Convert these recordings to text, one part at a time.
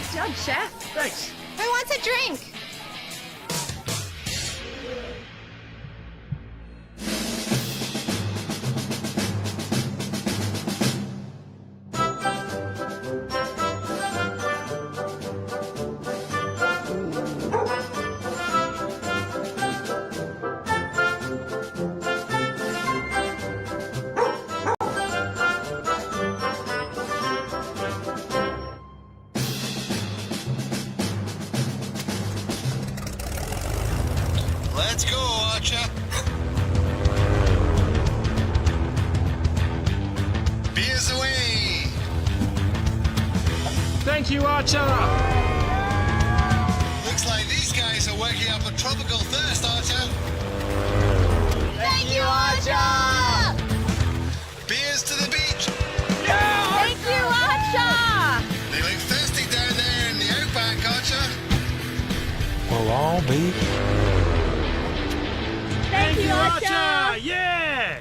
Nice job, Chef. Thanks. Who wants a drink? Let's go, Archer. Beers away. Thank you, Archer. Looks like these guys are working up a tropical thirst, Archer. Thank you, Archer! Beers to the beach. Thank you, Archer! They look thirsty down there in the outback, Archer. We'll all be. Thank you, Archer! Yeah!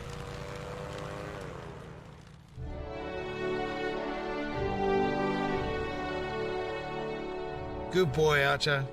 Good boy, Archer.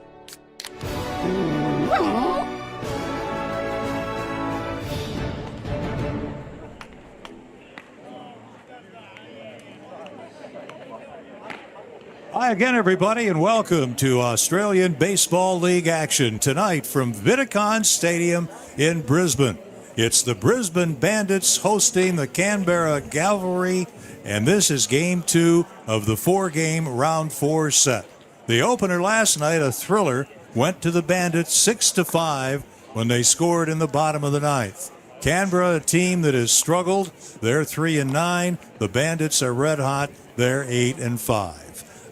Hi again, everybody, and welcome to Australian Baseball League action tonight from Vidicon Stadium in Brisbane. It's the Brisbane Bandits hosting the Canberra Cavalry, and this is Game 2 of the 4-game Round 4 set. The opener last night, a thriller, went to the Bandits 6-5 when they scored in the bottom of the ninth. Canberra, a team that has struggled, they're 3-9. The Bandits are red hot, they're 8-5.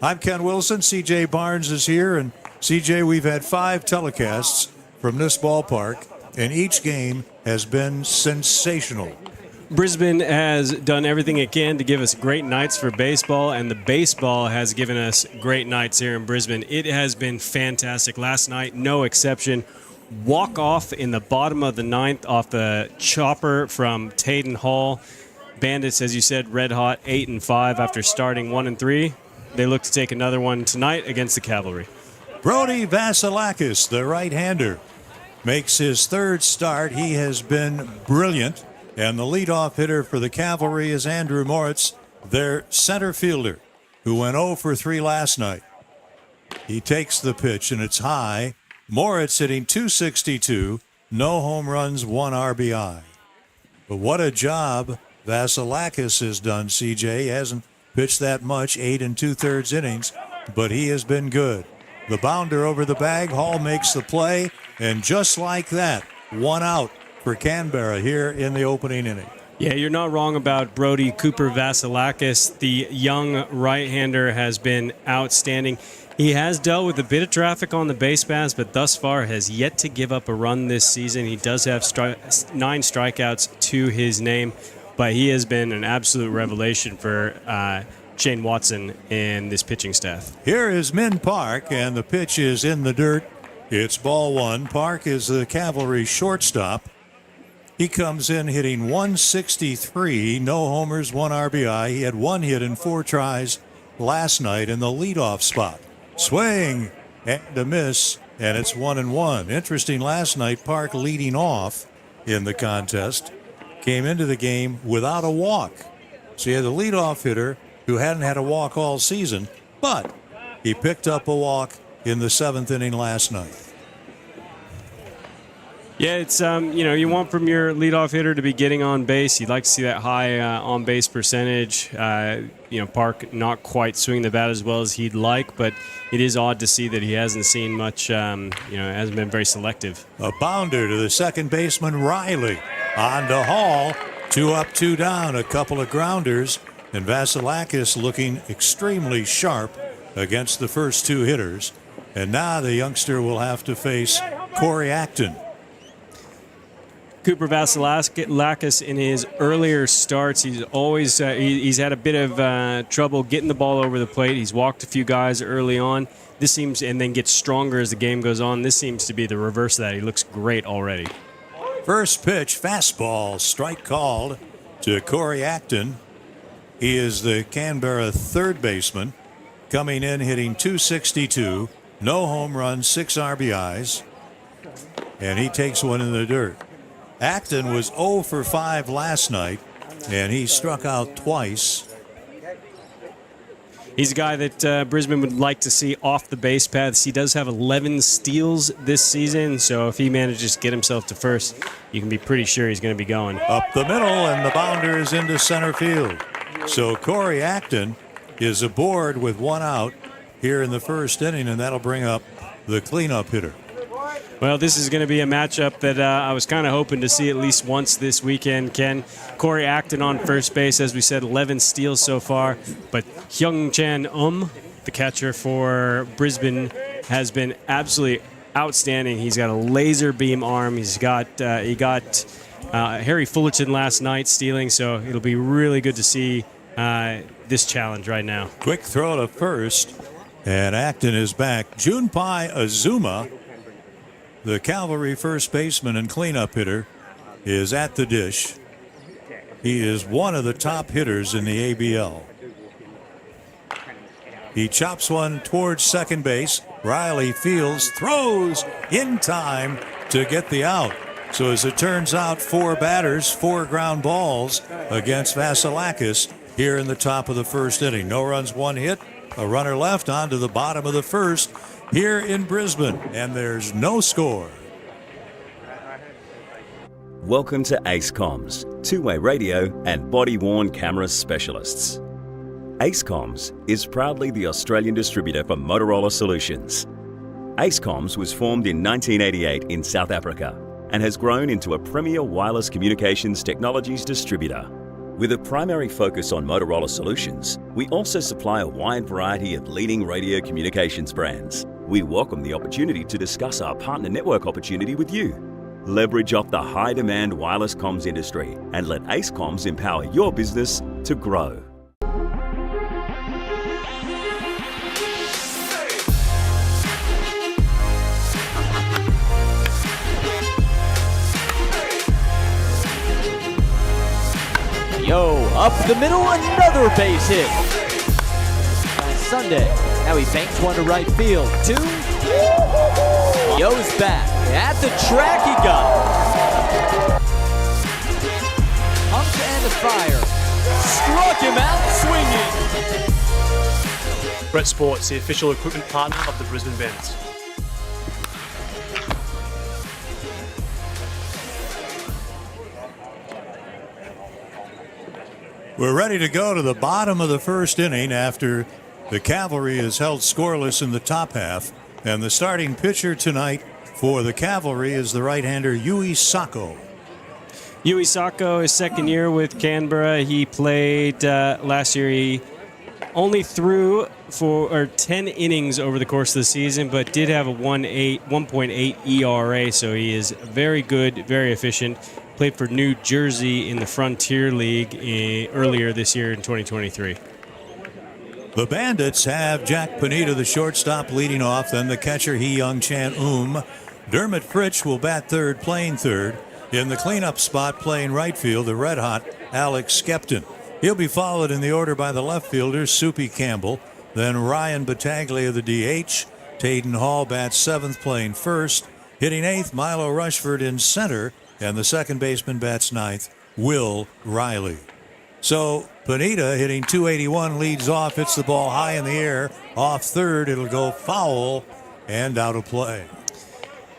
I'm Ken Wilson. CJ Barnes is here. And CJ, we've had 5 telecasts from this ballpark, and each game has been sensational. Brisbane has done everything it can to give us great nights for baseball, and the baseball has given us great nights here in Brisbane. It has been fantastic. Last night, no exception. Walk off in the bottom of the ninth off the chopper from Tayden Hall. Bandits, as you said, red hot, 8-5 after starting 1-3. They look to take another one tonight against the Cavalry. Brody Vasilakis, the right-hander, makes his third start. He has been brilliant. And the leadoff hitter for the Cavalry is Andrew Moritz, their center fielder, who went 0 for 3 last night. He takes the pitch, and it's high. Moritz hitting .262, no home runs, 1 RBI. But what a job Vasilakis has done, CJ. He hasn't pitched that much, 8 2/3 innings, but he has been good. The bounder over the bag, Hall makes the play, and just like that, 1 out for Canberra here in the opening inning. Yeah, you're not wrong about Brody Cooper Vasilakis. The young right-hander has been outstanding. He has dealt with a bit of traffic on the base paths, but thus far has yet to give up a run this season. He does have 9 strikeouts to his name, but he has been an absolute revelation for Shane Watson and this pitching staff. Here is Min Park, and the pitch is in the dirt. It's ball 1. Park is the Cavalry shortstop. He comes in hitting .163, no homers, 1 RBI. He had 1 hit in 4 tries last night in the leadoff spot. Swing and a miss, and it's 1-1. Interesting, last night, Park leading off in the contest came into the game without a walk. So you had the leadoff hitter who hadn't had a walk all season, but he picked up a walk in the 7th inning last night. Yeah, it's you want from your leadoff hitter to be getting on base. You'd like to see that high on base percentage. Park not quite swinging the bat as well as he'd like, but it is odd to see that he hasn't seen much. Hasn't been very selective. A bounder to the second baseman Riley. On to Hall. 2 up, 2 down. A couple of grounders, and Vasilakis looking extremely sharp against the first 2 hitters. And now the youngster will have to face Corey Acton. Cooper Vasilakis in his earlier starts, he's always he's had a bit of trouble getting the ball over the plate. He's walked a few guys early on. This seems, and then gets stronger as the game goes on. This seems to be the reverse of that. He looks great already. First pitch, fastball, strike called to Corey Acton. He is the Canberra third baseman. coming in hitting .262, no home runs, 6 RBIs, and he takes one in the dirt. Acton was 0 for 5 last night, and he struck out twice. He's a guy that Brisbane would like to see off the base paths. He does have 11 steals this season, so if he manages to get himself to first, you can be pretty sure he's going to be going. Up the middle, and the bounder is into center field. So Corey Acton is aboard with 1 out here in the first inning, and that'll bring up the cleanup hitter. Well, this is going to be a matchup that I was kind of hoping to see at least once this weekend, Ken. Corey Acton on first base, as we said, 11 steals so far. But Hyung Chan the catcher for Brisbane, has been absolutely outstanding. He's got a laser beam arm. He got Harry Fullerton last night stealing, so it'll be really good to see this challenge right now. Quick throw to first, and Acton is back. Junpai Azuma, the Cavalry first baseman and cleanup hitter, is at the dish. He is one of the top hitters in the ABL. He chops one towards second base. Riley fields, throws in time to get the out. So as it turns out, 4 batters, 4 ground balls against Vasilakis here in the top of the first inning. No runs, 1 hit, a runner left on to the bottom of the first here in Brisbane, and there's no score. Welcome to Ace Comms, two-way radio and body-worn camera specialists. Ace Comms is proudly the Australian distributor for Motorola Solutions. Ace Comms was formed in 1988 in South Africa and has grown into a premier wireless communications technologies distributor. With a primary focus on Motorola Solutions, we also supply a wide variety of leading radio communications brands. We welcome the opportunity to discuss our partner network opportunity with you. Leverage off the high-demand wireless comms industry and let Ace Comms empower your business to grow. Yo, up the middle, another base hit. Sunday, now he banks one to right field. 2. Yo's back. At the track, he got it. Pumps and a fire. Struck him out swinging. Brett Sports, the official equipment partner of the Brisbane Bandits. We're ready to go to the bottom of the first inning after the Cavalry is held scoreless in the top half. And the starting pitcher tonight for the Cavalry is the right-hander Yui Sako. Yui Sako, his second year with Canberra. He played last year. He only threw for 10 innings over the course of the season, but did have a 1.8 ERA, so he is very good, very efficient. Played for New Jersey in the Frontier League earlier this year in 2023. The Bandits have Jack Panetta, the shortstop, leading off, then the catcher Hee-Young Chan Dermot Fritsch will bat third, playing third. In the cleanup spot, playing right field, the red-hot Alex Skepton. He'll be followed in the order by the left fielder, Soupy Campbell, then Ryan Battaglia, the DH. Tayden Hall bats seventh, playing first. Hitting eighth, Milo Rushford in center, and the second baseman bats ninth, Will Riley. So Panetta hitting .281 leads off, hits the ball high in the air, off third. It'll go foul and out of play.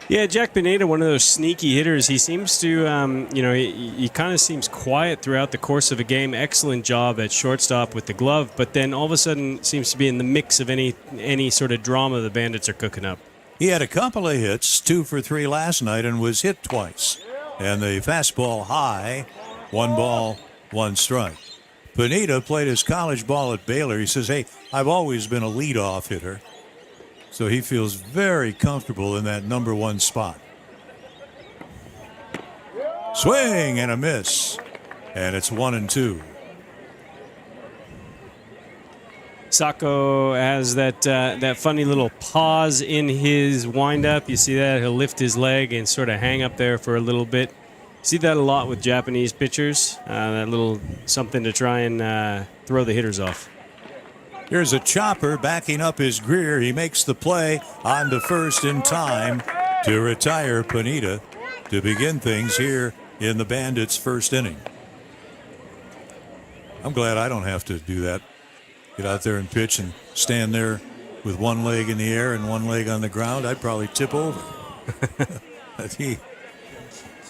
Yeah, Jack Panetta, one of those sneaky hitters. He seems to, he kind of seems quiet throughout the course of a game. Excellent job at shortstop with the glove, but then all of a sudden seems to be in the mix of any sort of drama the Bandits are cooking up. He had a couple of hits, 2 for 3 last night, and was hit twice. And the fastball high, 1 ball, 1 strike. Panetta played his college ball at Baylor. He says, hey, I've always been a leadoff hitter. So he feels very comfortable in that number 1 spot. Swing and a miss. And it's 1-2. Sako has that funny little pause in his windup. You see that? He'll lift his leg and sort of hang up there for a little bit. See that a lot with Japanese pitchers. That little something to try and throw the hitters off. Here's a chopper backing up his Greer. He makes the play on to first in time to retire Panetta to begin things here in the Bandits' first inning. I'm glad I don't have to do that. Get out there and pitch and stand there with one leg in the air and one leg on the ground. I'd probably tip over.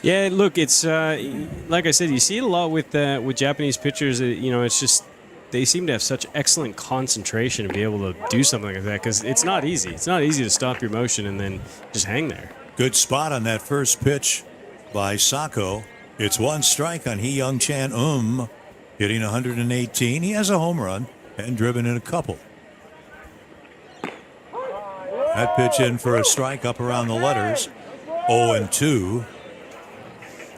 Yeah, look, it's like I said, you see it a lot with Japanese pitchers. It's just they seem to have such excellent concentration to be able to do something like that because it's not easy. It's not easy to stop your motion and then just hang there. Good spot on that first pitch by Sako. It's one strike on Hee-Young Chan hitting 118. He has a home run and driven in a couple. That pitch in for a strike up around the letters. 0-2.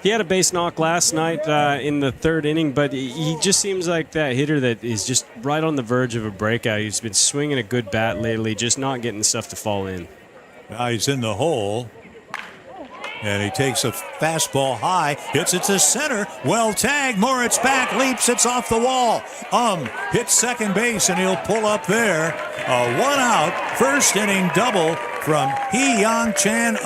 He had a base knock last night in the third inning, but he just seems like that hitter that is just right on the verge of a breakout. He's been swinging a good bat lately, just not getting stuff to fall in. Now he's in the hole, and he takes a fastball high, hits it to center, well tagged, Moritz back, leaps, it's off the wall. Hits second base, and he'll pull up there. A one-out first inning double from Hee-Young Chan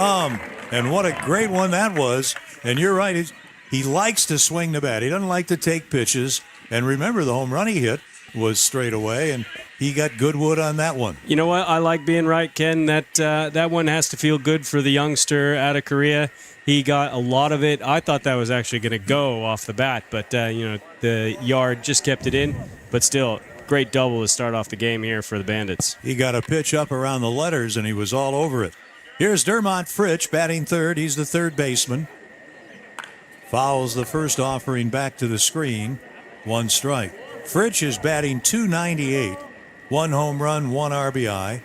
and what a great one that was. And you're right, he likes to swing the bat. He doesn't like to take pitches. And remember, the home run he hit was straight away, and he got good wood on that one. You know what? I like being right, Ken. That one has to feel good for the youngster out of Korea. He got a lot of it. I thought that was actually going to go off the bat, but the yard just kept it in. But still, great double to start off the game here for the Bandits. He got a pitch up around the letters, and he was all over it. Here's Dermont Fritsch batting third. He's the third baseman. Fouls the first offering back to the screen. One strike. Fritsch is batting .298. One home run, one RBI.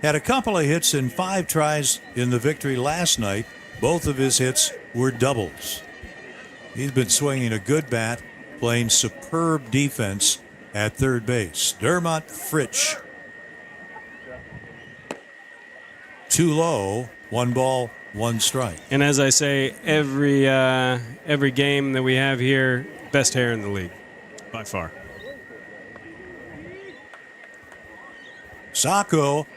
Had a couple of hits in 5 tries in the victory last night. Both of his hits were doubles. He's been swinging a good bat, playing superb defense at third base. Dermont Fritsch. Too low, 1 ball, 1 strike. And as I say, every game that we have here, best hair in the league, by far. Sako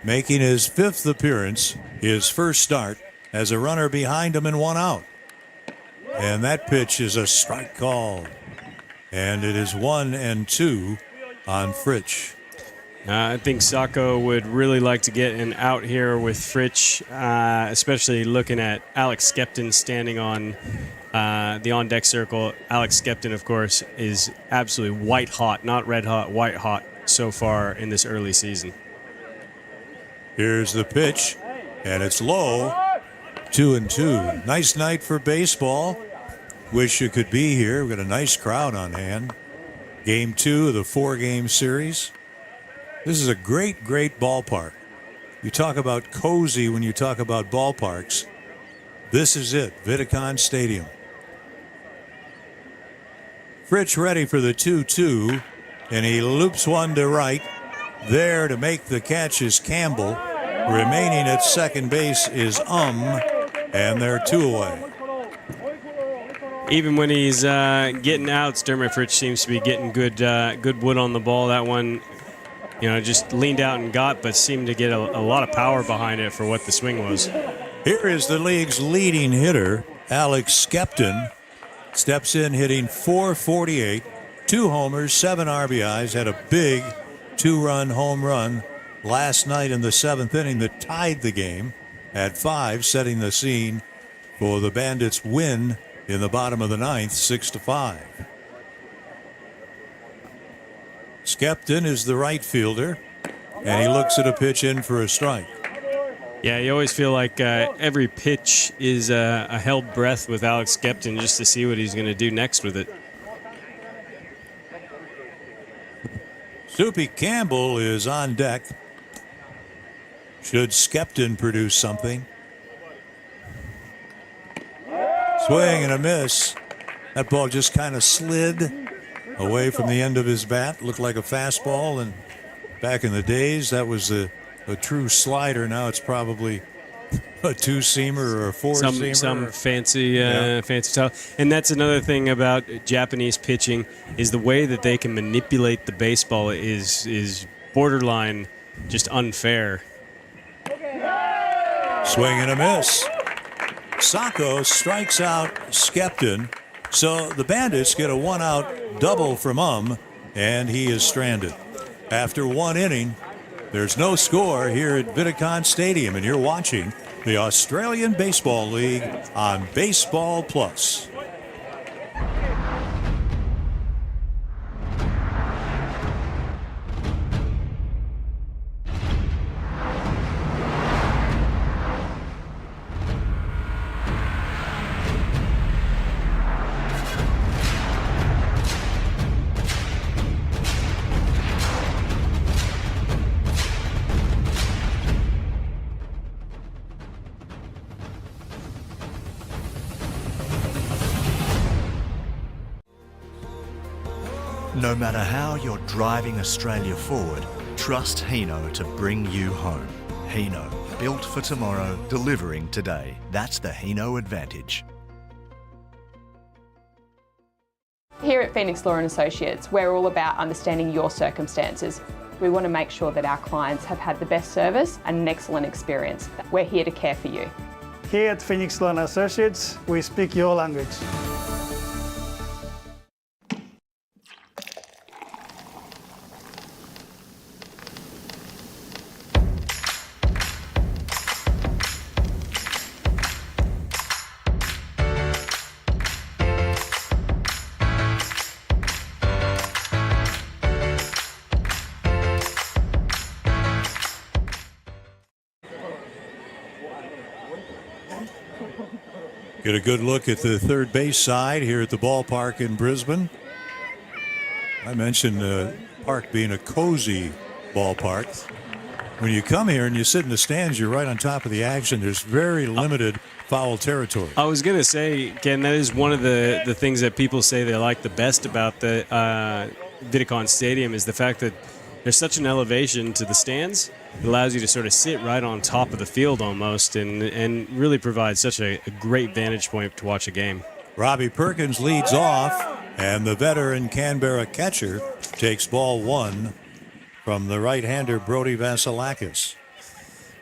making his 5th appearance, his first start, as a runner behind him and 1 out. And that pitch is a strike call. And it is 1-2 on Fritsch. I think Sako would really like to get an out here with Fritsch, especially looking at Alex Skepton standing on the on-deck circle. Alex Skepton, of course, is absolutely white hot, not red hot, white hot so far in this early season. Here's the pitch, and it's low. 2-2. Nice night for baseball. Wish you could be here. We've got a nice crowd on hand. Game 2 of the 4-game series. This is a great, great ballpark. You talk about cozy when you talk about ballparks. This is it, Vidicon Stadium. Fritsch ready for the 2-2, and he loops one to right. There to make the catch is Campbell. Remaining at second base is and they're 2 away. Even when he's getting outs, Dermot Fritsch seems to be getting good wood on the ball. That one, just leaned out and got, but seemed to get a lot of power behind it for what the swing was. Here is the league's leading hitter, Alex Skepton. Steps in hitting .448, 2 homers, 7 RBIs, had a big 2-run home run last night in the 7th inning that tied the game at 5, setting the scene for the Bandits' win in the bottom of the 9th, 6-5. Skepton is the right fielder, and he looks at a pitch in for a strike. Yeah, you always feel like every pitch is a held breath with Alex Skepton just to see what he's going to do next with it. Soupy Campbell is on deck. Should Skepton produce something? Swing and a miss. That ball just kind of slid away from the end of his bat. Looked like a fastball, and back in the days, that was a true slider. Now it's probably a two-seamer or a four-seamer. Some fancy style. And that's another thing about Japanese pitching is the way that they can manipulate the baseball is borderline just unfair. Swing and a miss. Sacco strikes out Skepton. So the Bandits get a one-out double from and he is stranded. After one inning, there's no score here at Vidicon Stadium, and you're watching the Australian Baseball League on Baseball Plus. No matter how you're driving Australia forward, trust Hino to bring you home. Hino, built for tomorrow, delivering today. That's the Hino advantage. Here at Phoenix Law & Associates, we're all about understanding your circumstances. We want to make sure that our clients have had the best service and an excellent experience. We're here to care for you. Here at Phoenix Law & Associates, we speak your language. Get a good look at the third base side here at the ballpark in Brisbane. I mentioned the park being a cozy ballpark. When you come here and you sit in the stands, you're right on top of the action. There's very limited foul territory. I was going to say, Ken, that is one of the things that people say they like the best about the Vidicon Stadium is the fact that there's such an elevation to the stands. It allows you to sort of sit right on top of the field almost and really provides such a great vantage point to watch a game. Robbie Perkins leads off, and the veteran Canberra catcher takes ball one from the right-hander Brody Vasilakis.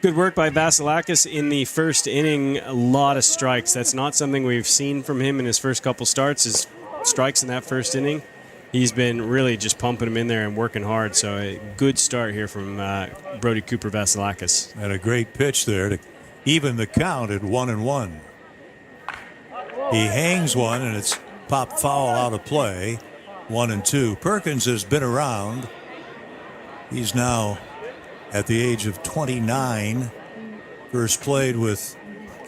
Good work by Vasilakis in the first inning. A lot of strikes. That's not something we've seen from him in his first couple starts, is strikes in that first inning. He's been really just pumping him in there and working hard. So a good start here from Brody Cooper Vasilakis. And a great pitch there to even the count at 1-1. He hangs one, and it's popped foul out of play. 1-2. Perkins has been around. He's now at the age of 29. First played with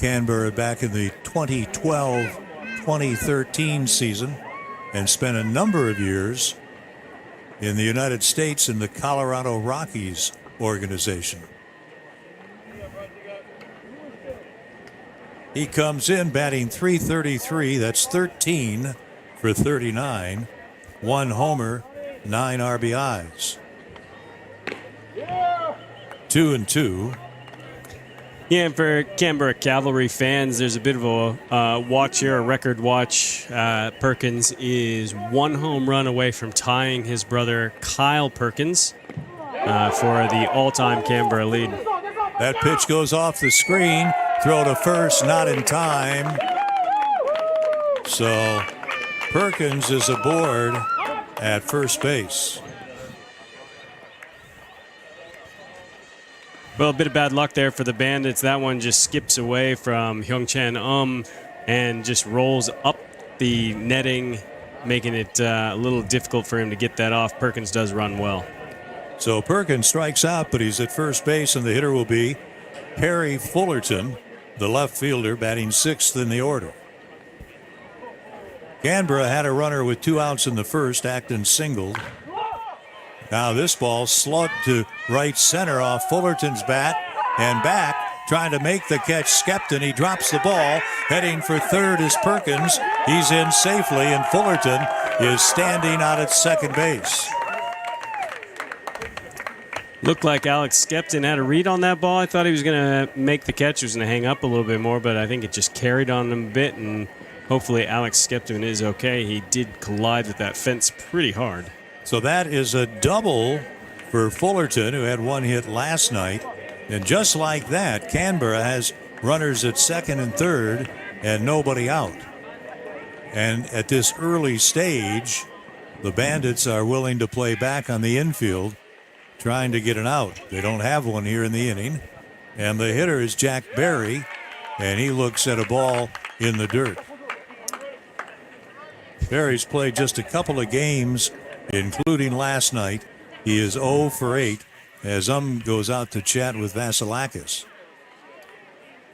Canberra back in the 2012-2013 season, and spent a number of years in the United States in the Colorado Rockies organization. He comes in batting .333. That's 13 for 39. 1 homer, 9 RBIs. 2-2. Yeah, and for Canberra Cavalry fans, there's a bit of a watch here, a record watch. Perkins is 1 home run away from tying his brother Kyle Perkins for the all-time Canberra lead. That pitch goes off the screen. Throw to first, not in time. So Perkins is aboard at first base. Well, a bit of bad luck there for the Bandits. That one just skips away from Hyung-Chan and just rolls up the netting, making it a little difficult for him to get that off. Perkins does run well. So Perkins strikes out, but he's at first base, and the hitter will be Harry Fullerton, the left fielder, batting 6th in the order. Canberra had a runner with 2 outs in the first. Acton singled. Now this ball slugged to right center off Fullerton's bat and back, trying to make the catch. Skepton, he drops the ball. Heading for third is Perkins. He's in safely, and Fullerton is standing out at second base. Looked like Alex Skepton had a read on that ball. I thought he was going to make the catch. He was going to hang up a little bit more, but I think it just carried on him a bit, and hopefully Alex Skepton is okay. He did collide with that fence pretty hard. So that is a double for Fullerton, who had one hit last night. And just like that, Canberra has runners at second and third and nobody out. And at this early stage, the Bandits are willing to play back on the infield, trying to get an out. They don't have one here in the inning. And the hitter is Jack Barry, and he looks at a ball in the dirt. Barry's played just a couple of games, including last night. He is 0 for 8 as goes out to chat with Vasilakis.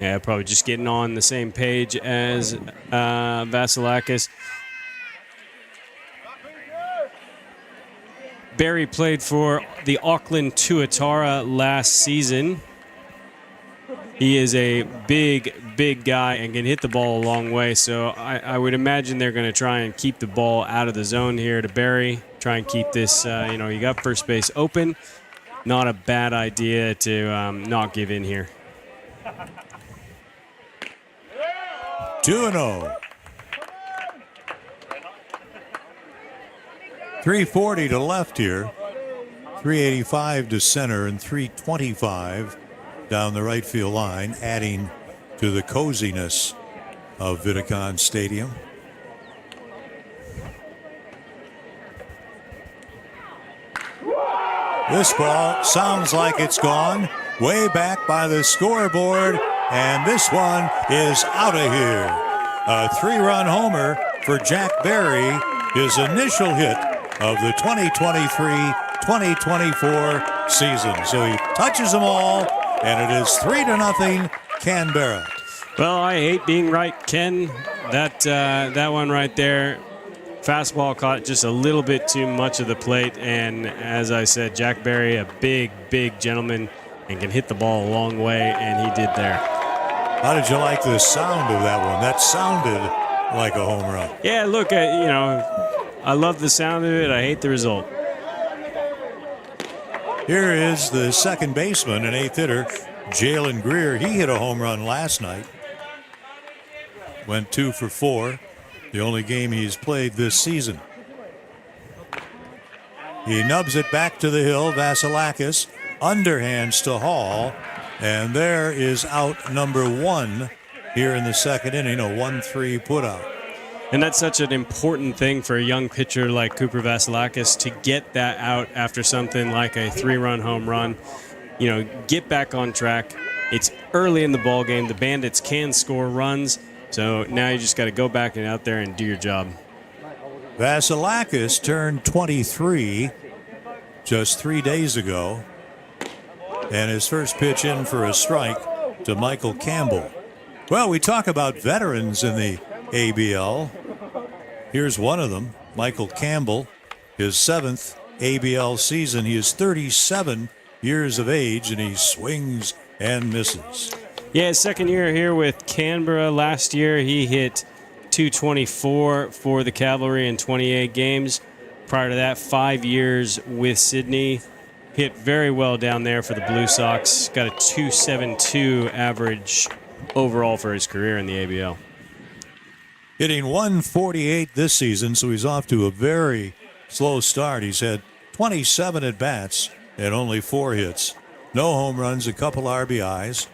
Yeah, probably just getting on the same page as Vasilakis. Barry played for the Auckland Tuatara last season. He is a big guy and can hit the ball a long way, so I would imagine they're going to try and keep the ball out of the zone here to Barry. Try and keep this, you got first base open. Not a bad idea to not give in here. 2-0. 340 to left here. 385 to center and 325 down the right field line, adding to the coziness of Vidicon Stadium. This ball sounds like it's gone way back by the scoreboard, and this one is out of here. A 3-run homer for Jack Barry, his initial hit of the 2023-2024 season. So he touches them all, and it is 3-0 Canberra. Well, I hate being right, Ken. That one right there, fastball caught just a little bit too much of the plate, and as I said, Jack Barry, a big gentleman, and can hit the ball a long way, and he did there. How did you like the sound of that one? That sounded like a home run. Yeah, look, I love the sound of it. I hate the result. Here is the second baseman and eighth hitter, Jalen Greer. He hit a home run last night. Went 2 for 4. The only game he's played this season. He nubs it back to the hill. Vasilakis underhands to Hall. And there is out number 1 here in the second inning, a 1-3 putout. And that's such an important thing for a young pitcher like Cooper Vasilakis to get that out after something like a 3-run home run. Get back on track. It's early in the ball game. The Bandits can score runs. So now you just got to go back and out there and do your job. Vasilakis turned 23 just 3 days ago. And his first pitch in for a strike to Michael Campbell. Well, we talk about veterans in the ABL. Here's one of them, Michael Campbell, his 7th ABL season. He is 37 years of age, and he swings and misses. Yeah, his second year here with Canberra. Last year, he hit .224 for the Cavalry in 28 games. Prior to that, 5 years with Sydney. Hit very well down there for the Blue Sox. Got a .272 average overall for his career in the ABL. Hitting .148 this season, so he's off to a very slow start. He's had 27 at-bats and only 4 hits. No home runs, a couple RBIs.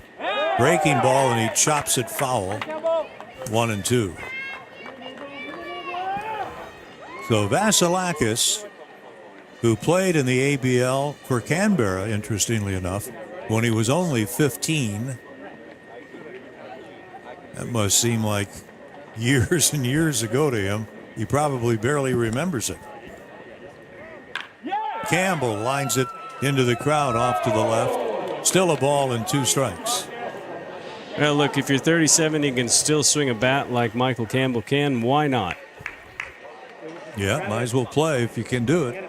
Breaking ball, and he chops it foul. 1-2. So Vasilakis, who played in the ABL for Canberra, interestingly enough, when he was only 15. That must seem like years and years ago to him. He probably barely remembers it. Campbell lines it into the crowd off to the left. Still a ball and 2 strikes. Well, look, if you're 37, you can still swing a bat like Michael Campbell can. Why not? Yeah, might as well play if you can do it.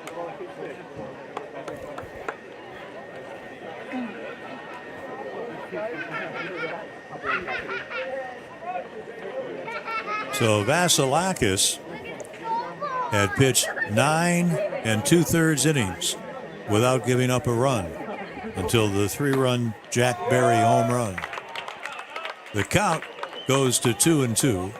So Vasilakis had pitched 9 2/3 innings without giving up a run. until the 3-run Jack Barry home run. The count goes to 2-2.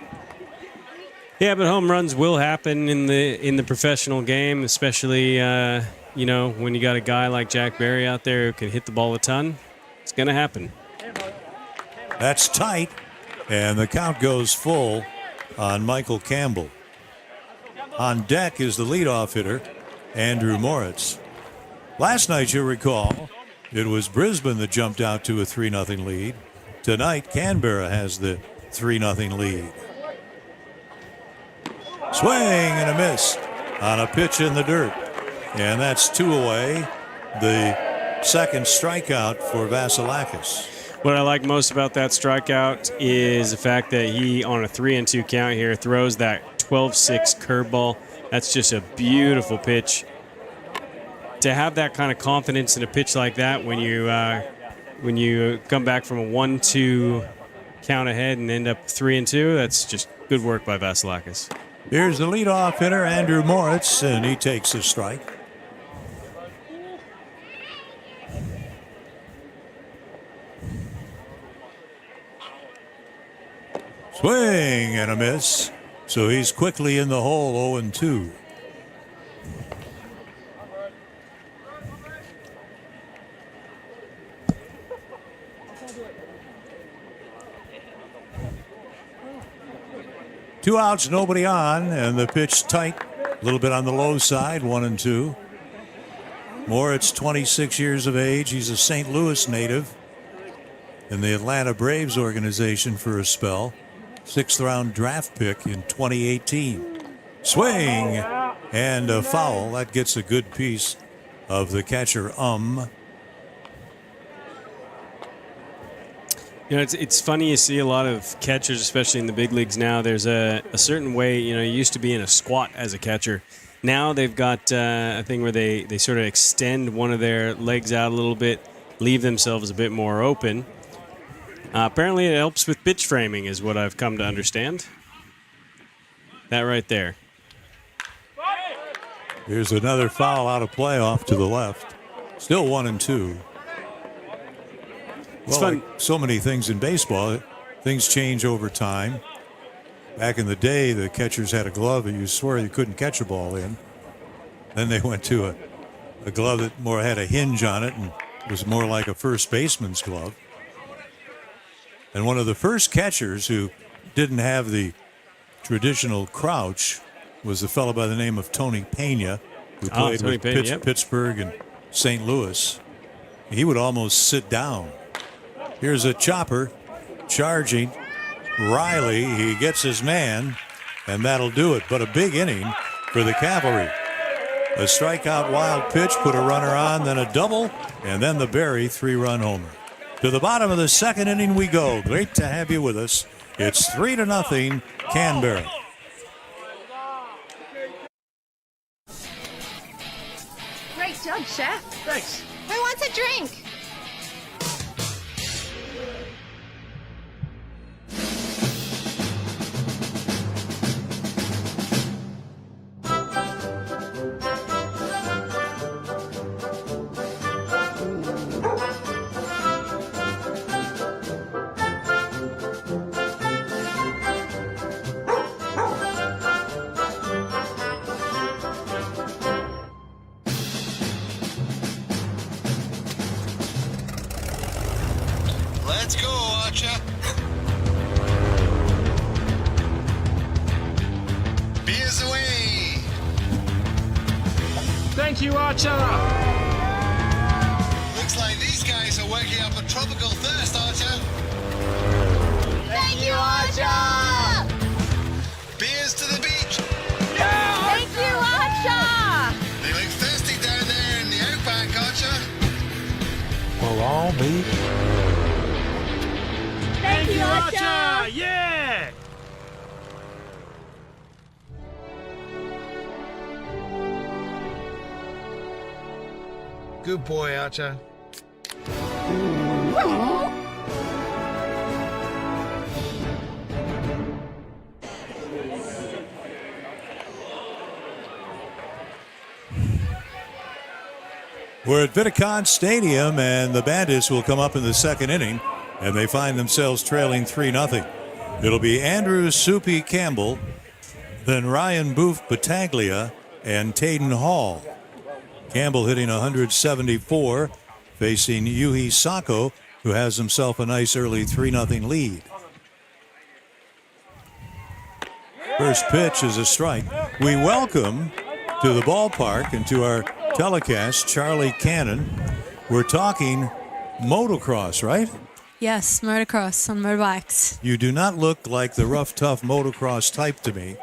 Yeah, but home runs will happen in the professional game, especially when you got a guy like Jack Barry out there who can hit the ball a ton. It's going to happen. That's tight, and the count goes full on Michael Campbell. On deck is the leadoff hitter, Andrew Moritz. Last night, you'll recall, it was Brisbane that jumped out to a 3-0 lead. Tonight, Canberra has the 3-0 lead. Swing and a miss on a pitch in the dirt. And that's 2 away. The second strikeout for Vasilakis. What I like most about that strikeout is the fact that he, on a 3-2 count here, throws that 12-6 curveball. That's just a beautiful pitch. To have that kind of confidence in a pitch like that when you come back from a 1-2 count ahead and end up 3-2, that's just good work by Vasilakis. Here's the leadoff hitter, Andrew Moritz, and he takes a strike. Swing and a miss. So he's quickly in the hole, 0-2. Two outs, nobody on, and the pitch tight, a little bit on the low side, 1-2. Moritz, 26 years of age. He's a St. Louis native in the Atlanta Braves organization for a spell. 6th-round draft pick in 2018. Swing and a foul. That gets a good piece of the catcher, It's funny you see a lot of catchers, especially in the big leagues now. There's a certain way, you used to be in a squat as a catcher. Now they've got a thing where they sort of extend one of their legs out a little bit, leave themselves a bit more open. Apparently it helps with pitch framing is what I've come to understand. That right there. Here's another foul out of play off to the left. Still 1-2. It's well, fun. Like so many things in baseball, things change over time. Back in the day, the catchers had a glove that you swore you couldn't catch a ball in. Then they went to a glove that more had a hinge on it and was more like a first baseman's glove. And one of the first catchers who didn't have the traditional crouch was a fellow by the name of Tony Pena, who played with Pittsburgh and St. Louis. He would almost sit down. Here's a chopper charging. Riley, he gets his man, and that'll do it. But a big inning for the Cavalry. A strikeout wild pitch, put a runner on, then a double, and then the Barry 3-run homer. To the bottom of the second inning we go. Great to have you with us. It's 3-0 Canberra. Great job, Chef. Thanks. Who wants a drink? Let's go, Archer. Beers away. Thank you, Archer. Looks like these guys are working up a tropical thirst, Archer. Thank you, Archer! Beers to the beach. Thank you, Archer! They look thirsty down there in the outback, Archer. We'll all be. Thank you, Archer! Yeah! Good boy, Archer. We're at Viticon Stadium, and the Bandits will come up in the second inning, and they find themselves trailing 3-0. It'll be Andrew Soupy Campbell, then Ryan Booth Battaglia, and Tayden Hall. Campbell hitting 174, facing Yuhi Sako, who has himself a nice early 3-0 lead. First pitch is a strike. We welcome to the ballpark and to our telecast Charlie Cannon. We're talking motocross, right? Yes, motocross on motorbikes. You do not look like the rough, tough motocross type to me.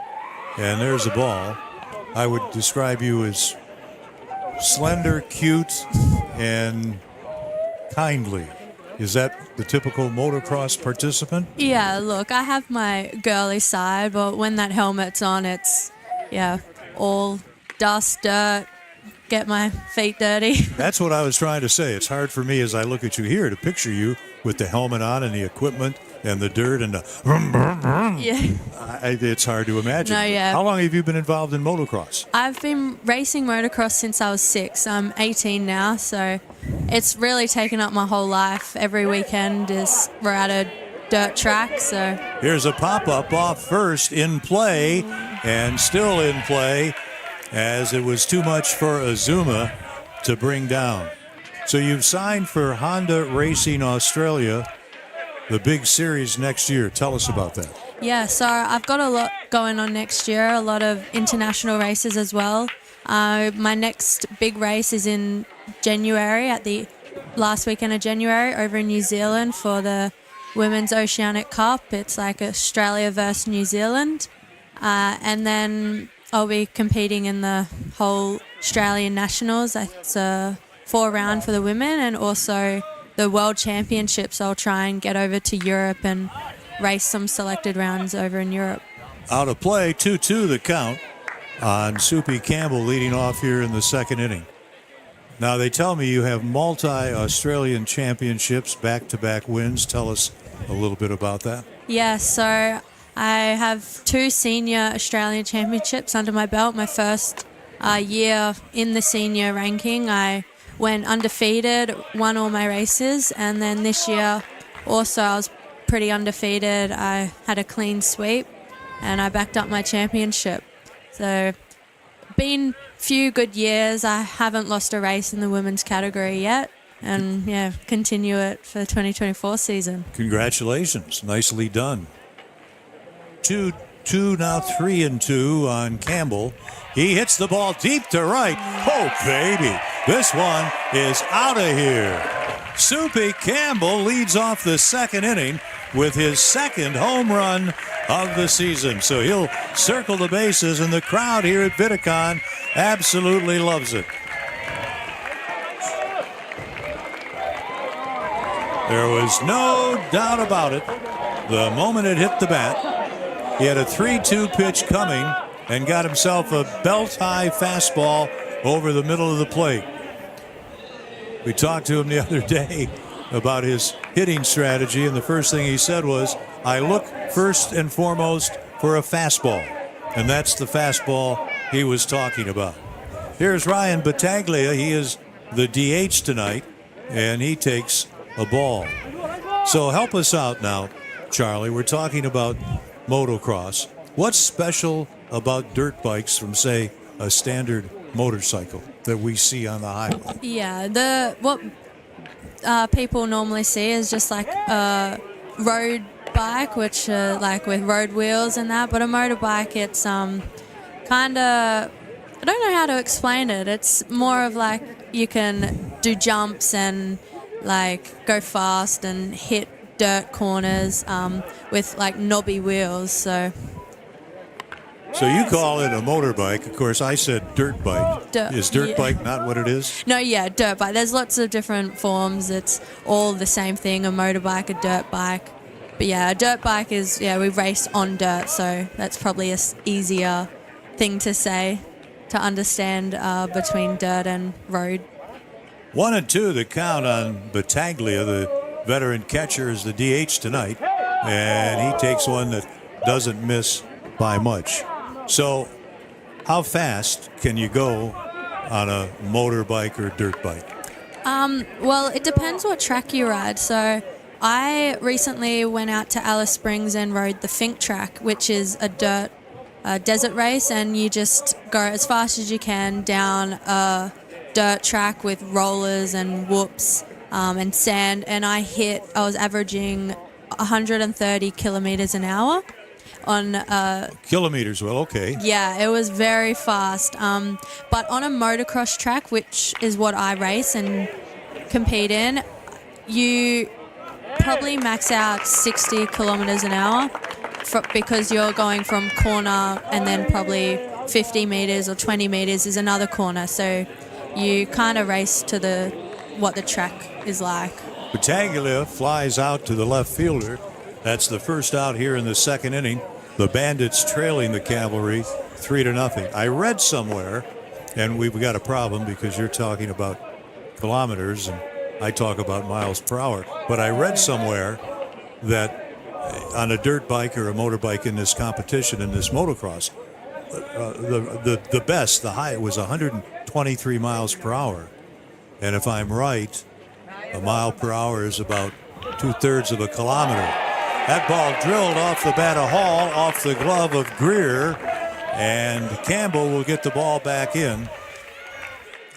And there's a ball. I would describe you as slender, cute, and kindly. Is that the typical motocross participant? Yeah, look, I have my girly side, but when that helmet's on, it's, all dust, dirt, get my feet dirty. That's what I was trying to say. It's hard for me as I look at you here to picture you with the helmet on and the equipment and the dirt and the it's hard to imagine. No, yeah. How long have you been involved in motocross? I've been racing motocross since I was 6. I'm 18 now, so it's really taken up my whole life. Every weekend we're at a dirt track, so. Here's a pop-up off first, in play, and still in play, as it was too much for Azuma to bring down. So you've signed for Honda Racing Australia, the big series next year. Tell us about that. Yeah, so I've got a lot going on next year, a lot of international races as well. My next big race is in January, at the last weekend of January, over in New Zealand for the Women's Oceanic Cup. It's like Australia versus New Zealand. And then I'll be competing in the whole Australian Nationals. It's a 4-round for the women, and also the World Championships. I'll try and get over to Europe and race some selected rounds over in Europe. Out of play, 2-2 the count on Soupy Campbell leading off here in the second inning. Now, they tell me you have multi-Australian championships, back-to-back wins. Tell us a little bit about that. Yeah, so I have 2 senior Australian championships under my belt. My first year in the senior ranking, I went undefeated, won all my races, and then this year also I was pretty undefeated. I had a clean sweep, and I backed up my championship. So, been a few good years. I haven't lost a race in the women's category yet, and continue it for the 2024 season. Congratulations. Nicely done. 2-2, now 3-2 on Campbell. He hits the ball deep to right. Oh, baby. This one is out of here. Soupy Campbell leads off the second inning with his second home run of the season. So he'll circle the bases, and the crowd here at Viticon absolutely loves it. There was no doubt about it. The moment it hit the bat, he had a 3-2 pitch coming and got himself a belt-high fastball over the middle of the plate. We talked to him the other day about his hitting strategy, and the first thing he said was, I look first and foremost for a fastball. And that's the fastball he was talking about. Here's Ryan Battaglia. He is the DH tonight, and he takes a ball. So help us out now, Charlie. We're talking about motocross. What's special about dirt bikes from, say, a standard motorcycle that we see on the highway? Yeah, what people normally see is just like a road bike, which like with road wheels and that, but a motorbike, it's kind of, I don't know how to explain it. It's more of like you can do jumps and like go fast and hit dirt corners with like knobby wheels. So you call it a motorbike. Of course, I said dirt bike. Is dirt bike not what it is? No, yeah, dirt bike. There's lots of different forms. It's all the same thing, a motorbike, a dirt bike. But yeah, a dirt bike is, we race on dirt, so that's probably an easier thing to say, to understand between dirt and road. 1-2 the count on Battaglia, the veteran catcher, is the DH tonight, and he takes one that doesn't miss by much. So how fast can you go on a motorbike or dirt bike? Well, it depends what track you ride. So I recently went out to Alice Springs and rode the Fink track, which is a desert race, and you just go as fast as you can down a dirt track with rollers and whoops and sand. And I was averaging 130 kilometers an hour on kilometers. Well, okay. Yeah, it was very fast. But on a motocross track, which is what I race and compete in, you probably max out 60 kilometers an hour because you're going from corner and then probably 50 meters or 20 meters is another corner. So you kind of race to what the track is like. Battaglia flies out to the left fielder. That's the first out here in the second inning. The Bandits trailing the Cavalry 3-0. I read somewhere, and we've got a problem because you're talking about kilometers and I talk about miles per hour. But I read somewhere that on a dirt bike or a motorbike in this competition, in this motocross, the best, the high, was 123 miles per hour. And if I'm right, a mile per hour is about 2/3 of a kilometer. That ball drilled off the bat of Hall, off the glove of Greer, and Campbell will get the ball back in.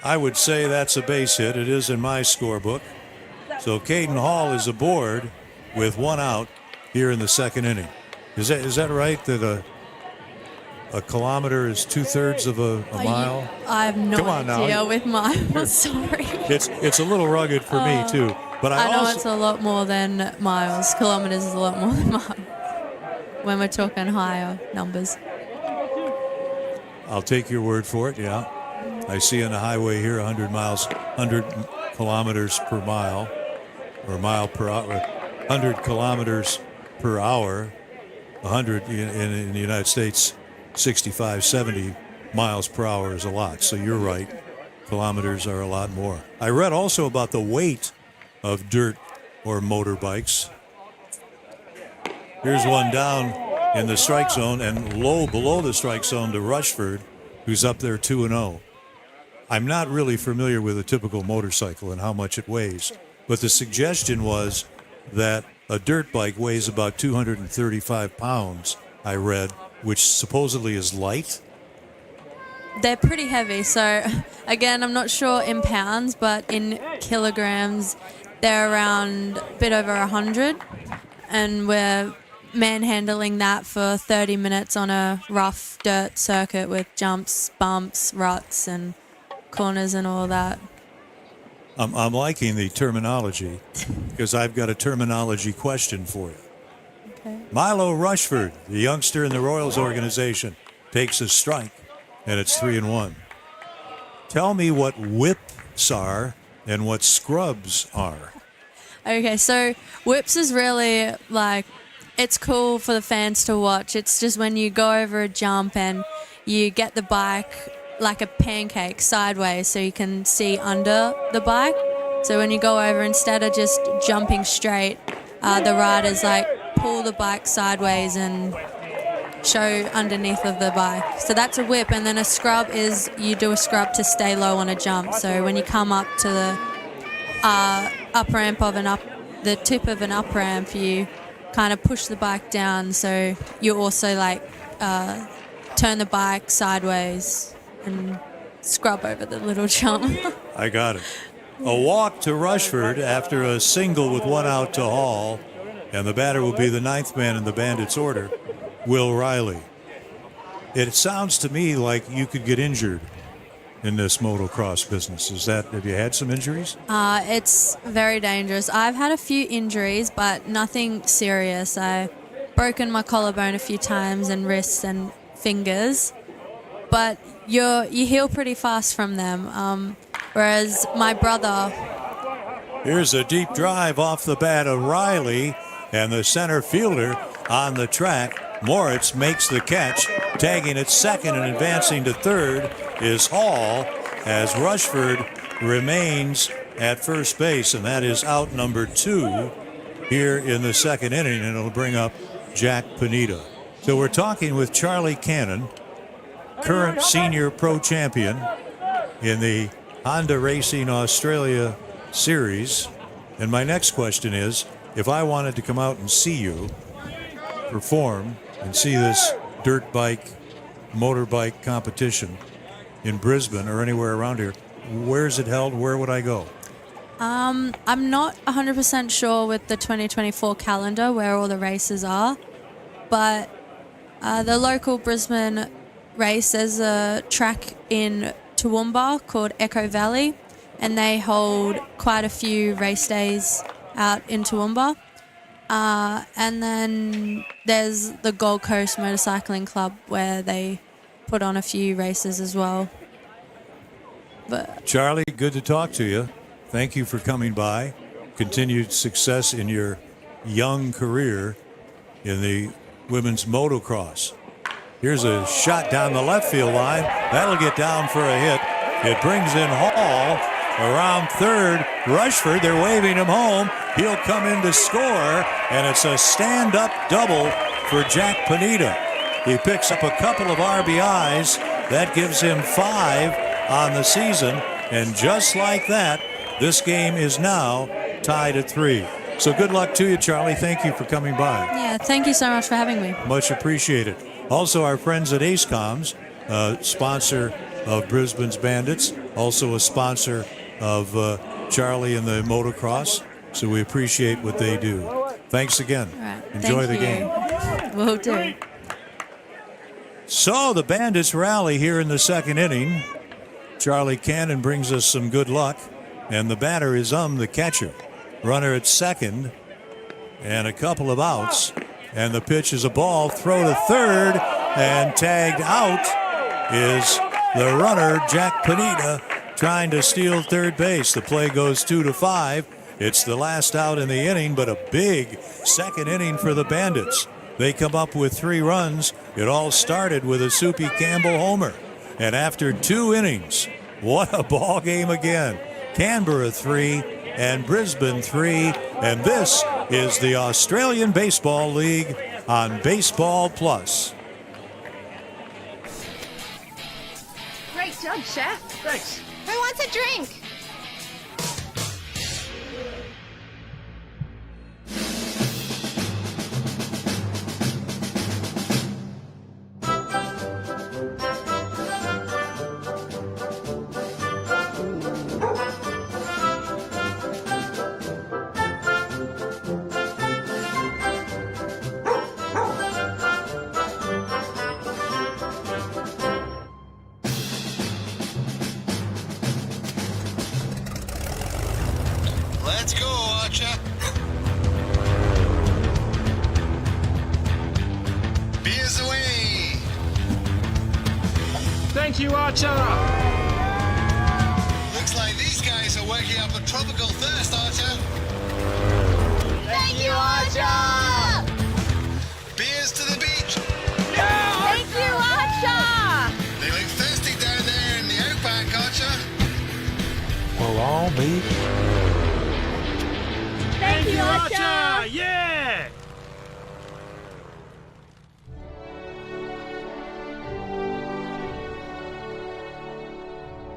I would say that's a base hit. It is in my scorebook. So Caden Hall is aboard with one out here in the second inning. Is that right, that a kilometer is 2/3 of a mile? I have no idea with miles. Sorry. It's a little rugged for me too. But I know it's a lot more than miles. Kilometers is a lot more than miles when we're talking higher numbers. I'll take your word for it, yeah. I see on the highway here 100 kilometers per mile, or mile per hour, 100 kilometers per hour. 100 in the United States, 65, 70 miles per hour is a lot. So you're right. Kilometers are a lot more. I read also about the weight of dirt or motorbikes. Here's one down in the strike zone and low below the strike zone to Rushford, who's up there 2-0. I'm not really familiar with a typical motorcycle and how much it weighs, but the suggestion was that a dirt bike weighs about 235 pounds, I read, which supposedly is light. They're pretty heavy, so again, I'm not sure in pounds, but in kilograms, they're around a bit over 100, and we're manhandling that for 30 minutes on a rough dirt circuit with jumps, bumps, ruts, and corners and all that. I'm liking the terminology because I've got a terminology question for you. Okay. Milo Rushford, the youngster in the Royals organization, takes a strike, and it's 3-1. Tell me what whips are and what scrubs are. Okay, so whips is really like, it's cool for the fans to watch. It's just when you go over a jump and you get the bike like a pancake sideways so you can see under the bike. So when you go over, instead of just jumping straight, the riders like pull the bike sideways and show underneath of the bike. So that's a whip. And then a scrub is you do a scrub to stay low on a jump. So when you come up to the up ramp of the tip of an up ramp, you kind of push the bike down. So you also like turn the bike sideways and scrub over the little jump. I got it. A walk to Rushford after a single with one out to Hall, and the batter will be the ninth man in the Bandits' order, Will Riley. It sounds to me like you could get injured in this motocross business. Have you had some injuries? It's very dangerous. I've had a few injuries, but nothing serious. I've broken my collarbone a few times and wrists and fingers, but you heal pretty fast from them. Whereas my brother... Here's a deep drive off the bat of Riley, and the center fielder on the track. Moritz makes the catch, tagging at second and advancing to third is Hall, as Rushford remains at first base, and that is out number 2 here in the second inning, and it'll bring up Jack Panetta. So we're talking with Charlie Cannon, current senior pro champion in the Honda Racing Australia series. And my next question is, if I wanted to come out and see you perform and see this dirt bike, motorbike competition in Brisbane or anywhere around here, where is it held? Where would I go? I'm not 100% sure with the 2024 calendar where all the races are, but the local Brisbane race, there's a track in Toowoomba called Echo Valley, and they hold quite a few race days out in Toowoomba. And then there's the Gold Coast Motorcycling Club where they put on a few races as well. But Charlie, good to talk to you. Thank you for coming by. Continued success in your young career in the women's motocross. Here's a shot down the left field line. That'll get down for a hit. It brings in Hall around third. Rushford, they're waving him home. He'll come in to score, and it's a stand-up double for Jack Panetta. He picks up a couple of RBIs. That gives him 5 on the season, and just like that, this game is now tied at 3. So good luck to you, Charlie. Thank you for coming by. yeah, thank you so much for having me. Much appreciated. Also, our friends at AceComms, sponsor of Brisbane's Bandits, also a sponsor of Charlie and the motocross. So we appreciate what they do. Thanks again. All right, Enjoy thank the you. game. Will do. So the Bandits rally here in the second inning. Charlie Cannon brings us some good luck. And the batter is the catcher. Runner at second. And a couple of outs. And the pitch is a ball. Throw to third. And tagged out is the runner, Jack Panetta, trying to steal third base. The play goes 2-5. It's the last out in the inning, but a big second inning for the Bandits. They come up with 3 runs. It all started with a Soupy Campbell homer. And after 2 innings, what a ball game again. Canberra 3 and Brisbane 3. And this is the Australian Baseball League on Baseball Plus. Great job, Chef. Thanks. Who wants a drink? Let's go, Archer. Beers away. Thank you, Archer. Looks like these guys are working up a tropical thirst, Archer. Thank you, Archer! Beers to the beach. Thank you, Archer! They look thirsty down there in the outback, Archer. We'll all be. Thank you, Archer! Yeah!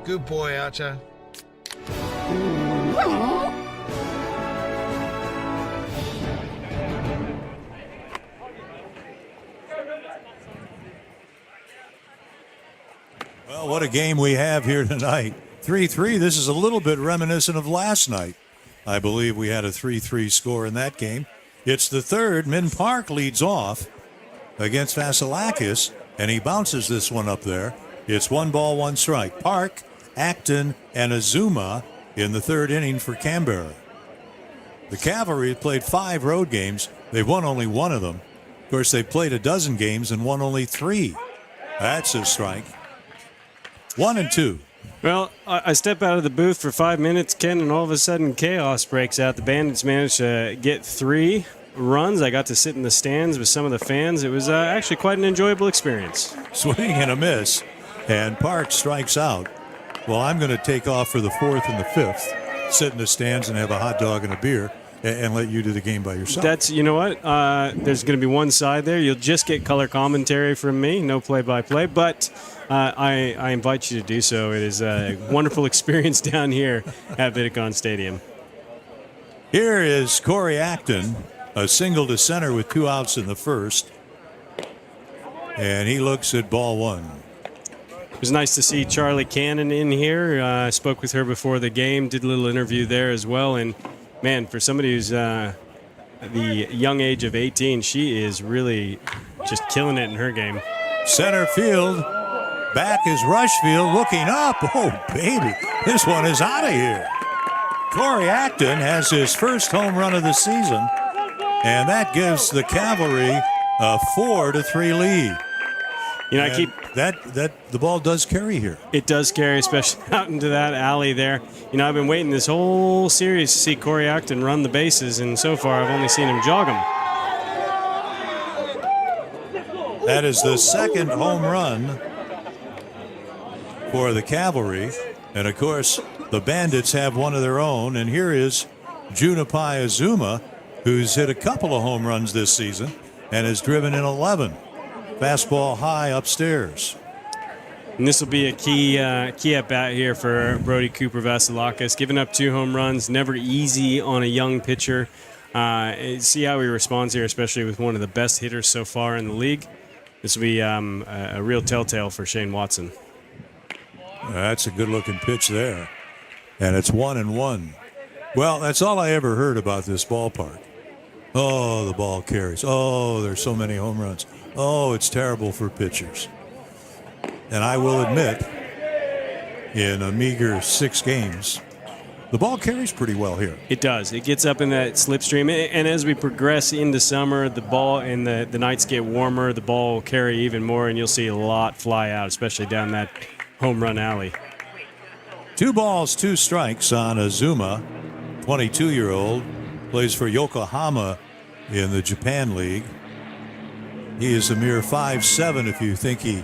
Good boy, Archer. Well, what a game we have here tonight. 3-3. This is a little bit reminiscent of last night. I believe we had a 3-3 score in that game. It's the third. Min Park leads off against Vasilakis, and he bounces this one up there. It's 1 ball, 1 strike. Park, Acton, and Azuma in the third inning for Canberra. The Cavalry played 5 road games. They've won only 1 of them. Of course, they played a dozen games and won only 3. That's a strike. 1-2. Well, I step out of the booth for 5 minutes, Ken, and all of a sudden chaos breaks out. The Bandits managed to get 3 runs. I got to sit in the stands with some of the fans. It was actually quite an enjoyable experience. Swing and a miss, and Park strikes out. Well, I'm going to take off for the 4th and the 5th, sit in the stands and have a hot dog and a beer. and let you do the game by yourself. That's, you know what? There's going to be one side there. You'll just get color commentary from me, no play-by-play, but I invite you to do so. It is a wonderful experience down here at Vidicon Stadium. Here is Corey Acton, a single to center with 2 outs in the first, and he looks at ball 1. It was nice to see Charlie Cannon in here. I spoke with her before the game, did a little interview there as well, and man, for somebody who's the young age of 18, she is really just killing it in her game. Center field, back is Rushfield looking up. Oh, baby, this one is out of here. Corey Acton has his first home run of the season, and that gives the Cavalry a 4-3 lead. You know, the ball does carry here. It does carry, especially out into that alley there. You know, I've been waiting this whole series to see Corey Acton run the bases, and so far I've only seen him jog them. That is the second home run for the Cavalry. And, of course, the Bandits have one of their own. And here is Junipai Azuma, who's hit a couple of home runs this season and has driven in 11. Fastball high upstairs. And this will be a key at-bat here for Brody Cooper Vasilakis. Giving up 2 home runs, never easy on a young pitcher. See how he responds here, especially with one of the best hitters so far in the league. This will be a real telltale for Shane Watson. That's a good-looking pitch there. And it's 1-1. Well, that's all I ever heard about this ballpark. Oh, the ball carries. Oh, there's so many home runs. Oh, it's terrible for pitchers. And I will admit, in a meager 6 games, the ball carries pretty well here. It does. It gets up in that slipstream. And as we progress into summer, the ball and the nights get warmer, the ball will carry even more, and you'll see a lot fly out, especially down that home run alley. 2 balls, 2 strikes on Azuma, 22-year-old, plays for Yokohama in the Japan League. He is a mere 5'7" if you think he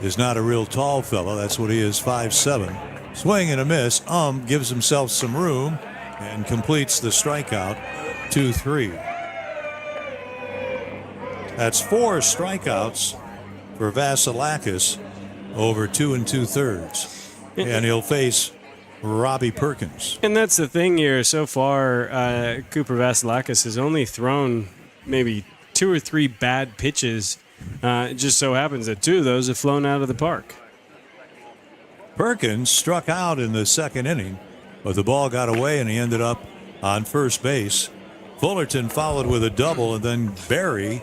is not a real tall fellow. That's what he is, 5'7". Swing and a miss. Gives himself some room and completes the strikeout, 2-3. That's 4 strikeouts for Vasilakis over 2 2/3. And he'll face Robbie Perkins. And that's the thing here. So far, Cooper Vasilakis has only thrown maybe 2 or 3 bad pitches. It just so happens that 2 of those have flown out of the park. Perkins struck out in the second inning, but the ball got away and he ended up on first base. Fullerton followed with a double, and then Barry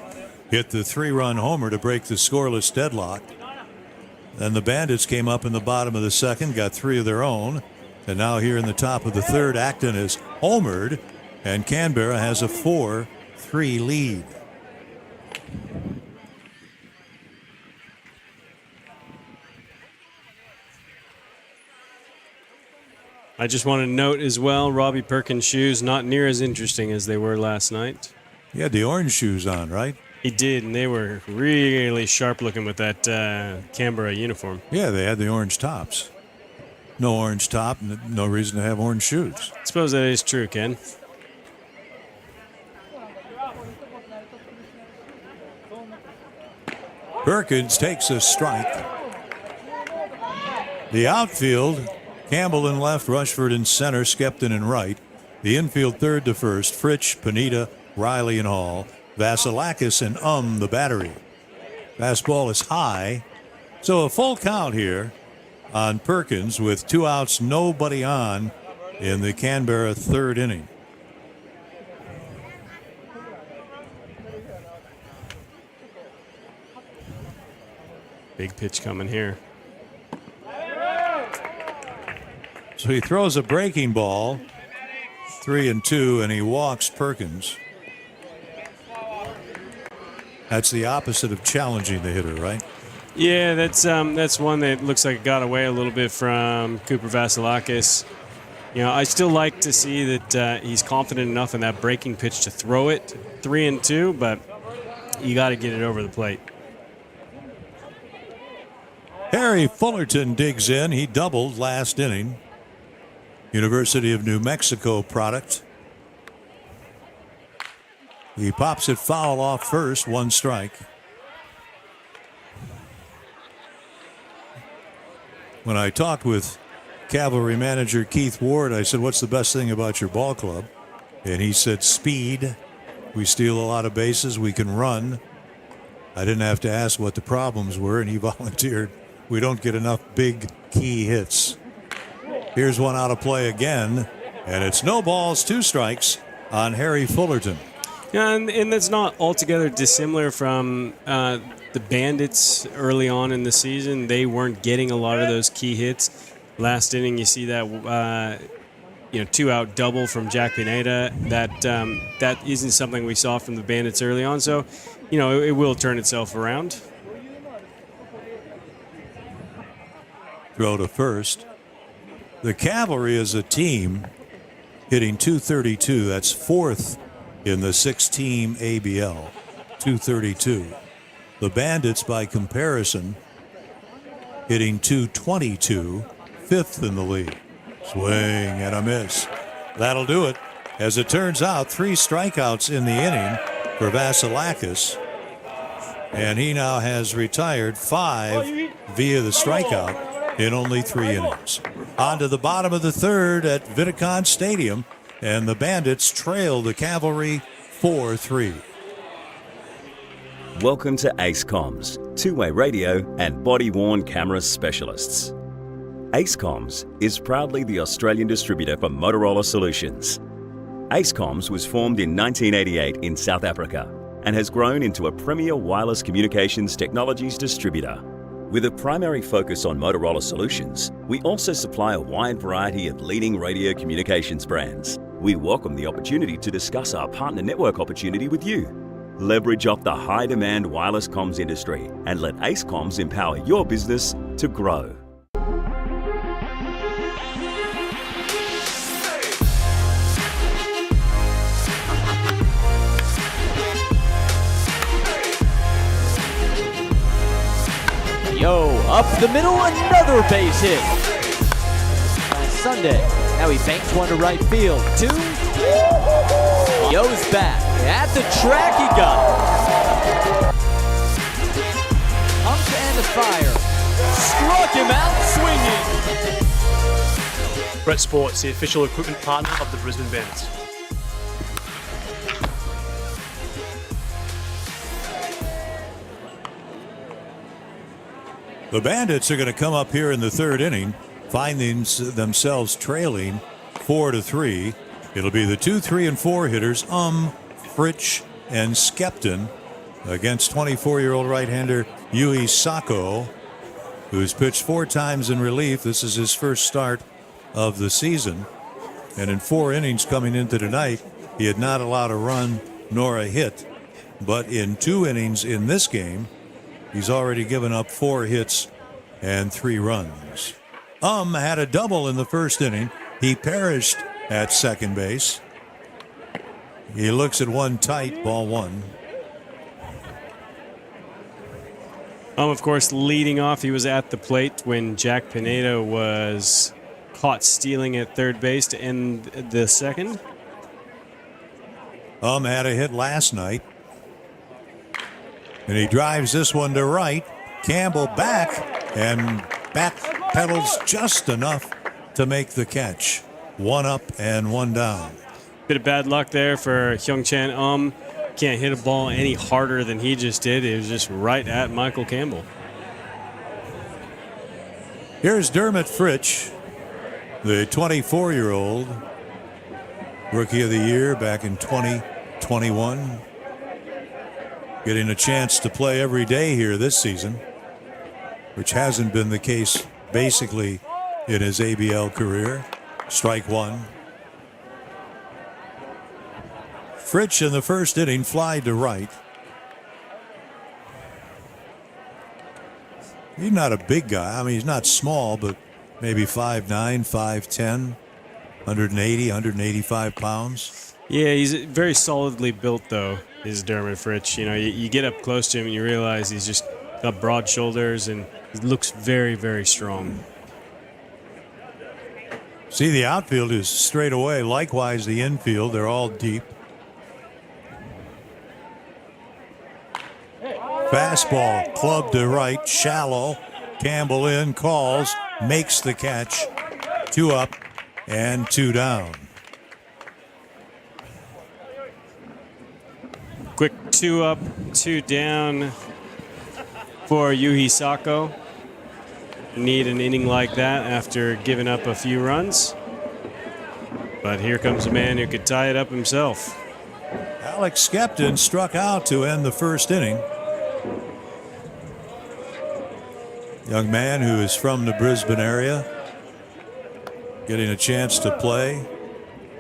hit the 3-run homer to break the scoreless deadlock. Then the Bandits came up in the bottom of the second, got 3 of their own, and now here in the top of the third, Acton is homered, and Canberra has a 4-3 lead. I just want to note as well, Robbie Perkins' shoes not near as interesting as they were last night. He had the orange shoes on, right? He did, and they were really sharp looking with that Canberra uniform. Yeah, they had the orange tops. No orange top, no reason to have orange shoes. I suppose that is true, Ken. Perkins takes a strike. The outfield, Campbell in left, Rushford in center, Skepton in right. The infield third to first, Fritsch, Panetta, Riley and Hall. Vasilakis and the battery. Fastball is high. So a full count here on Perkins with 2 outs, nobody on in the Canberra third inning. Big pitch coming here. So he throws a breaking ball, 3-2, and he walks Perkins. That's the opposite of challenging the hitter, right? Yeah, that's one that looks like it got away a little bit from Cooper Vasilakis. You know, I still like to see that he's confident enough in that breaking pitch to throw it 3-2, but you got to get it over the plate. Harry Fullerton digs in. He doubled last inning. University of New Mexico product. He pops it foul off first, 1 strike. When I talked with Cavalry manager Keith Ward, I said, what's the best thing about your ball club? And he said, speed. We steal a lot of bases. We can run. I didn't have to ask what the problems were, and he volunteered. We don't get enough big key hits. Here's one out of play again, and it's no balls, 2 strikes on Harry Fullerton. Yeah, and that's not altogether dissimilar from the Bandits early on in the season. They weren't getting a lot of those key hits. Last inning, you see that 2-out double from Jack Pineda. That isn't something we saw from the Bandits early on. So, it will turn itself around. Throw to first. The Cavalry is a team hitting .232. That's 4th in the 6-team ABL. .232. The Bandits, by comparison, hitting .222. 5th in the league. Swing and a miss. That'll do it. As it turns out, 3 strikeouts in the inning for Vasilakis. And he now has retired 5 via the strikeout in only 3 innings. On to the bottom of the 3rd at Vidicon Stadium, and the Bandits trail the Cavalry 4-3. Welcome to Ace Comms, two-way radio and body-worn camera specialists. Ace Comms is proudly the Australian distributor for Motorola Solutions. Ace Comms was formed in 1988 in South Africa and has grown into a premier wireless communications technologies distributor. With a primary focus on Motorola Solutions, we also supply a wide variety of leading radio communications brands. We welcome the opportunity to discuss our partner network opportunity with you. Leverage off the high-demand wireless comms industry and let Ace Comms empower your business to grow. Yo, up the middle, another base hit. Last Sunday, now he banks one to right field. 2. Yo's back. At the track, he got it. Pump and the fire. Struck him out swinging. Brett Sports, the official equipment partner of the Brisbane Bandits. The Bandits are going to come up here in the 3rd inning, finding themselves trailing 4-3. It'll be the 2, 3, and 4 hitters, Fritsch, and Skepton against 24-year-old right-hander Yui Sako, who's pitched 4 times in relief. This is his first start of the season. And in 4 innings coming into tonight, he had not allowed a run nor a hit. But in 2 innings in this game, he's already given up 4 hits and 3 runs. Had a double in the 1st inning. He perished at second base. He looks at one tight, ball 1. Of course, leading off, he was at the plate when Jack Pineda was caught stealing at third base to end the 2nd. Had a hit last night. And he drives this one to right. Campbell back and back pedals just enough to make the catch. 1 up and 1 down. Bit of bad luck there for Hyung-Chan. Can't hit a ball any harder than he just did. It was just right at Michael Campbell. Here's Dermot Fritsch, the 24-year-old Rookie of the Year back in 2021. Getting a chance to play every day here this season, which hasn't been the case basically in his ABL career. Strike 1. Fritsch in the 1st inning fly to right. He's not a big guy. I mean, he's not small, but maybe 5'9", 5'10", 180, 185 pounds. Yeah, he's very solidly built, though, is Dermot Fritsch. You get up close to him and you realize he's just got broad shoulders and he looks very, very strong. See, the outfield is straight away. Likewise, the infield, they're all deep. Fastball clubbed to right, shallow. Campbell in, calls, makes the catch. 2 up and 2 down. Quick 2 up, 2 down for Yuhi Sako. Need an inning like that after giving up a few runs. But here comes a man who could tie it up himself. Alex Skepton struck out to end the first inning. Young man who is from the Brisbane area, getting a chance to play.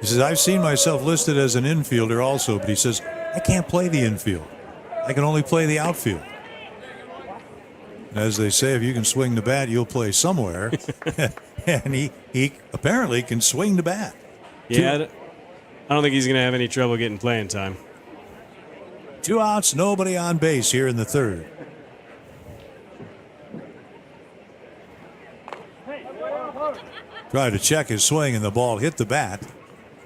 He says, I've seen myself listed as an infielder also, but he says, I can't play the infield. I can only play the outfield. And as they say, if you can swing the bat, you'll play somewhere. And he apparently can swing the bat. Yeah, I don't think he's going to have any trouble getting playing time. 2 outs, nobody on base here in the third. Tried to check his swing, and the ball hit the bat,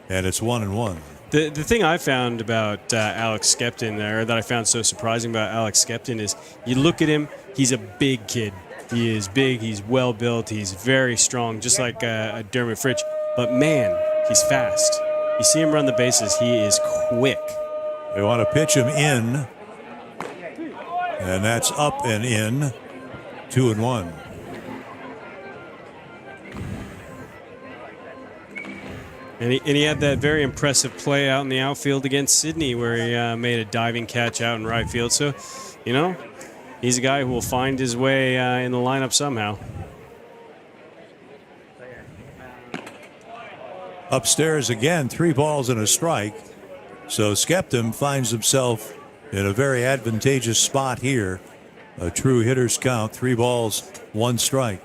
and it's 1-1. The thing I found about Alex Skepton there, that I found so surprising about Alex Skepton, is you look at him, he's a big kid. He is big, he's well built, he's very strong, just like Dermot Fritsch. But man, he's fast. You see him run the bases, he is quick. They want to pitch him in, and that's up and in, 2-1. And he had that very impressive play out in the outfield against Sydney where he made a diving catch out in right field. So, you know, he's a guy who will find his way in the lineup somehow. Upstairs again, 3 balls and a strike. So Skepton finds himself in a very advantageous spot here. A true hitter's count, 3 balls, 1 strike.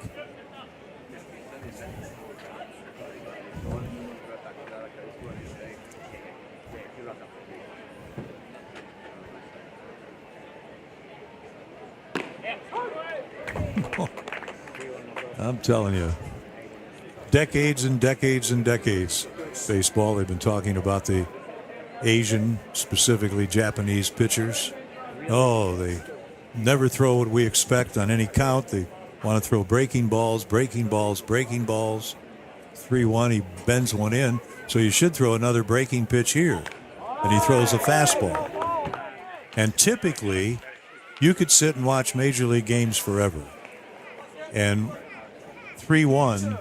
I'm telling you, decades and decades and decades. Baseball, they've been talking about the Asian, specifically Japanese pitchers. Oh, they never throw what we expect on any count. They want to throw breaking balls, breaking balls, breaking balls. 3-1, he bends one in, so you should throw another breaking pitch here. And he throws a fastball. And typically, you could sit and watch Major League games forever. And 3-1,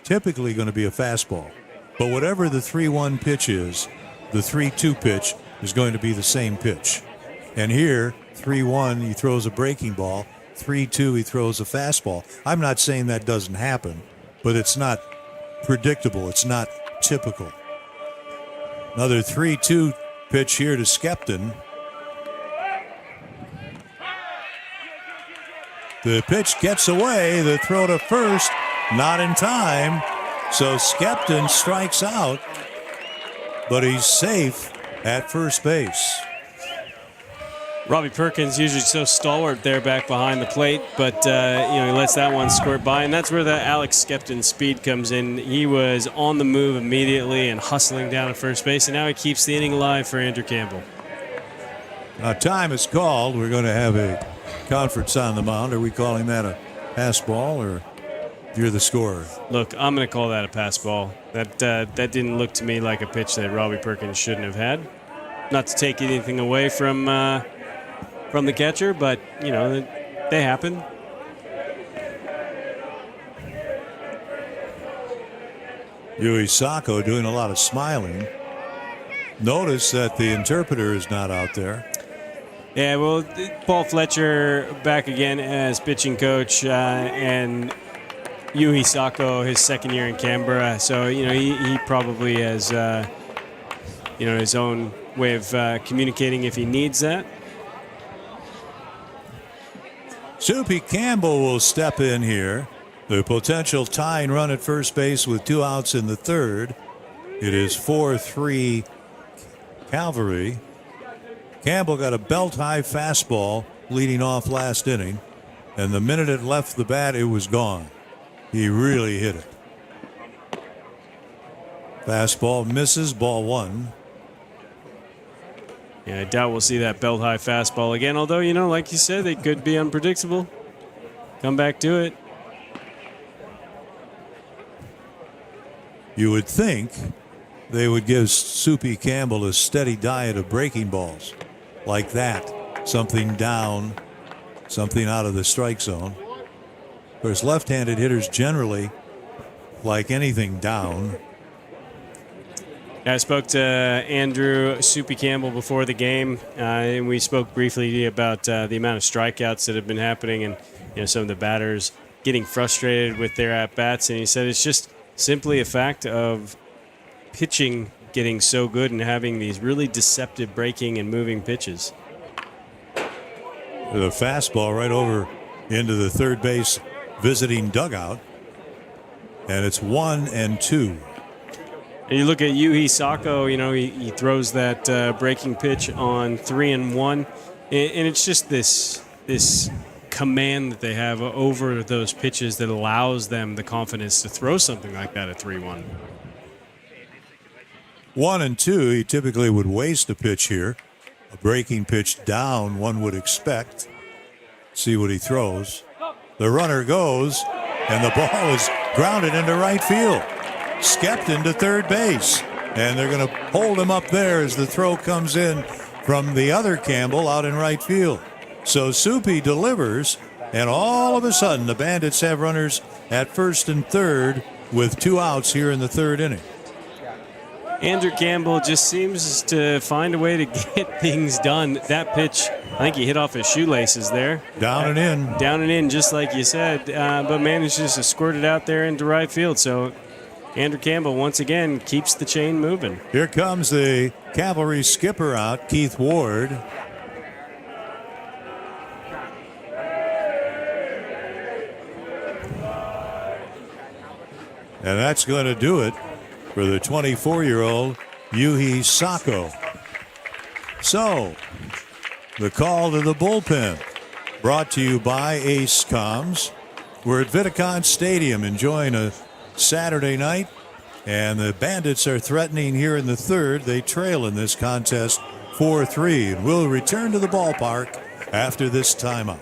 typically going to be a fastball. But whatever the 3-1 pitch is, the 3-2 pitch is going to be the same pitch. And here, 3-1, he throws a breaking ball. 3-2, he throws a fastball. I'm not saying that doesn't happen, but it's not predictable. It's not typical. Another 3-2 pitch here to Skepton. The pitch gets away. The throw to first, not in time. So Skepton strikes out, but he's safe at first base. Robbie Perkins usually so stalwart there back behind the plate, but he lets that one squirt by, and that's where the Alex Skepton speed comes in. He was on the move immediately and hustling down at first base, and now he keeps the inning alive for Andrew Campbell. Now time is called. We're going to have a conference on the mound. Are we calling that a pass ball, or you're the scorer? Look, I'm going to call that a pass ball. That didn't look to me like a pitch that Robbie Perkins shouldn't have had. Not to take anything away from the catcher, but they happen. Yuhi Sako doing a lot of smiling. Notice that the interpreter is not out there. Yeah, well, Paul Fletcher back again as pitching coach, and Yuhi Sako, his second year in Canberra. So, he probably has, his own way of communicating if he needs that. Soupy Campbell will step in here. The potential tying run at first base with 2 outs in the third. It is 4-3 Cavalry. Campbell got a belt-high fastball leading off last inning, and the minute it left the bat, it was gone. He really hit it. Fastball misses, ball 1. Yeah, I doubt we'll see that belt-high fastball again, although, like you said, they could be unpredictable. Come back to it. You would think they would give Soupy Campbell a steady diet of breaking balls like that. Something down, something out of the strike zone. Of course, left-handed hitters generally like anything down. I spoke to Andrew Soupy Campbell before the game, and we spoke briefly about the amount of strikeouts that have been happening and some of the batters getting frustrated with their at-bats. And he said it's just simply a fact of pitching getting so good and having these really deceptive breaking and moving pitches. The fastball right over into the third base visiting dugout. And it's 1-2. And you look at Yuhi Sako, he throws that breaking pitch on 3-1. And it's just this command that they have over those pitches that allows them the confidence to throw something like that at 3-1. 1-2, he typically would waste a pitch here. A breaking pitch down, one would expect. See what he throws. The runner goes, and the ball is grounded into right field. Skepton to third base. And they're going to hold him up there as the throw comes in from the other Campbell out in right field. So Soupy delivers, and all of a sudden the Bandits have runners at first and third with 2 outs here in the third inning. Andrew Campbell just seems to find a way to get things done. That pitch, I think he hit off his shoelaces there. Down and in. Down and in, just like you said, but manages to squirt it out there into right field. So Andrew Campbell, once again, keeps the chain moving. Here comes the Cavalry skipper out, Keith Ward. And that's going to do it for the 24-year-old Yuhi Sako. So, the call to the bullpen, brought to you by Ace Comms. We're at Vidicon Stadium enjoying a Saturday night, and the Bandits are threatening here in the third. They trail in this contest 4-3, and will return to the ballpark after this timeout.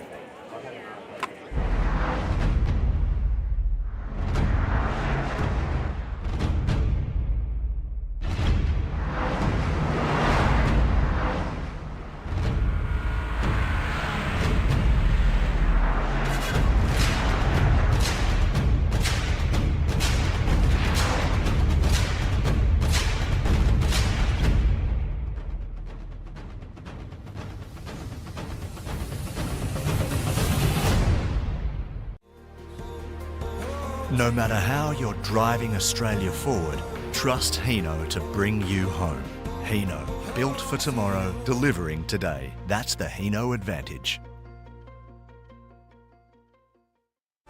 No matter how you're driving Australia forward, trust Hino to bring you home. Hino, built for tomorrow, delivering today. That's the Hino advantage.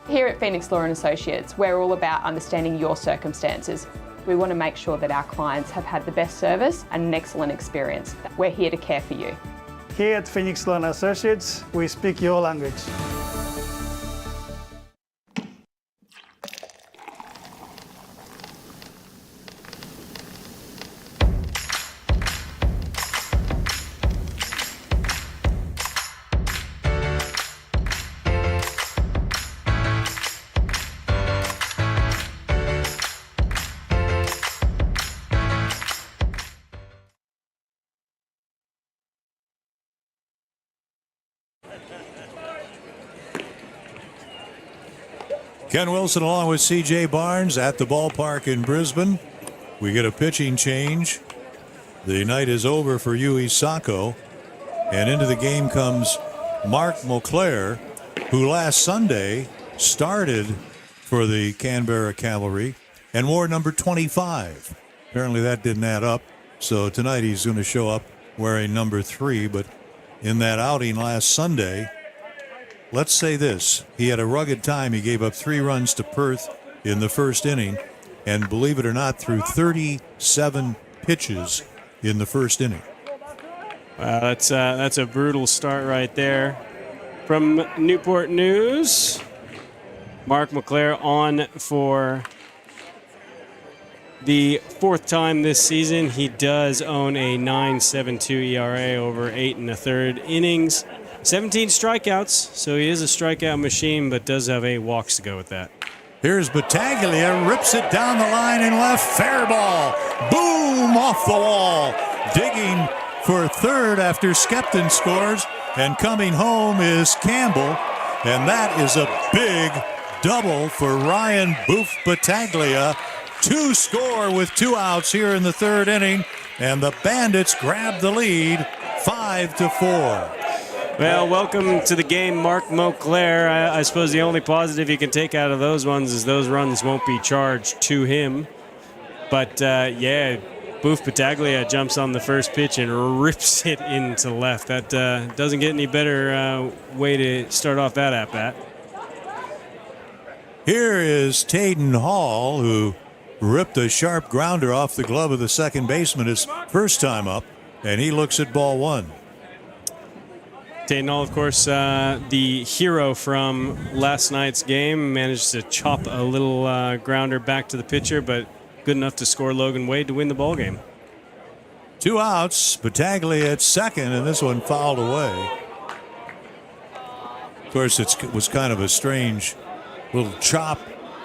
Here at Phoenix Law & Associates, we're all about understanding your circumstances. We want to make sure that our clients have had the best service and an excellent experience. We're here to care for you. Here at Phoenix Law & Associates, we speak your language. Ken Wilson along with C.J. Barnes at the ballpark in Brisbane. We get a pitching change. The night is over for Yuhi Sako. And into the game comes Mark Moclair, who last Sunday started for the Canberra Cavalry and wore number 25. Apparently that didn't add up. So tonight he's going to show up wearing number 3. But in that outing last Sunday, let's say this. He had a rugged time. He gave up 3 runs to Perth in the first inning. And believe it or not, threw 37 pitches in the first inning. Wow, that's a brutal start right there. From Newport News, Mark Moclair on for the fourth time this season. He does own a 9.72 ERA over 8 1/3 innings. 17 strikeouts, so he is a strikeout machine, but does have 8 walks to go with that. Here's Battaglia, rips it down the line in left, fair ball. Boom, off the wall. Digging for third after Skepton scores, and coming home is Campbell, and that is a big double for Ryan Boof Battaglia. 2 score with 2 outs here in the third inning, and the Bandits grab the lead 5-4. Well, welcome to the game, Mark Mauclair. I suppose the only positive you can take out of those ones is those runs won't be charged to him. But, yeah, Boof Battaglia jumps on the first pitch and rips it into left. That doesn't get any better way to start off that at-bat. Here is Tayden Hall, who ripped a sharp grounder off the glove of the second baseman his first time up, and he looks at ball 1. Tayden Hall, of course, the hero from last night's game, managed to chop a little grounder back to the pitcher, but good enough to score Logan Wade to win the ball game. 2 outs, Battaglia at second, and this one fouled away. Of course, it was kind of a strange little chop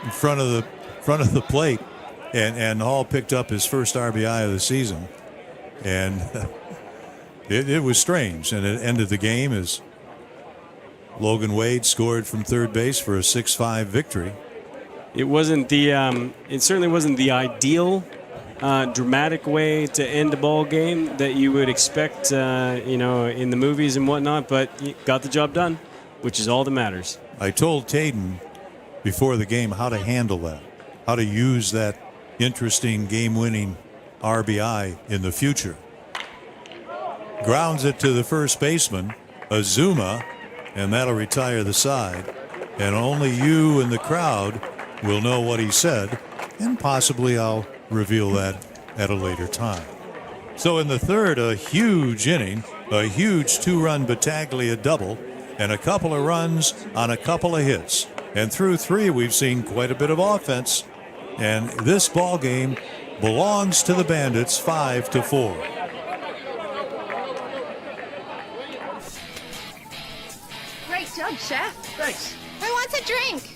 in front of the plate, and Hall picked up his first RBI of the season, and it was strange, and it ended the game as Logan Wade scored from third base for a 6-5 victory. It certainly wasn't the ideal dramatic way to end a ball game that you would expect, in the movies and whatnot, but you got the job done, which is all that matters. I told Tayden before the game how to handle that, how to use that interesting game-winning RBI in the future. Grounds it to the first baseman, Azuma, and that'll retire the side. And only you and the crowd will know what he said, and possibly I'll reveal that at a later time. So in the third, a huge inning, a huge 2-run Battaglia double, and a couple of runs on a couple of hits. And through 3, we've seen quite a bit of offense. And this ball game belongs to the Bandits 5-4. Great job, Chef. Thanks. Who wants a drink?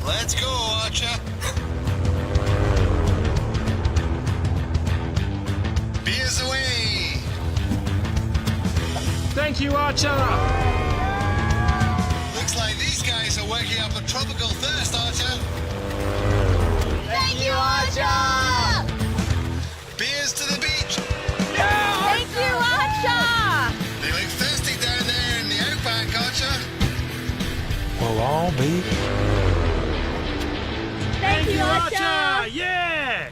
Let's go, Archer. Beers away. Thank you, Archer. Looks like these guys are working up a tropical thirst, Archer. Thank you, Archer! Beers to the beach. Thank you, Archer! They look thirsty down there in the outback, Archer. We'll all be. Thank you, Archer! Yeah!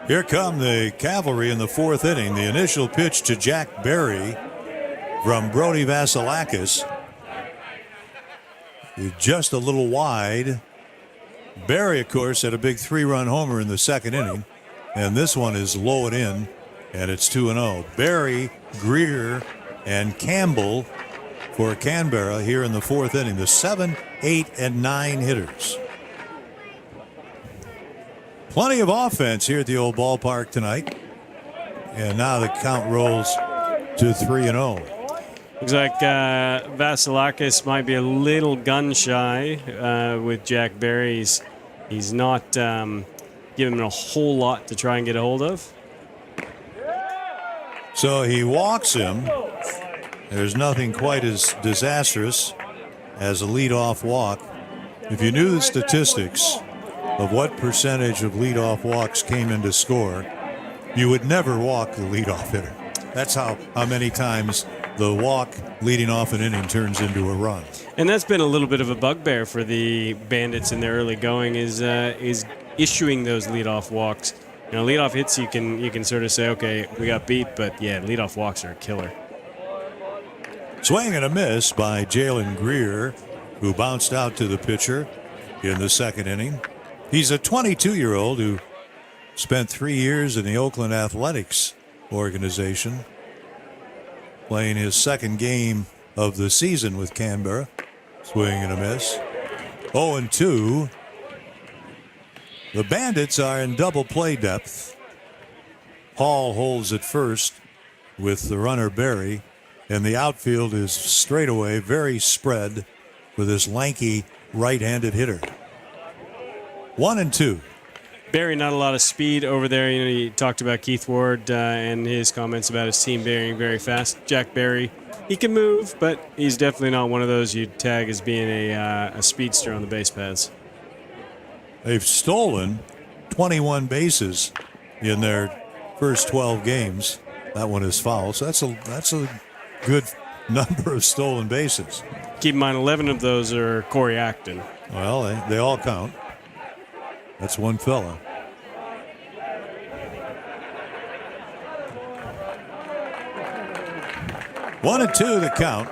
Here come the Cavalry in the fourth inning. The initial pitch to Jack Berry from Brody Vasilakis. Just a little wide. Berry, of course, had a big 3-run homer in the second inning. And this one is low and in, and it's 2-0. Berry, Greer, and Campbell for Canberra here in the fourth inning. The 7, 8, and 9 hitters. Plenty of offense here at the old ballpark tonight. And now the count rolls to 3-0. Looks like Vasilakis might be a little gun shy with Jack Berry. He's not giving him a whole lot to try and get a hold of. So he walks him. There's nothing quite as disastrous as a leadoff walk. If you knew the statistics of what percentage of leadoff walks came in to score, you would never walk the leadoff hitter. That's how many times the walk leading off an inning turns into a run. And that's been a little bit of a bugbear for the Bandits in their early going is issuing those leadoff walks. Leadoff hits you can sort of say, okay, we got beat, but yeah, leadoff walks are a killer. Swing and a miss by Jalen Greer, who bounced out to the pitcher in the second inning. He's a 22-year-old who spent 3 years in the Oakland Athletics organization, playing his second game of the season with Canberra. Swing and a miss. 0-2. The Bandits are in double play depth. Hall holds at first with the runner Barry, and the outfield is straightaway very spread with this lanky right-handed hitter. 1-2. Barry, not a lot of speed over there. He talked about Keith Ward and his comments about his team being very fast. Jack Barry, he can move, but he's definitely not one of those you'd tag as being a speedster on the base paths. They've stolen 21 bases in their first 12 games. That one is foul, so that's a good number of stolen bases. Keep in mind, 11 of those are Corey Acton. Well, they all count. That's one fella. One and two the count.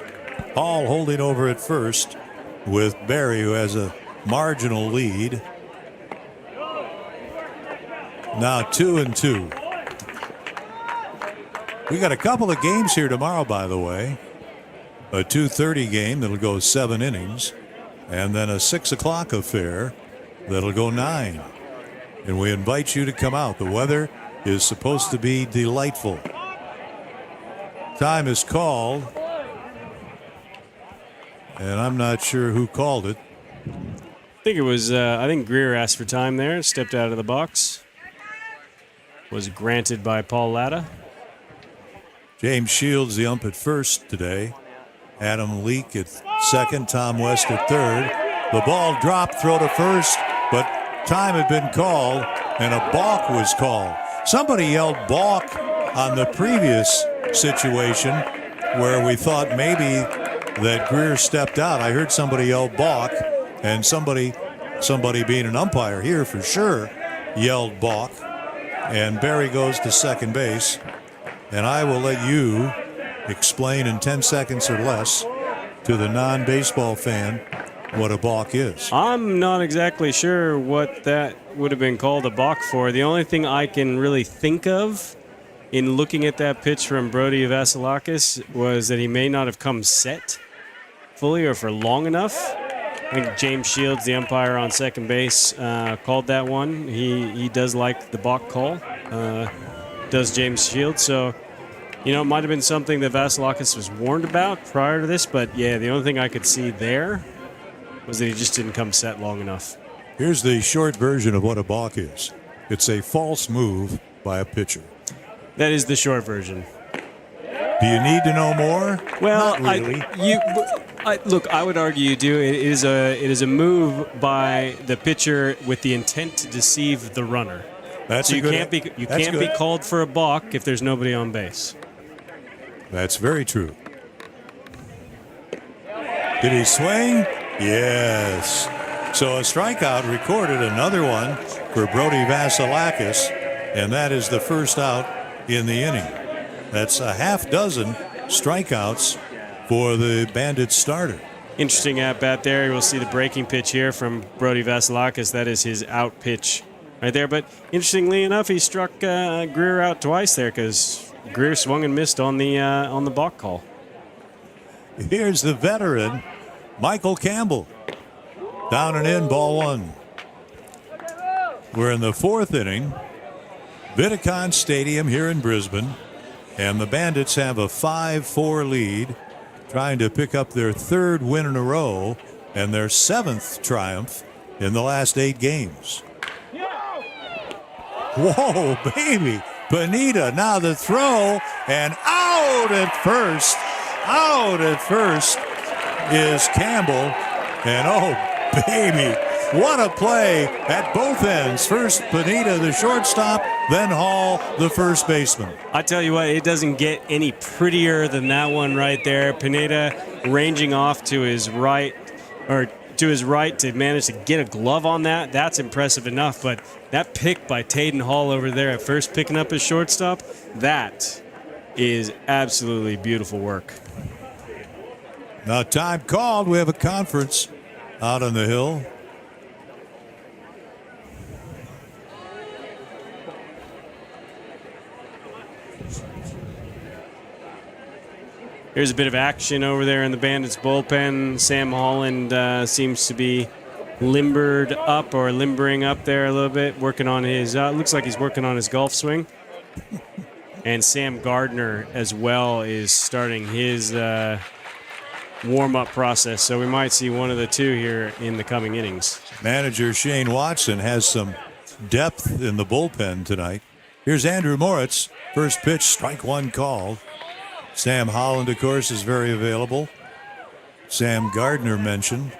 Hall holding over at first with Barry, who has a marginal lead. Now 2-2. We got a couple of games here tomorrow, by the way. A 2:30 game that'll go 7 innings, and then a 6 o'clock affair that'll go 9. And we invite you to come out. The weather is supposed to be delightful. Time is called, and I'm not sure who called it. I think it was, I think Greer asked for time there, stepped out of the box. Was granted by Paul Latta. James Shields, the ump at first today. Adam Leake at second, Tom West at third. The ball dropped, throw to first, but time had been called, and a balk was called. Somebody yelled balk on the previous situation where we thought maybe that Greer stepped out. I heard somebody yell balk, and somebody being an umpire here for sure yelled balk. And Barry goes to second base. And I will let you explain in 10 seconds or less to the non-baseball fan what a balk is. I'm not exactly sure what that would have been called a balk for. The only thing I can really think of in looking at that pitch from Brody Vasilakis was that he may not have come set fully or for long enough. I think James Shields, the umpire on second base, called that one. He does like the balk call, does James Shields. So, it might have been something that Vasilakis was warned about prior to this. But, yeah, the only thing I could see there was that he just didn't come set long enough. Here's the short version of what a balk is. It's a false move by a pitcher. That is the short version. Do you need to know more? Well, not really. Look, I would argue you do. It is a move by the pitcher with the intent to deceive the runner. That's so you can't be called for a balk if there's nobody on base. That's very true. Did he swing? Yes. So a strikeout recorded, another one for Brody Vasilakis, and that is the first out in the inning. That's a half dozen strikeouts for the Bandits starter. Interesting at bat there. We'll see the breaking pitch here from Brody Vasilakis. That is his out pitch right there. But interestingly enough, he struck Greer out twice there because Greer swung and missed on the balk call. Here's the veteran, Michael Campbell. Down and in, ball one. We're in the fourth inning. Vidicon Stadium here in Brisbane. And the Bandits have a 5-4 lead, trying to pick up their third win in a row and their seventh triumph in the last 8 games. Whoa, baby. Bonita, now the throw, and out at first. Out at first is Campbell. And oh, baby, what a play at both ends. First, Bonita, the shortstop, then Hall, the first baseman. I tell you what, it doesn't get any prettier than that one right there. Pineda ranging off to his right, to manage to get a glove on that. That's impressive enough, but that pick by Taden Hall over there at first, picking up his shortstop, that is absolutely beautiful work. Now time called. We have a conference out on the hill. Here's a bit of action over there in the Bandits bullpen. Sam Holland seems to be limbering up there a little bit, working on his, looks like he's working on his golf swing. And Sam Gardner as well is starting his warm-up process. So we might see one of the two here in the coming innings. Manager Shane Watson has some depth in the bullpen tonight. Here's Andrew Moritz. First pitch, strike one called. Sam Holland, of course, is very available. Sam Gardner mentioned.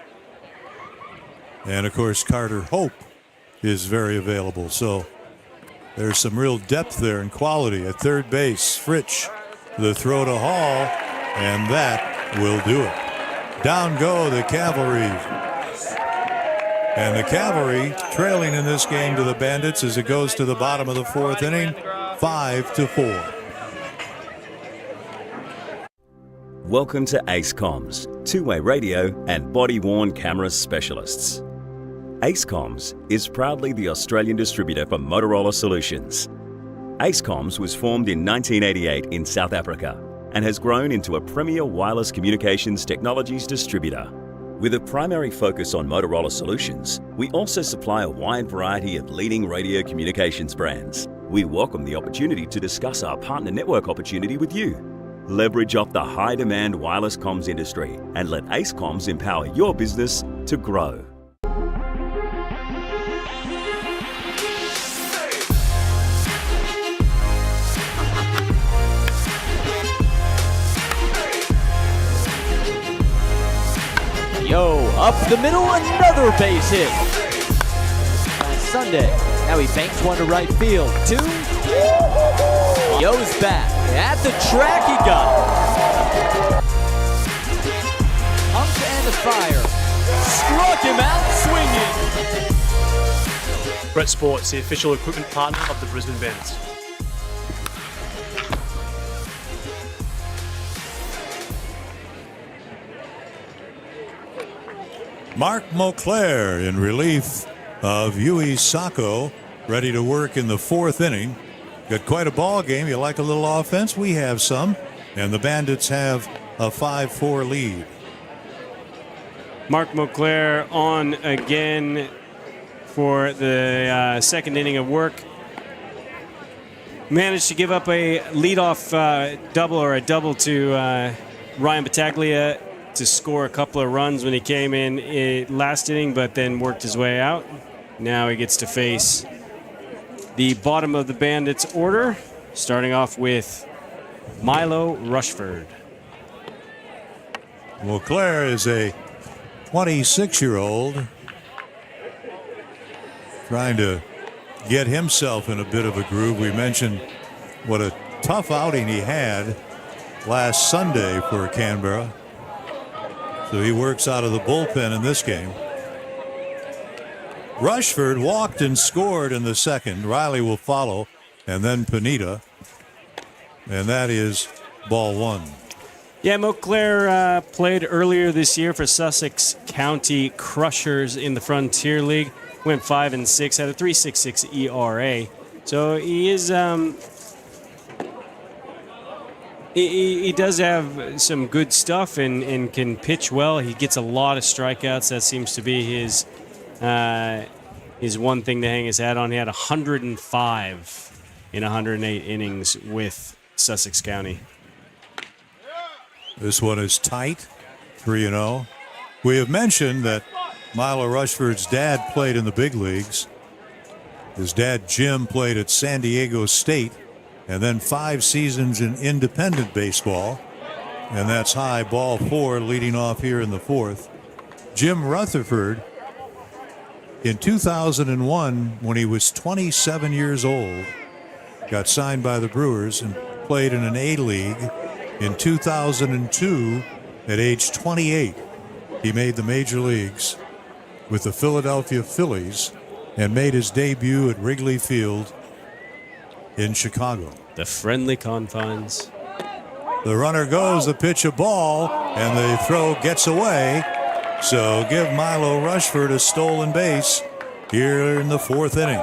And, of course, Carter Hope is very available. So there's some real depth there and quality at third base. Fritsch, the throw to Hall, and that will do it. Down go the Cavalry. And the Cavalry trailing in this game to the Bandits as it goes to the bottom of the fourth inning, 5-4. Welcome to Ace Comms, two-way radio and body-worn camera specialists. Ace Comms is proudly the Australian distributor for Motorola Solutions. Ace Comms was formed in 1988 in South Africa and has grown into a premier wireless communications technologies distributor. With a primary focus on Motorola Solutions, we also supply a wide variety of leading radio communications brands. We welcome the opportunity to discuss our partner network opportunity with you. Leverage off the high-demand wireless comms industry and let Ace Comms empower your business to grow. Yo, up the middle, another base hit. Last Sunday, now he banks one to right field. Two. Yo's back. At the track, he got it. Pump and the fire. Struck him out swinging. Brett Sports, the official equipment partner of the Brisbane Bandits. Mark Moclair in relief of Yui Sacco, ready to work in the fourth inning. Got quite a ball game. You like a little offense? We have some. And the Bandits have a 5-4 lead. Mark Moclair on again for the second inning of work. Managed to give up a leadoff double to Ryan Battaglia to score a couple of runs when he came in last inning, but then worked his way out. Now he gets to face the bottom of the Bandits order, starting off with Milo Rushford. Moclair is a 26-year-old trying to get himself in a bit of a groove. We mentioned what a tough outing he had last Sunday for Canberra. So he works out of the bullpen in this game. Rushford walked and scored in the second. Riley will follow, and then Pineda. And that is ball one. Yeah, Moclair played earlier this year for Sussex County Crushers in the Frontier League. Went 5-6, had a 3.66 ERA. So he is he does have some good stuff and can pitch well. He gets a lot of strikeouts. That seems to be his one thing to hang his hat on. He had 105 in 108 innings with Sussex County. This one is tight, 3-0. We have mentioned that Milo Rushford's dad played in the big leagues. His dad, Jim, played at San Diego State and then 5 seasons in independent baseball. And that's high, ball 4, leading off here in the fourth. Jim Rutherford, in 2001, when he was 27 years old, got signed by the Brewers and played in an A-League. In 2002, at age 28, he made the major leagues with the Philadelphia Phillies and made his debut at Wrigley Field in Chicago. The friendly confines. The runner goes, the pitch a ball, and the throw gets away. So give Milo Rushford a stolen base here in the fourth inning.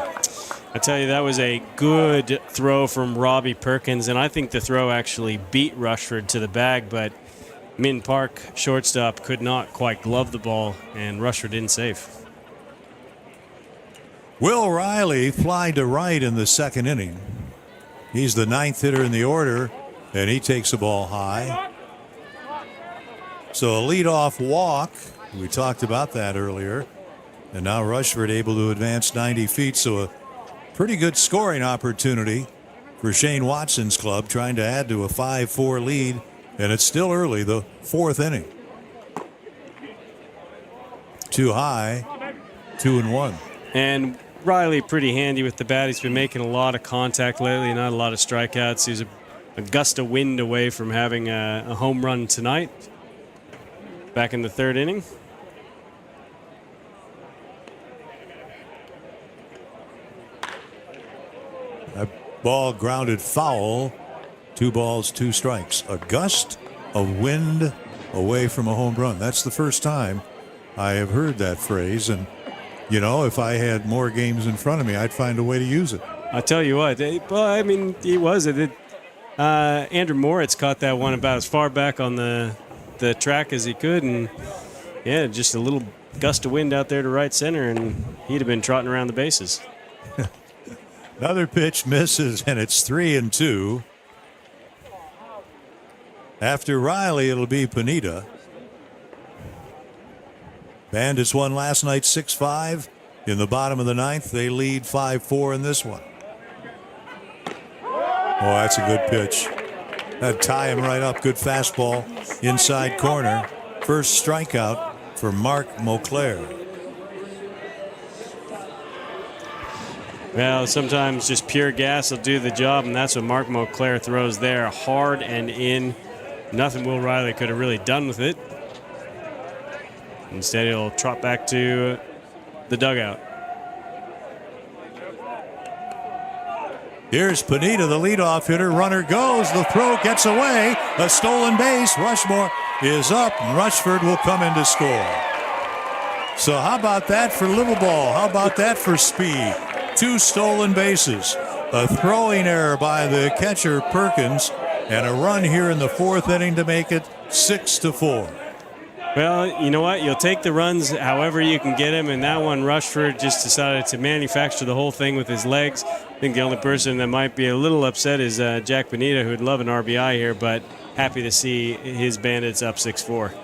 I tell you, that was a good throw from Robbie Perkins, and I think the throw actually beat Rushford to the bag, but Min Park, shortstop, could not quite glove the ball, and Rushford in safe. Will Riley fly to right in the second inning. He's the ninth hitter in the order, and he takes the ball high. So a leadoff walk. We talked about that earlier. And now Rushford able to advance 90 feet, so a pretty good scoring opportunity for Shane Watson's club, trying to add to a 5-4 lead, and it's still early, the fourth inning. Too high, 2-1. And Riley pretty handy with the bat. He's been making a lot of contact lately, not a lot of strikeouts. He's a gust of wind away from having a home run tonight. Back in the third inning. That ball grounded foul. 2 balls, 2 strikes. A gust of wind away from a home run. That's the first time I have heard that phrase. And, you know, if I had more games in front of me, I'd find a way to use it. I tell you what, well, I mean, he was. Andrew Moritz caught that one about as far back on the track as he could. And, yeah, just a little gust of wind out there to right center, and he'd have been trotting around the bases. Another pitch misses, and it's 3-2. After Riley, it'll be Pineda. Bandits won last night 6-5. In the bottom of the ninth, they lead 5-4 in this one. Oh, that's a good pitch. That'd tie him right up. Good fastball, inside corner. First strikeout for Mark Mauclair. Well, sometimes just pure gas will do the job, and that's what Mark Mauclair throws there. Hard and in. Nothing Will Riley could have really done with it. Instead, he'll trot back to the dugout. Here's Pineda, the leadoff hitter. Runner goes. The throw gets away. A stolen base. Rushmore is up, and Rushford will come in to score. So how about that for little ball? How about that for speed? 2 stolen bases. A throwing error by the catcher, Perkins, and a run here in the fourth inning to make it 6-4. Well, you know what? You'll take the runs however you can get them, and that one, Rushford just decided to manufacture the whole thing with his legs. I think the only person that might be a little upset is Jack Pineda, who would love an RBI here, but happy to see his Bandits up 6-4.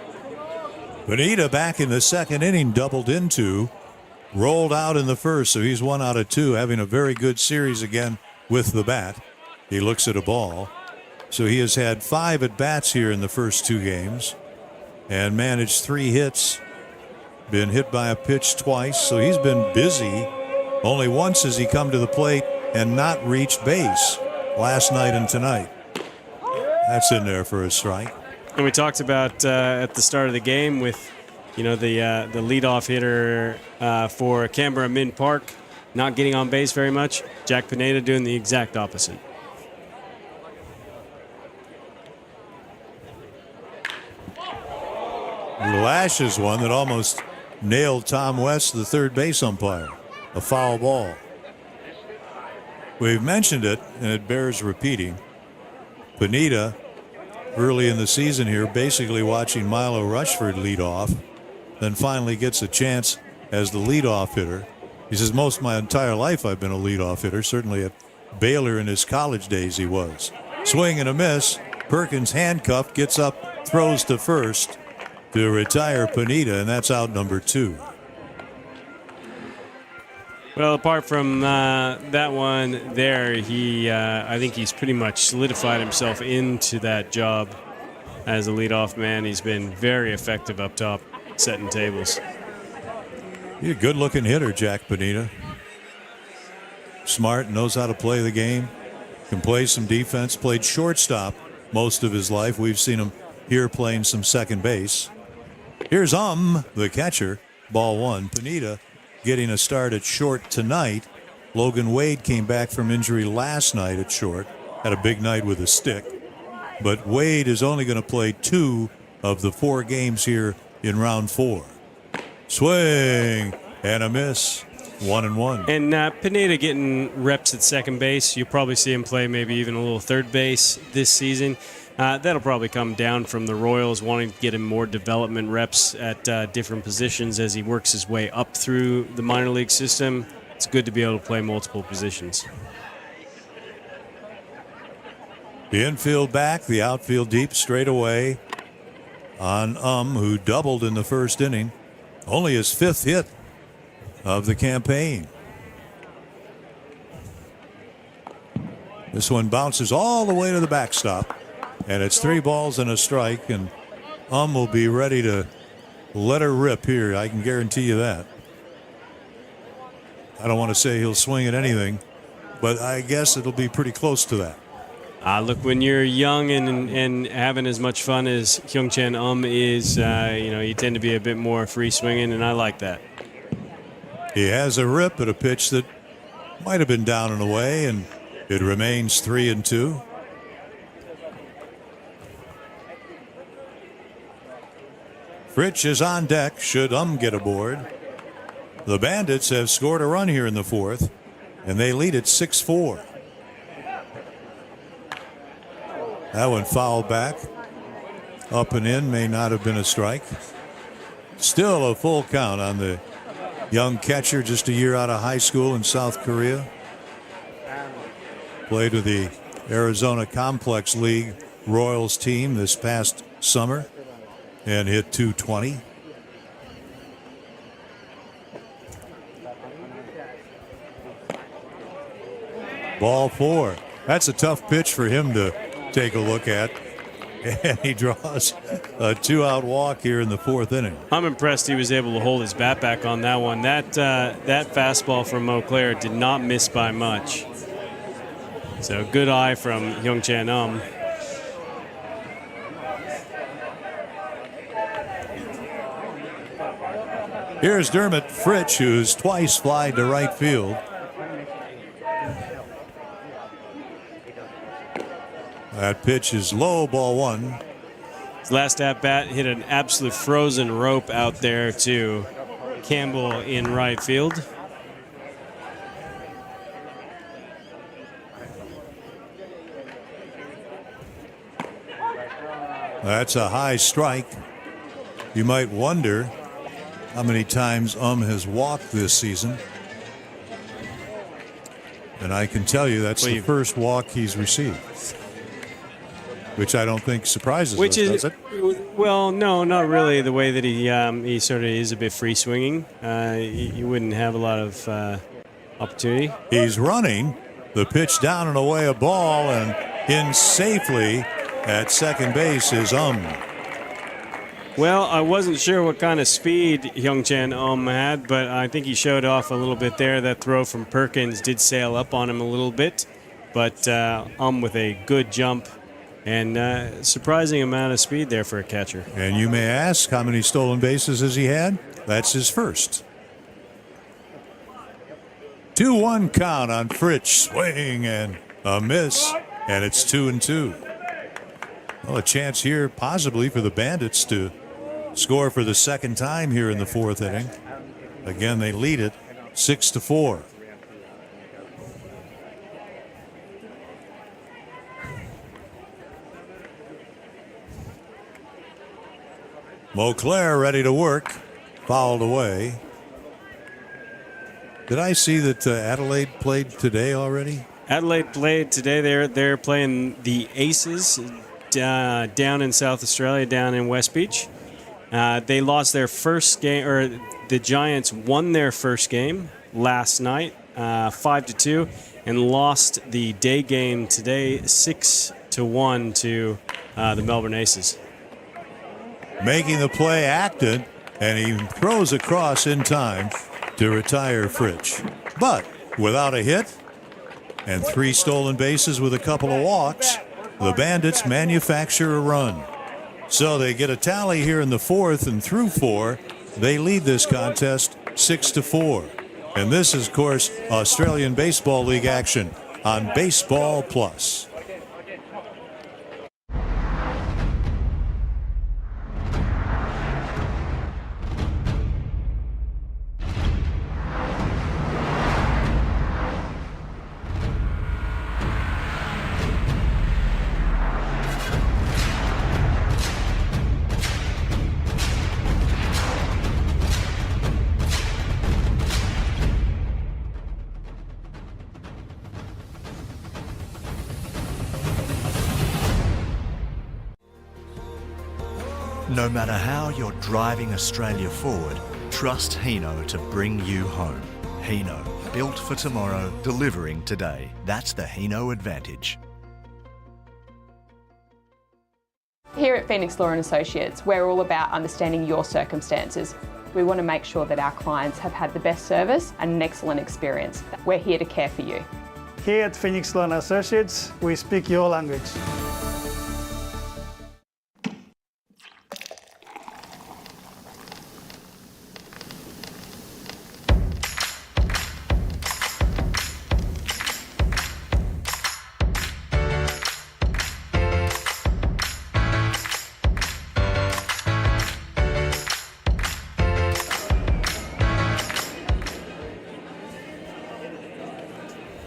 Pineda back in the second inning, doubled into, rolled out in the first, so he's 1 out of 2, having a very good series again with the bat. He looks at a ball. So he has had 5 at-bats here in the first 2 games and managed 3 hits, been hit by a pitch twice, so he's been busy. Only once has he come to the plate and not reached base, last night and tonight. That's in there for a strike. And we talked about at the start of the game with, you know, the leadoff hitter for Canberra Min Park not getting on base very much. Jack Pineda doing the exact opposite. Lashes one that almost nailed Tom West, the third base umpire. A foul ball. We've mentioned it, and it bears repeating. Pineda, early in the season here, basically watching Milo Rushford lead off, then finally gets a chance as the leadoff hitter. He says, most of my entire life I've been a leadoff hitter. Certainly at Baylor in his college days he was. Swing and a miss. Perkins handcuffed, gets up, throws to first to retire Pineda, and that's out number 2. Well, apart from that one there, I think he's pretty much solidified himself into that job as a leadoff man. He's been very effective up top, setting tables. He's a good-looking hitter, Jack Pineda. Smart, knows how to play the game. Can play some defense, played shortstop most of his life. We've seen him here playing some second base. Here's the catcher. Ball one. Pineda getting a start at short tonight. Logan Wade came back from injury last night at short. Had a big night with a stick. But Wade is only going to play 2 of the 4 games here in round 4. Swing and a miss. 1-1. And Pineda getting reps at second base. You'll probably see him play maybe even a little third base this season. That'll probably come down from the Royals wanting to get him more development reps at different positions as he works his way up through the minor league system. It's good to be able to play multiple positions. The infield back, the outfield deep straight away on who doubled in the first inning. Only his 5th hit of the campaign. This one bounces all the way to the backstop, and it's 3 balls and a strike, and will be ready to let her rip here. I can guarantee you that. I don't want to say he'll swing at anything, but I guess it'll be pretty close to that. Look, when you're young and having as much fun as Hyung-Chan is, you tend to be a bit more free swinging, and I like that. He has a rip at a pitch that might have been down and away, and it remains 3-2. Fritsch is on deck should get aboard. The Bandits have scored a run here in the 4th, and they lead it 6-4. That one fouled back. Up and in, may not have been a strike. Still a full count on the young catcher, just a year out of high school in South Korea. Played with the Arizona Complex League Royals team this past summer and hit .220. Ball 4. That's a tough pitch for him to take a look at. And he draws a 2-out walk here in the 4th inning. I'm impressed he was able to hold his bat back on that one. That fastball from Eau Claire did not miss by much. So good eye from Hyung-Chan Here's Dermot Fritsch, who's twice flied to right field. That pitch is low, ball 1. His last at bat hit an absolute frozen rope out there to Campbell in right field. That's a high strike. You might wonder how many times has walked this season. And I can tell you that's the first walk he's received. Which I don't think surprises us, does it? Well, no, not really. The way that he sort of is a bit free swinging, you wouldn't have a lot of opportunity. He's running. The pitch down and away, a ball, and in safely at second base is Well, I wasn't sure what kind of speed Hyung-Chan had, but I think he showed off a little bit there. That throw from Perkins did sail up on him a little bit, but with a good jump. And surprising amount of speed there for a catcher. And you may ask, how many stolen bases has he had? That's his first. 2-1 count on Fritsch. Swing and a miss. And it's 2-2. Well, a chance here possibly for the Bandits to score for the second time here in the 4th inning. Again, they lead it 6-4. Mauclair ready to work. Fouled away. Did I see that Adelaide played today already? Adelaide played today. They're playing the Aces down in South Australia, down in West Beach. They lost their first game, or the Giants won their first game last night, 5-2, and lost the day game today, 6-1 to the Melbourne Aces. Making the play, Acton, and he throws across in time to retire Fritsch. But without a hit, and 3 stolen bases with a couple of walks, the Bandits manufacture a run. So they get a tally here in the 4th, and through 4, they lead this contest 6-4. And this is, of course, Australian Baseball League action on Baseball Plus. No matter how you're driving Australia forward, trust Hino to bring you home. Hino, built for tomorrow, delivering today. That's the Hino advantage. Here at Phoenix Law & Associates, we're all about understanding your circumstances. We want to make sure that our clients have had the best service and an excellent experience. We're here to care for you. Here at Phoenix Law & Associates, we speak your language.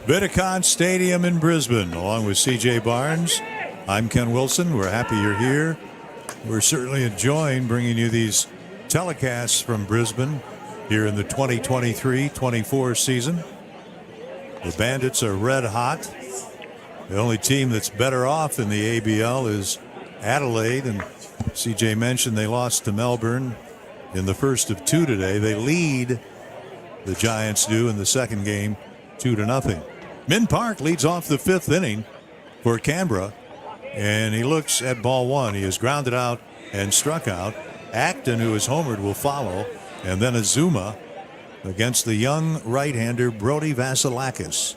Vidicon Stadium in Brisbane, along with CJ Barnes. I'm Ken Wilson. We're happy you're here. We're certainly enjoying bringing you these telecasts from Brisbane here in the 2023-24 season. The Bandits are red hot. The only team that's better off in the ABL is Adelaide, and CJ mentioned they lost to Melbourne in the first of 2 today. They lead, the Giants do, in the second game 2-0. Min Park leads off the 5th inning for Canberra, and he looks at ball 1. He is grounded out and struck out. Acton, who is homered, will follow, and then Azuma against the young right-hander Brody Vasilakis.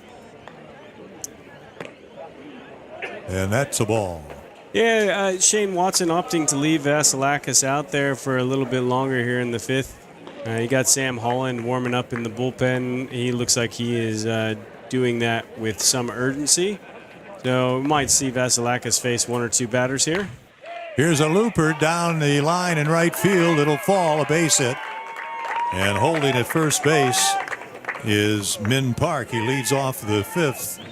And that's a ball. Yeah, Shane Watson opting to leave Vasilakis out there for a little bit longer here in the 5th. You got Sam Holland warming up in the bullpen. He looks like he is doing that with some urgency. So we might see Vasilakis face 1 or 2 batters here. Here's a looper down the line in right field. It'll fall, a base hit. And holding at first base is Min Park. He leads off the 5th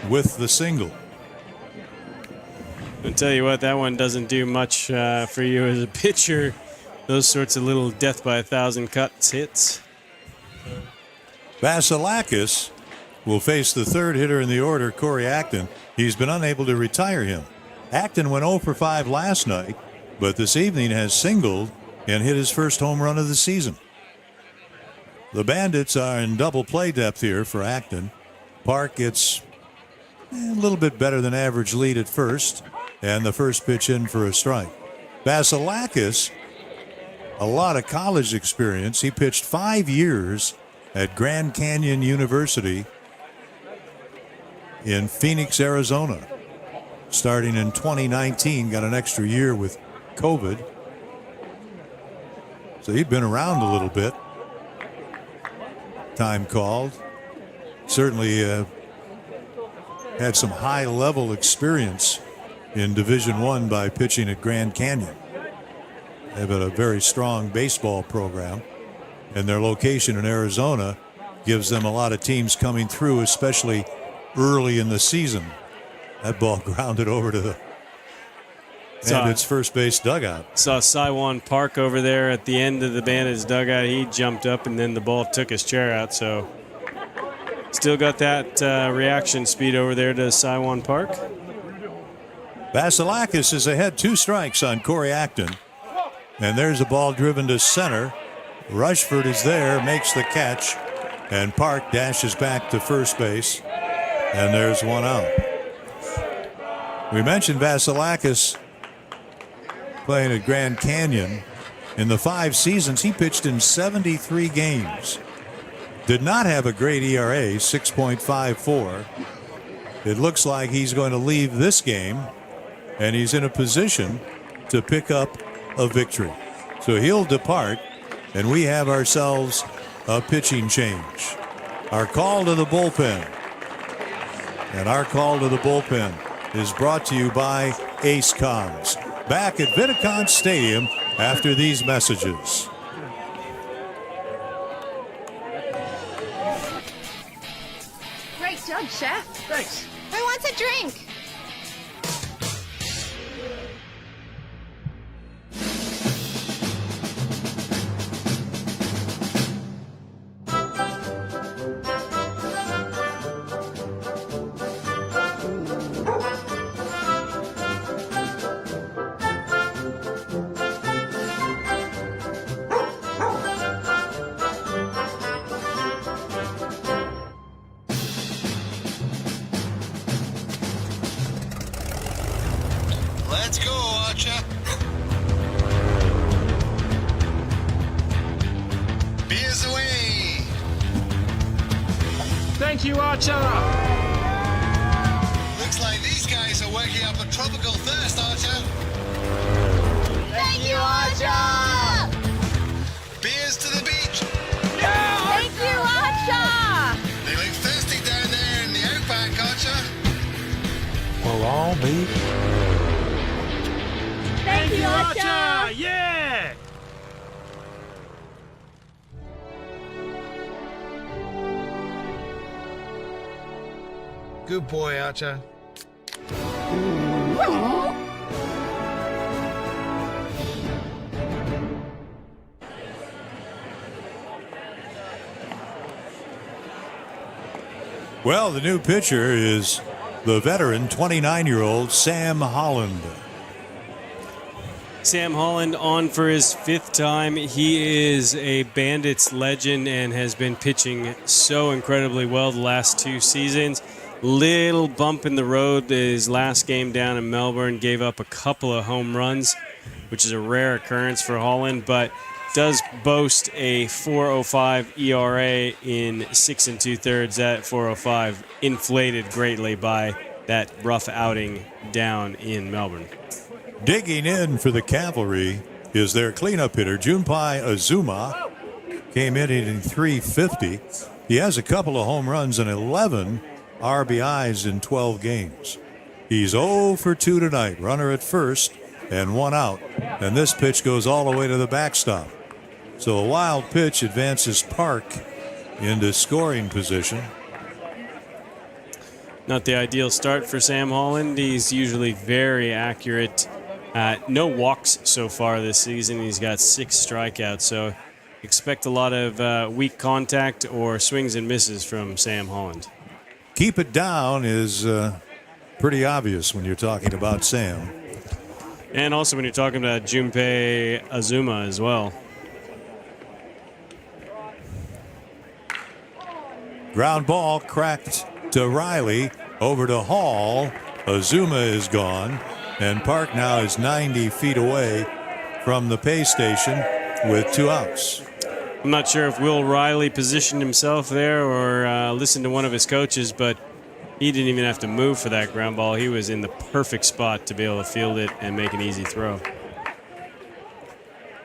with the single. I'll tell you what, that one doesn't do much for you as a pitcher. Those sorts of little death by 1,000 cuts hits. Vasilakis will face the 3rd hitter in the order, Corey Acton. He's been unable to retire him. Acton went 0 for 5 last night, but this evening has singled and hit his first home run of the season. The Bandits are in double play depth here for Acton. Park gets a little bit better than average lead at first, and the first pitch in for a strike. Vasilakis, a lot of college experience. He pitched 5 years at Grand Canyon University in Phoenix, Arizona. Starting in 2019, got an extra year with COVID. So he'd been around a little bit. Time called. Certainly had some high-level experience in Division I by pitching at Grand Canyon. They have a very strong baseball program, and their location in Arizona gives them a lot of teams coming through, especially early in the season. That ball grounded over to the Bandits' first base dugout. Saw Saiwan Park over there at the end of the Bandits' dugout. He jumped up, and then the ball took his chair out. So still got that reaction speed over there to Saiwan Park. Vasilakis is ahead, 2 strikes on Corey Acton. And there's a ball driven to center. Rushford is there, makes the catch, and Park dashes back to first base, and there's 1 out. We mentioned Vasilakis playing at Grand Canyon. In the 5 seasons, he pitched in 73 games. Did not have a great ERA, 6.54, it looks like he's going to leave this game, and he's in a position to pick up a victory. So he'll depart, and we have ourselves a pitching change. Our call to the bullpen. And our call to the bullpen is brought to you by Ace Comms. Back at Vidicon Stadium after these messages. Great job, Chef. Thanks. Who wants a drink? Let's go, Archer. Beers away. Thank you, Archer. Looks like these guys are working up a tropical thirst, Archer. Thank you, Archer! Beers to the beach. Thank you, Archer! They look thirsty down there in the outback, Archer. We'll all be. Thank you, Archer! Yeah! Good boy, Archer. Well, the new pitcher is the veteran 29-year-old Sam Holland. Sam Holland on for his 5th time. He is a Bandits legend and has been pitching so incredibly well the last 2 seasons. Little bump in the road his last game down in Melbourne. Gave up a couple of home runs, which is a rare occurrence for Holland, but does boast a 4.05 ERA in 6 2/3. That 4.05 inflated greatly by that rough outing down in Melbourne. Digging in for the Cavalry is their cleanup hitter, Junpei Azuma. Came in hitting .350. He has a couple of home runs and 11 RBIs in 12 games. He's 0 for 2 tonight. Runner at first and 1 out. And this pitch goes all the way to the backstop. So a wild pitch advances Park into scoring position. Not the ideal start for Sam Holland. He's usually very accurate. No walks so far this season. He's got 6 strikeouts, so expect a lot of weak contact or swings and misses from Sam Holland. Keep it down is pretty obvious when you're talking about Sam. And also when you're talking about Junpei Azuma as well. Ground ball cracked to Riley, over to Hall. Azuma is gone, and Park now is 90 feet away from the pay station with 2 outs. I'm not sure if Will Riley positioned himself there or listened to one of his coaches, but he didn't even have to move for that ground ball. He was in the perfect spot to be able to field it and make an easy throw.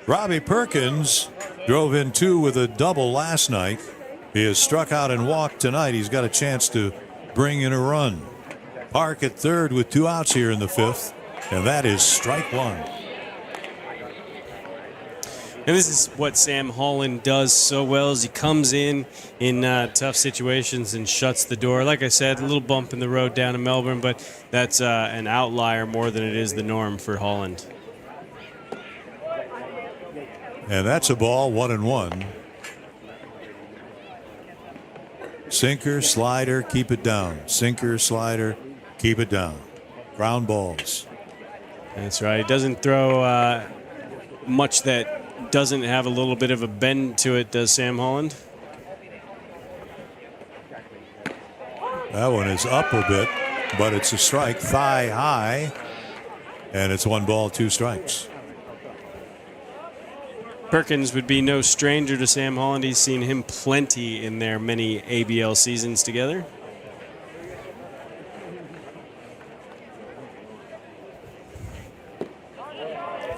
Robbie Perkins drove in 2 with a double last night. He has struck out and walked tonight. He's got a chance to bring in a run. Park at third with 2 outs here in the 5th, and that is strike 1. And this is what Sam Holland does so well, is he comes in tough situations and shuts the door. Like I said, a little bump in the road down in Melbourne, but that's an outlier more than it is the norm for Holland. And that's a ball, 1-1. Sinker, slider, keep it down. Sinker, slider, keep it down. Ground balls. That's right. He doesn't throw much that doesn't have a little bit of a bend to it, does Sam Holland? That one is up a bit, but it's a strike, thigh high, and it's 1 ball, 2 strikes. Perkins would be no stranger to Sam Holland. He's seen him plenty in their many ABL seasons together.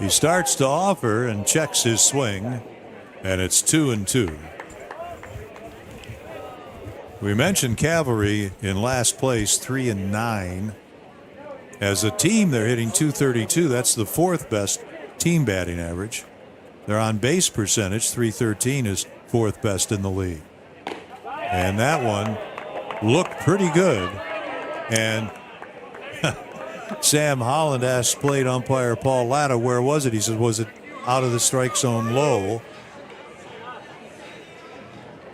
He starts to offer and checks his swing, and it's 2-2. We mentioned Cavalry in last place, 3-9. As a team, they're hitting .232. That's the fourth best team batting average. Their on-base percentage, .313, is fourth best in the league. And that one looked pretty good. And Sam Holland asked plate umpire Paul Latta, where was it? He said, was it out of the strike zone low?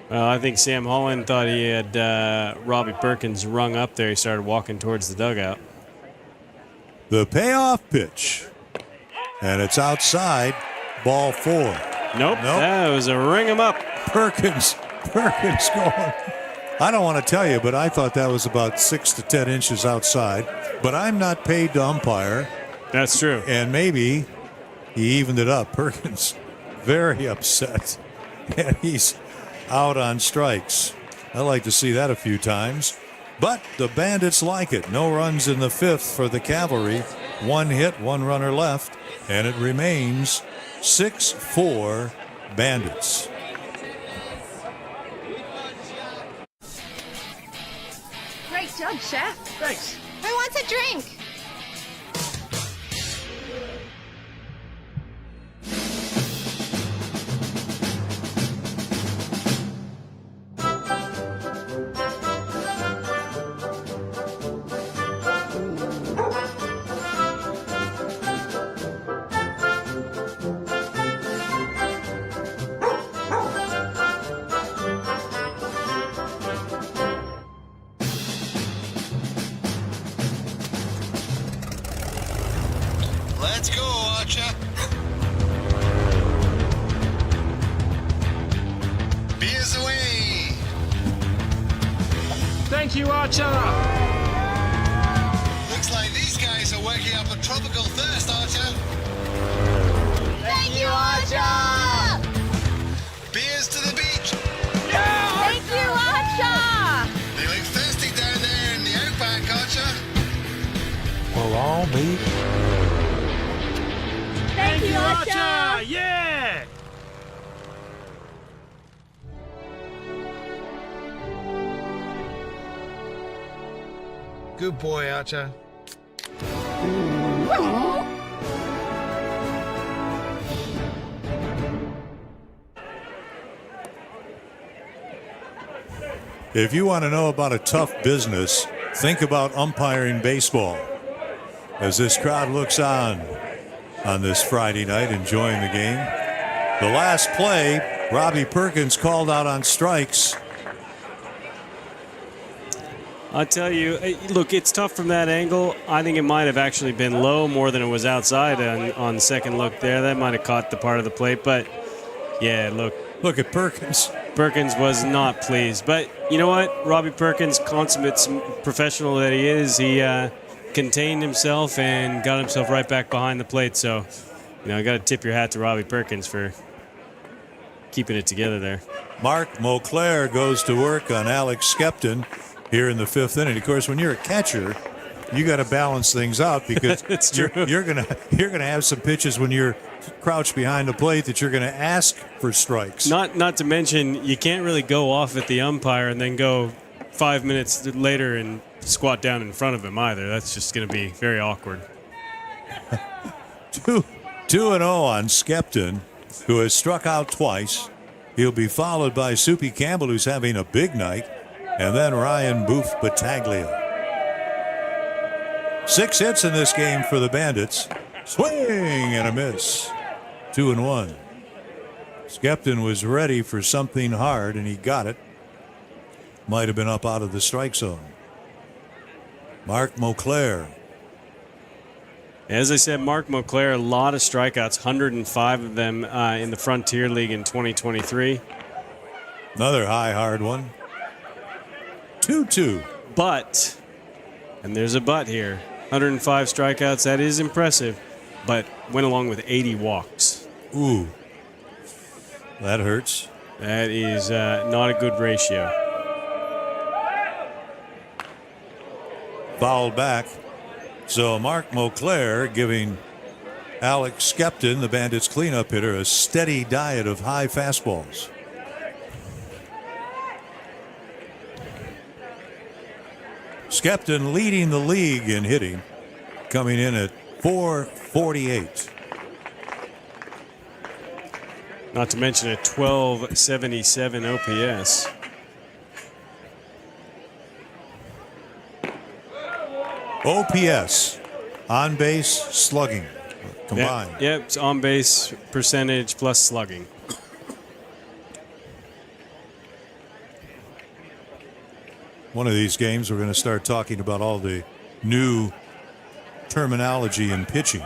Well, I think Sam Holland thought he had Robbie Perkins rung up there. He started walking towards the dugout. The payoff pitch. And it's outside, ball 4. Nope. That was a ring him up. Perkins going. I don't want to tell you, but I thought that was about 6 to 10 inches outside. But I'm not paid to umpire. That's true. And maybe he evened it up. Perkins very upset. And he's out on strikes. I like to see that a few times. But the Bandits like it. No runs in the fifth for the Cavalry. 1 hit, 1 runner left. And it remains 6-4 Bandits. Great job, Chef. Thanks. Who wants a drink? Let's go, Archer. Beers away. Thank you, Archer. Looks like these guys are working up a tropical thirst, Archer. Thank you, Archer! Beers to the beach. Thank you, Archer! They look thirsty down there in the outback, Archer. We'll all be. Thank you, Archer! Yeah! Good boy, Archer. If you want to know about a tough business, think about umpiring baseball. As this crowd looks on this Friday night, enjoying the game. The last play, Robbie Perkins called out on strikes. I'll tell you, look, it's tough from that angle. I think it might have actually been low more than it was outside on the second look there. That might have caught the part of the plate, but yeah, Look at Perkins. Perkins was not pleased. But you know what? Robbie Perkins, consummate professional that he is, he contained himself and got himself right back behind the plate. So, I got to tip your hat to Robbie Perkins for keeping it together there. Mark Mauclair goes to work on Alex Skepton here in the fifth inning. Of course, when you're a catcher, you got to balance things out because you're gonna have some pitches when you're crouched behind the plate that you're going to ask for strikes. Not to mention, you can't really go off at the umpire and then go 5 minutes later and squat down in front of him either. That's just going to be very awkward. 2-0 on Skepton, who has struck out twice. He'll be followed by Soupy Campbell, who's having a big night, and then Ryan Boof Battaglia. 6 hits in this game for the Bandits. Swing and a miss. 2-1. Skepton was ready for something hard, and he got it. Might have been up out of the strike zone. Mark Mauclair. As I said, Mark Mauclair, a lot of strikeouts, 105 of them in the Frontier League in 2023. Another high, hard one. 2-2. But, and there's a but here, 105 strikeouts, that is impressive, but went along with 80 walks. Ooh, that hurts. That is not a good ratio. Fouled back. So Mark Mauclair giving Alex Skepton, the Bandits cleanup hitter, a steady diet of high fastballs. Skepton leading the league in hitting, coming in at .448. Not to mention a 1277 OPS. OPS, on base slugging combined. Yep, it's on base percentage plus slugging. One of these games, we're going to start talking about all the new terminology in pitching.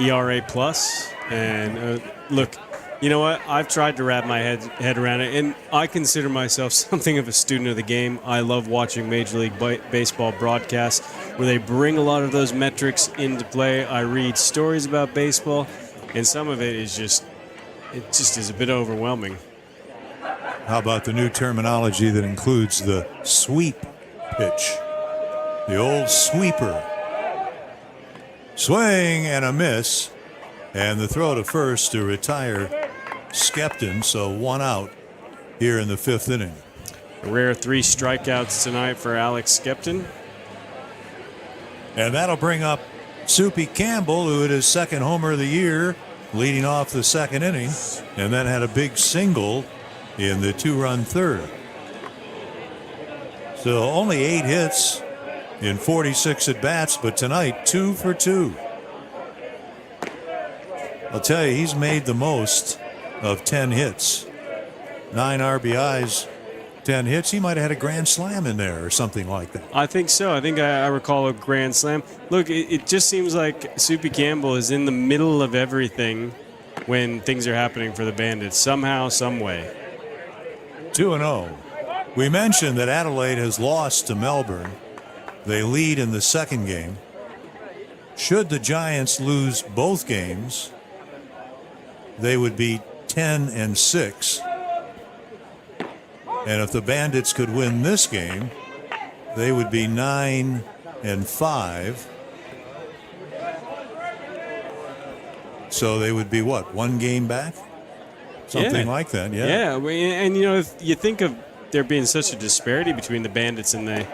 ERA plus, and look, you know what? I've tried to wrap my head around it, and I consider myself something of a student of the game. I love watching Major League Baseball broadcasts where they bring a lot of those metrics into play. I read stories about baseball, and some of it is just is a bit overwhelming. How about the new terminology that includes the sweep pitch? The old sweeper. Swing and a miss, and the throw to first to retire Skepton, so one out here in the fifth inning. A rare 3 strikeouts tonight for Alex Skepton. And that'll bring up Soupy Campbell, who hit his second homer of the year, leading off the second inning, and then had a big single in the 2-run third. So only 8 hits in 46 at-bats, but tonight 2 for 2. I'll tell you, he's made the most of 10 hits. 9 RBIs, 10 hits. He might have had a grand slam in there or something like that. I think so. I think I recall a grand slam. Look, it just seems like Soupy Campbell is in the middle of everything when things are happening for the Bandits, somehow, some way. 2-0. We mentioned that Adelaide has lost to Melbourne. They lead in the second game. Should the Giants lose both games, they would be 10-6. And if the Bandits could win this game, they would be 9-5. So they would be what, 1 game back? Something like that, yeah. Yeah, and you know, if you think of there being such a disparity between the Bandits and the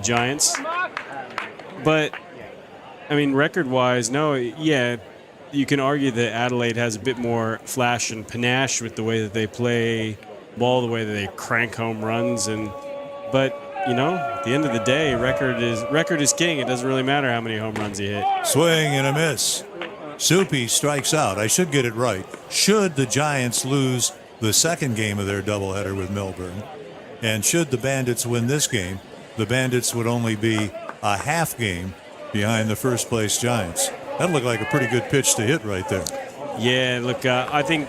Giants, but I mean, record-wise, no, yeah, you can argue that Adelaide has a bit more flash and panache with the way that they play ball, the way that they crank home runs, but you know, at the end of the day, record is king. It doesn't really matter how many home runs you hit. Swing and a miss. Soupy strikes out. I should get it right. Should the Giants lose the second game of their doubleheader with Melbourne, and should the Bandits win this game, the Bandits would only be a half game behind the first place Giants. That looked like a pretty good pitch to hit right there. Yeah, look, I think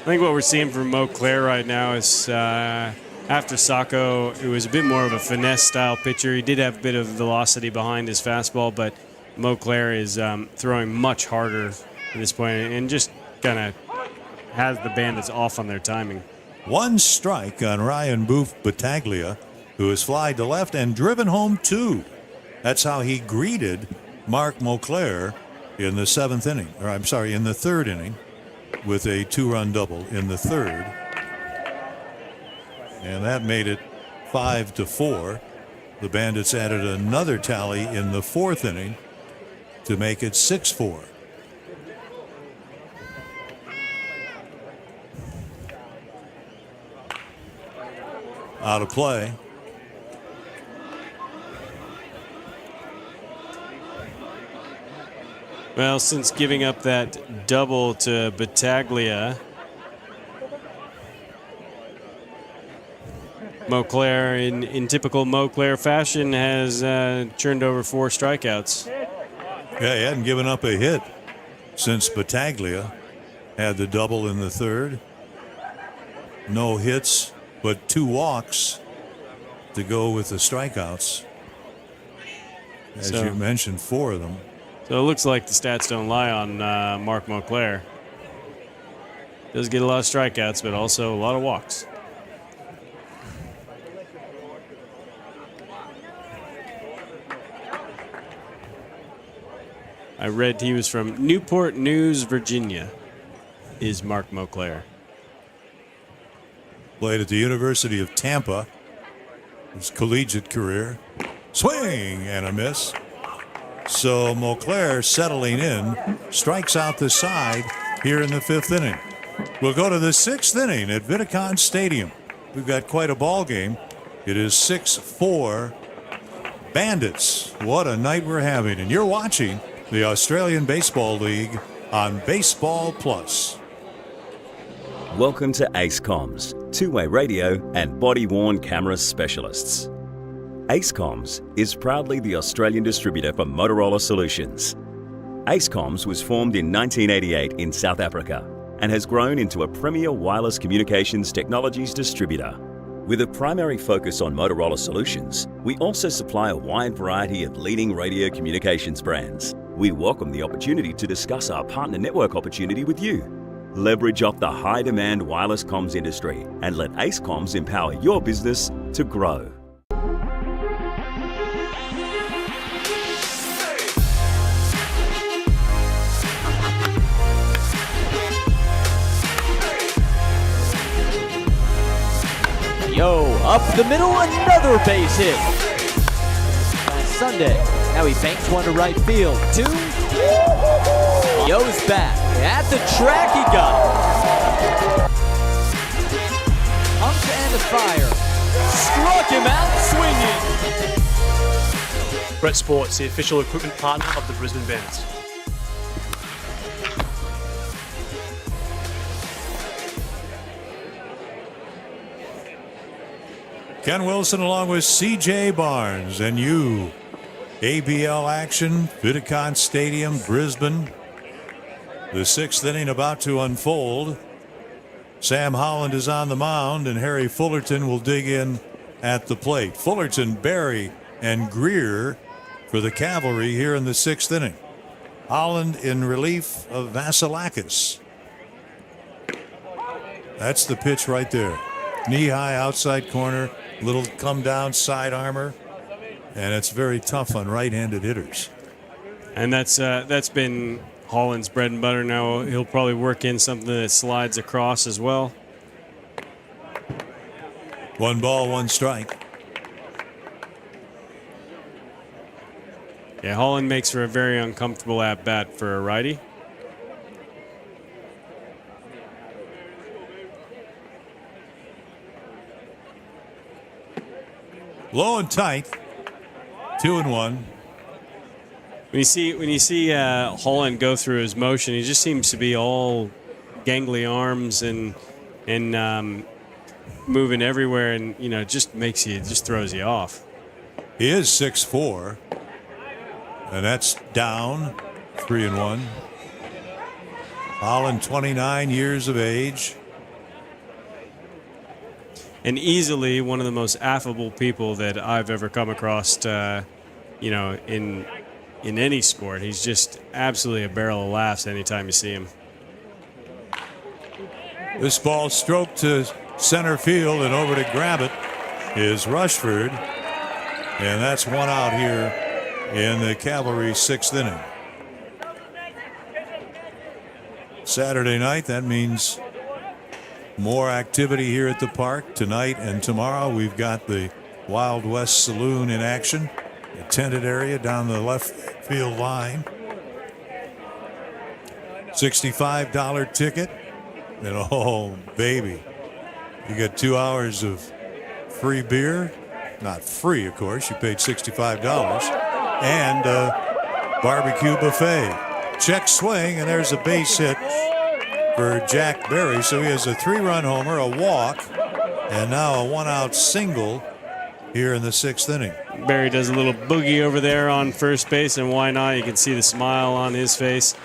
what we're seeing from Mo Claire right now is after Sacco, it was a bit more of a finesse style pitcher. He did have a bit of velocity behind his fastball, but Mo Claire is throwing much harder at this point and just kind of has the Bandits off on their timing. 1 strike on Ryan Booth Battaglia, who is flied to left and driven home 2. That's how he greeted Mark Moclair in the in the third inning with a 2-run double in the third. And that made it 5-4. The Bandits added another tally in the fourth inning to make it 6-4. Out of play. Well, since giving up that double to Battaglia, Moclair, in typical Moclair fashion, has churned over 4 strikeouts. Yeah, he hadn't given up a hit since Battaglia had the double in the third. No hits, but 2 walks to go with the strikeouts. As you mentioned, 4 of them. So it looks like the stats don't lie on Mark Moclair. Does get a lot of strikeouts, but also a lot of walks. I read he was from Newport News, Virginia, is Mark Mauclair. Played at the University of Tampa. His collegiate career. Swing and a miss. So Mauclair settling in, strikes out the side here in the 5th inning. We'll go to the 6th inning at Vidicon Stadium. We've got quite a ball game. It is 6-4 Bandits. What a night we're having. And you're watching the Australian Baseball League on Baseball Plus. Welcome to Ace Comms, two-way radio and body-worn camera specialists. Ace Comms is proudly the Australian distributor for Motorola Solutions. Ace Comms was formed in 1988 in South Africa and has grown into a premier wireless communications technologies distributor. With a primary focus on Motorola Solutions, we also supply a wide variety of leading radio communications brands. We welcome the opportunity to discuss our partner network opportunity with you. Leverage off the high-demand wireless comms industry and let Ace Comms empower your business to grow. Yo, up the middle, another base hit. Last Sunday, now he banks one to right field. 2. Yo's back. At the track, he got it. Pump and a fire. Struck him out swinging. Brett Sports, the official equipment partner of the Brisbane Bandits. Ken Wilson along with C.J. Barnes and you. ABL action, Vidicon Stadium, Brisbane. The 6th inning about to unfold. Sam Holland is on the mound and Harry Fullerton will dig in at the plate. Fullerton, Barry, and Greer for the Cavalry here in the 6th inning. Holland in relief of Vasilakis. That's the pitch right there. Knee-high outside corner. Little come down side armor, and it's very tough on right-handed hitters. And that's been Holland's bread and butter. Now he'll probably work in something that slides across as well. 1 ball, 1 strike. Yeah, Holland makes for a very uncomfortable at-bat for a righty. Low and tight. 2-1. When you see Holland go through his motion, he just seems to be all gangly arms and moving everywhere, and just throws you off. He is 6'4", and that's down. 3-1. Holland, 29 years of age. And easily one of the most affable people that I've ever come across, in any sport. He's just absolutely a barrel of laughs anytime you see him. This ball stroked to center field, and over to grab it is Rushford. And that's 1 out here in the Cavalry 6th inning. Saturday night, that means more activity here at the park tonight and tomorrow. We've got the Wild West Saloon in action, a tented area down the left field line. $65 ticket, and oh baby, you get 2 hours of free beer. Not free, of course. You paid $65, and barbecue buffet. Check swing, and there's a base hit for Jack Berry. So he has a 3-run homer, a walk, and now a 1-out single here in the 6th inning. Berry does a little boogie over there on first base, and why not? You can see the smile on his face.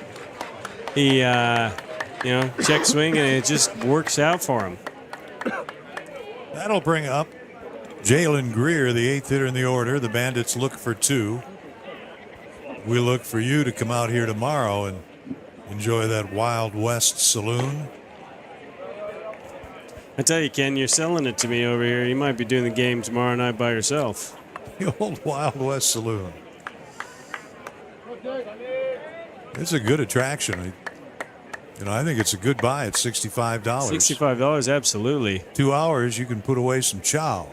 He, check swing, and it just works out for him. That'll bring up Jalen Greer, the 8th hitter in the order. The Bandits look for 2. We look for you to come out here tomorrow and enjoy that Wild West Saloon. I tell you, Ken, you're selling it to me over here. You might be doing the game tomorrow night by yourself. The old Wild West Saloon. It's a good attraction. I think it's a good buy at $65. $65, absolutely. 2 hours, you can put away some chow.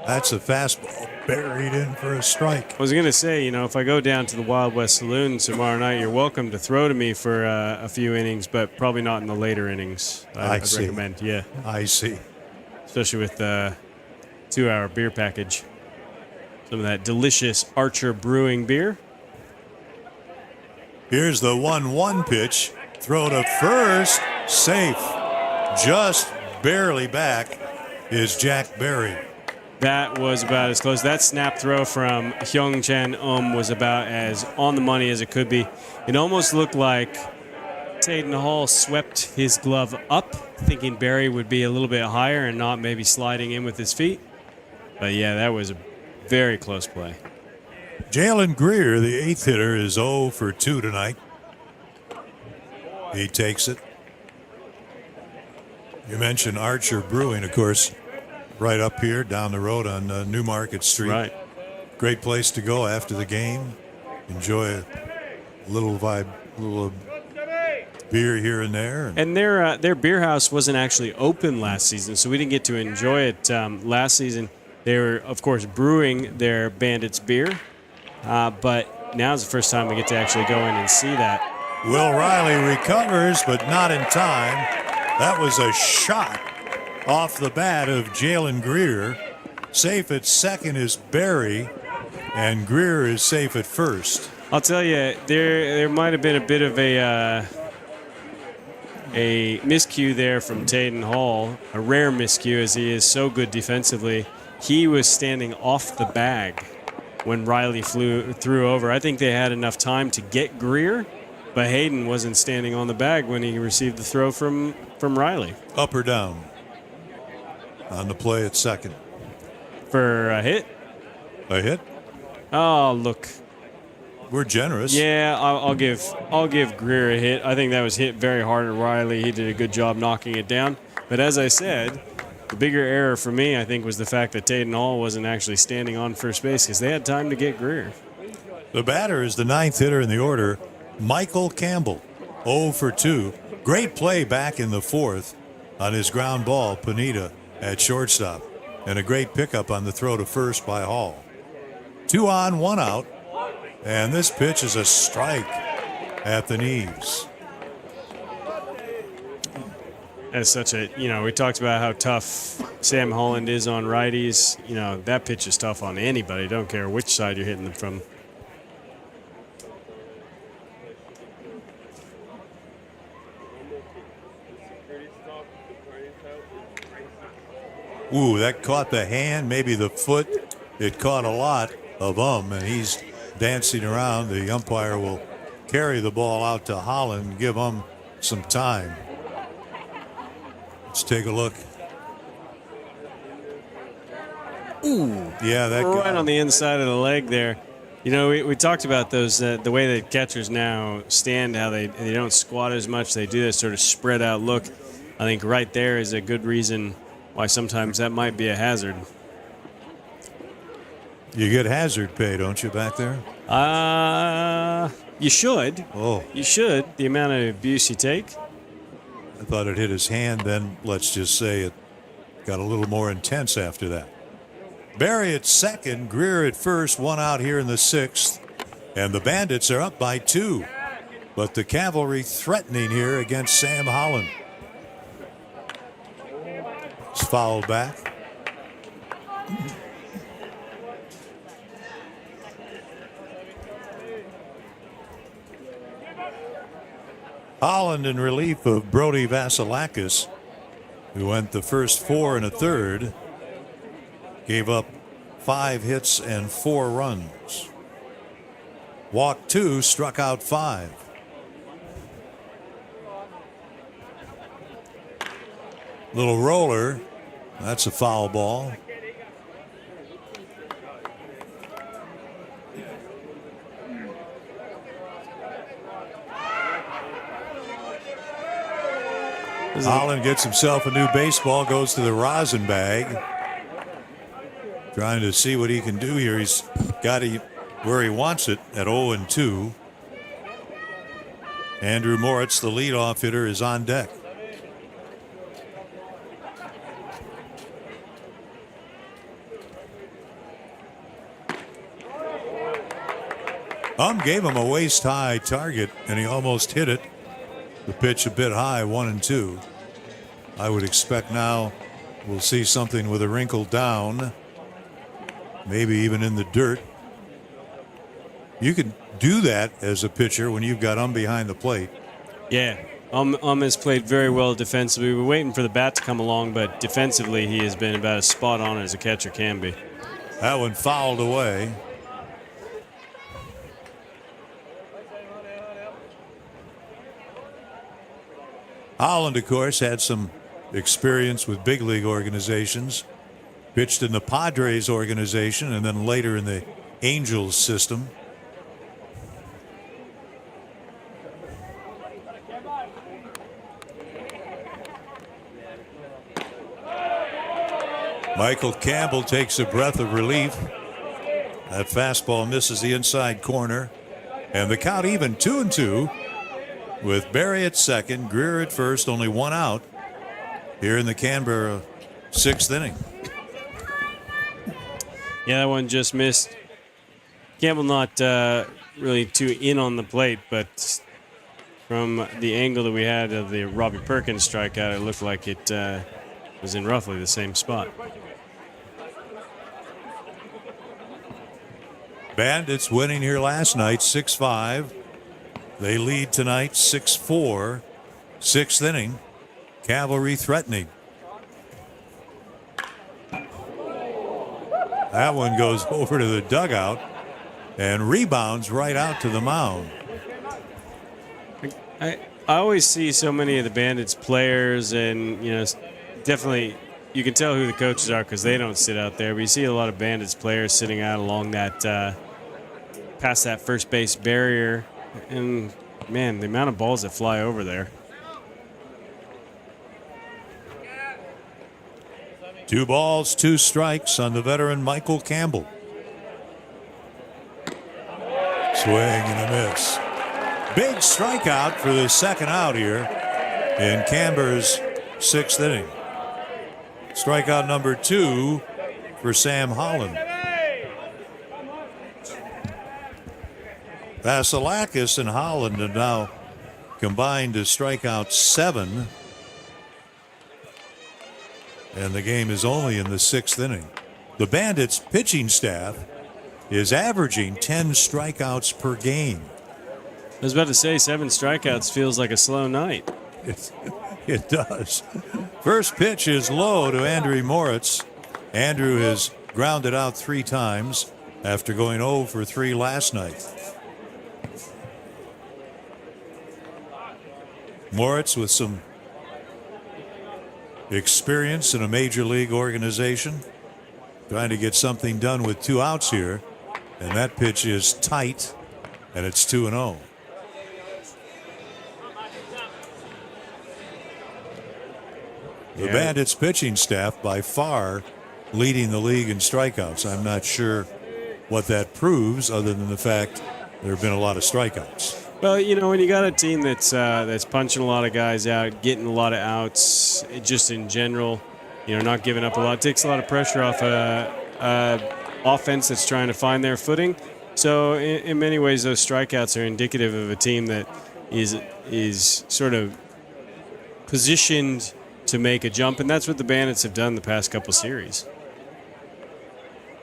That's a fastball buried in for a strike. I was going to say, if I go down to the Wild West Saloon tomorrow night, you're welcome to throw to me for a few innings, but probably not in the later innings. I'd recommend, yeah. I see. Especially with the 2-hour beer package. Some of that delicious Archer Brewing beer. Here's the 1-1 pitch. Throw to first. Safe. Just barely back is Jack Berry. That was about as close. That snap throw from Hyung-Chan was about as on the money as it could be. It almost looked like Taden Hall swept his glove up, thinking Berry would be a little bit higher and not maybe sliding in with his feet. But yeah, that was a very close play. Jalen Greer, the 8th hitter, is 0 for 2 tonight. He takes it. You mentioned Archer Brewing, of course, right up here down the road on Newmarket Street. Right. Great place to go after the game. Enjoy a little beer here and there. And their beer house wasn't actually open last season, so we didn't get to enjoy it last season. They were, of course, brewing their Bandits beer, but now's the first time we get to actually go in and see that. Will Riley recovers, but not in time. That was a shot off the bat of Jalen Greer. Safe at second is Berry, and Greer is safe at first. I'll tell you, there might have been a bit of a miscue there from Taden Hall, a rare miscue as he is so good defensively. He was standing off the bag when Riley threw over. I think they had enough time to get Greer, but Hayden wasn't standing on the bag when he received the throw from Riley. Up or down on the play at second. For a hit? A hit? Oh, look. We're generous. Yeah, I'll give Greer a hit. I think that was hit very hard at Riley. He did a good job knocking it down. But as I said, the bigger error for me, I think, was the fact that Taden Hall wasn't actually standing on first base because they had time to get Greer. The batter is the 9th hitter in the order, Michael Campbell, 0 for 2. Great play back in the 4th on his ground ball, Pineda, at shortstop. And a great pickup on the throw to first by Hall. 2 on, 1 out. And this pitch is a strike at the knees. As such a, we talked about how tough Sam Holland is on righties. That pitch is tough on anybody. Don't care which side you're hitting them from. Ooh, that caught the hand, maybe the foot. It caught a lot of and he's dancing around. The umpire will carry the ball out to Holland and give some time. Let's take a look. Ooh. Yeah, that right on the inside of the leg there. We talked about those, the way that catchers now stand, how they don't squat as much. They do this sort of spread out look. I think right there is a good reason why sometimes that might be a hazard. You get hazard pay, don't you, back there? You should. Oh. You should, the amount of abuse you take. I thought it hit his hand, then let's just say it got a little more intense after that. Berry at second, Greer at first, 1 out here in the 6th. And the Bandits are up by 2. But the Cavalry threatening here against Sam Holland. It's fouled back. Holland in relief of Brody Vasilakis, who went the first 4 1/3, gave up 5 hits and 4 runs. Walked 2, struck out 5. Little roller, that's a foul ball. Holland gets himself a new baseball, goes to the rosin bag. Trying to see what he can do here. He's got it where he wants it at 0-2. Andrew Moritz, the leadoff hitter, is on deck. Gave him a waist-high target, and he almost hit it. The pitch a bit high, 1-2. I would expect now we'll see something with a wrinkle down, maybe even in the dirt. You can do that as a pitcher when you've got behind the plate. Yeah, has played very well defensively. We were waiting for the bat to come along, but defensively he has been about as spot on as a catcher can be. That one fouled away. Holland, of course, had some experience with big league organizations. Pitched in the Padres organization and then later in the Angels system. Michael Campbell takes a breath of relief. That fastball misses the inside corner. And the count even 2-2 with Barry at second, Greer at first, only one out here in the Canberra sixth inning. Yeah, that one just missed. Campbell not really too in on the plate, but from the angle that we had of the Robbie Perkins strikeout, it looked like it was in roughly the same spot. Bandits winning here last night, 6-5. They lead tonight, 6-4. Sixth inning. Cavalry threatening. That one goes over to the dugout and rebounds right out to the mound. I always see so many of the Bandits players, and definitely you can tell who the coaches are because they don't sit out there. But you see a lot of Bandits players sitting out along that past that first base barrier, and man, the amount of balls that fly over there. 2 balls, 2 strikes on the veteran Michael Campbell. Swing and a miss. Big strikeout for the second out here in Canberra's sixth inning. Strikeout number 2 for Sam Holland. Vasilakis and Holland have now combined to strike out 7. And the game is only in the sixth inning. The Bandits pitching staff is averaging 10 strikeouts per game. I was about to say 7 strikeouts feels like a slow night. It does. First pitch is low to Andrew Moritz. Andrew has grounded out 3 times after going 0 for 3 last night. Moritz with some experience in a major league organization, trying to get something done with 2 outs here, and that pitch is tight, and it's 2-0. The Bandits pitching staff by far leading the league in strikeouts. I'm not sure what that proves other than the fact there have been a lot of strikeouts. Well, when you got a team that's punching a lot of guys out, getting a lot of outs, just in general, not giving up a lot, it takes a lot of pressure off a offense that's trying to find their footing. So in many ways, those strikeouts are indicative of a team that is sort of positioned to make a jump, and that's what the Bandits have done the past couple series.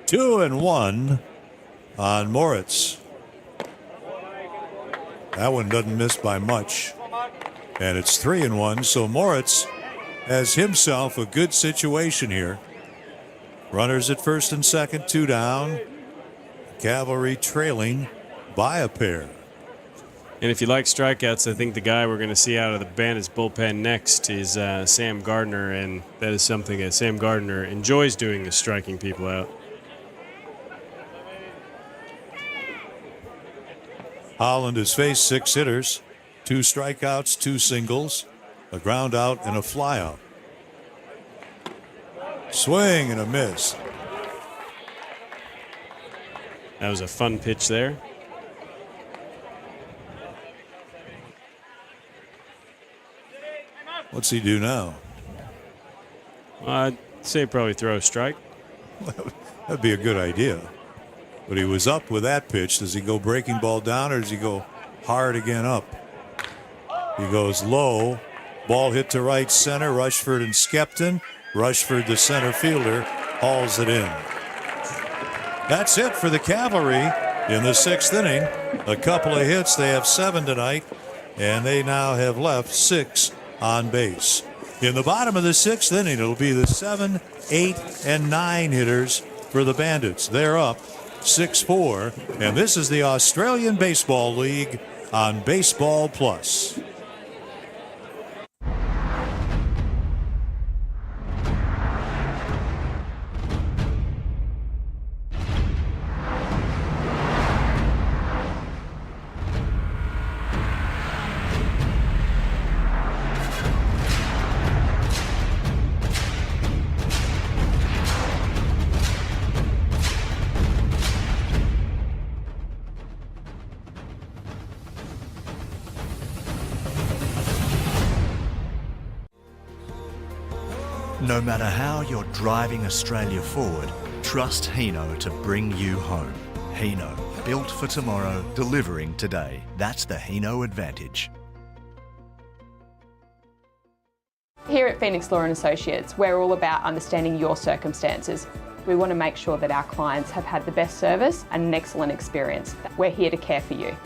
2-1 on Moritz. That one doesn't miss by much. And it's 3-1, so Moritz has himself a good situation here. Runners at first and second, 2 down. Cavalry trailing by a pair. And if you like strikeouts, I think the guy we're going to see out of the Bandits bullpen next is Sam Gardner, and that is something that Sam Gardner enjoys doing, is striking people out. Holland has faced 6 hitters, 2 strikeouts, 2 singles, a ground out, and a flyout. Swing and a miss. That was a fun pitch there. What's he do now? I'd say probably throw a strike. That'd be a good idea. But he was up with that pitch. Does he go breaking ball down or does he go hard again up? He goes low. Ball hit to right center. Rushford and Skepton. Rushford, the center fielder, hauls it in. That's it for the Cavalry in the 6th inning. A couple of hits. They have 7 tonight, and they now have left 6 on base. In the bottom of the 6th inning, it'll be the 7, 8, and 9 hitters for the Bandits. They're up 6-4, and this is the Australian Baseball League on Baseball Plus. No matter how you're driving Australia forward, trust Hino to bring you home. Hino, built for tomorrow, delivering today. That's the Hino advantage. Here at Phoenix Law & Associates, we're all about understanding your circumstances. We want to make sure that our clients have had the best service and an excellent experience. We're here to care for you.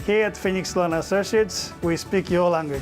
Here at Phoenix Law & Associates, we speak your language.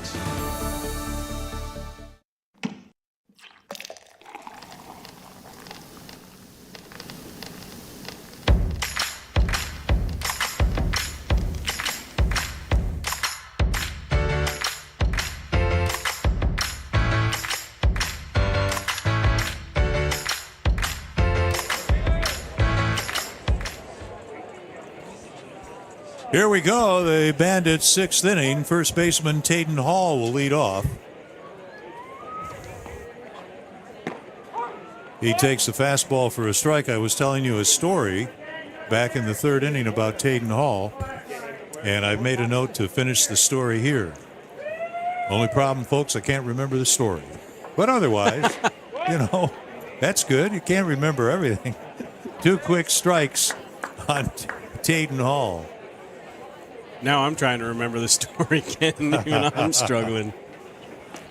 Here we go, the Bandits' 6th inning. First baseman Tayden Hall will lead off. He takes a fastball for a strike. I was telling you a story back in the 3rd inning about Tayden Hall, and I've made a note to finish the story here. Only problem, folks, I can't remember the story. But otherwise, that's good. You can't remember everything. 2 quick strikes on Tayden Hall. Now I'm trying to remember the story again. Even I'm struggling.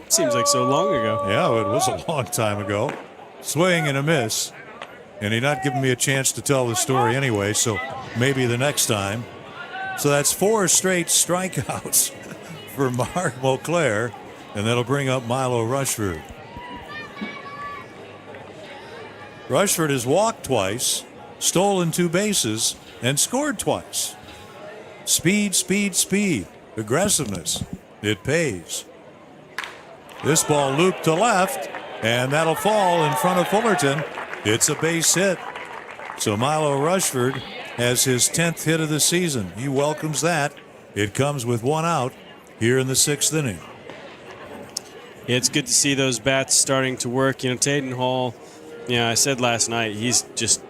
Seems like so long ago. Yeah, it was a long time ago. Swing and a miss. And he's not giving me a chance to tell the story anyway, so maybe the next time. So that's 4 straight strikeouts for Mark Beauclair, and that'll bring up Milo Rushford. Rushford has walked twice, stolen 2 bases, and scored twice. Speed, speed, speed. Aggressiveness. It pays. This ball looped to left, and that'll fall in front of Fullerton. It's a base hit. So Milo Rushford has his 10th hit of the season. He welcomes that. It comes with 1 out here in the 6th inning. Yeah, it's good to see those bats starting to work. Tayden Hall, I said last night, he's just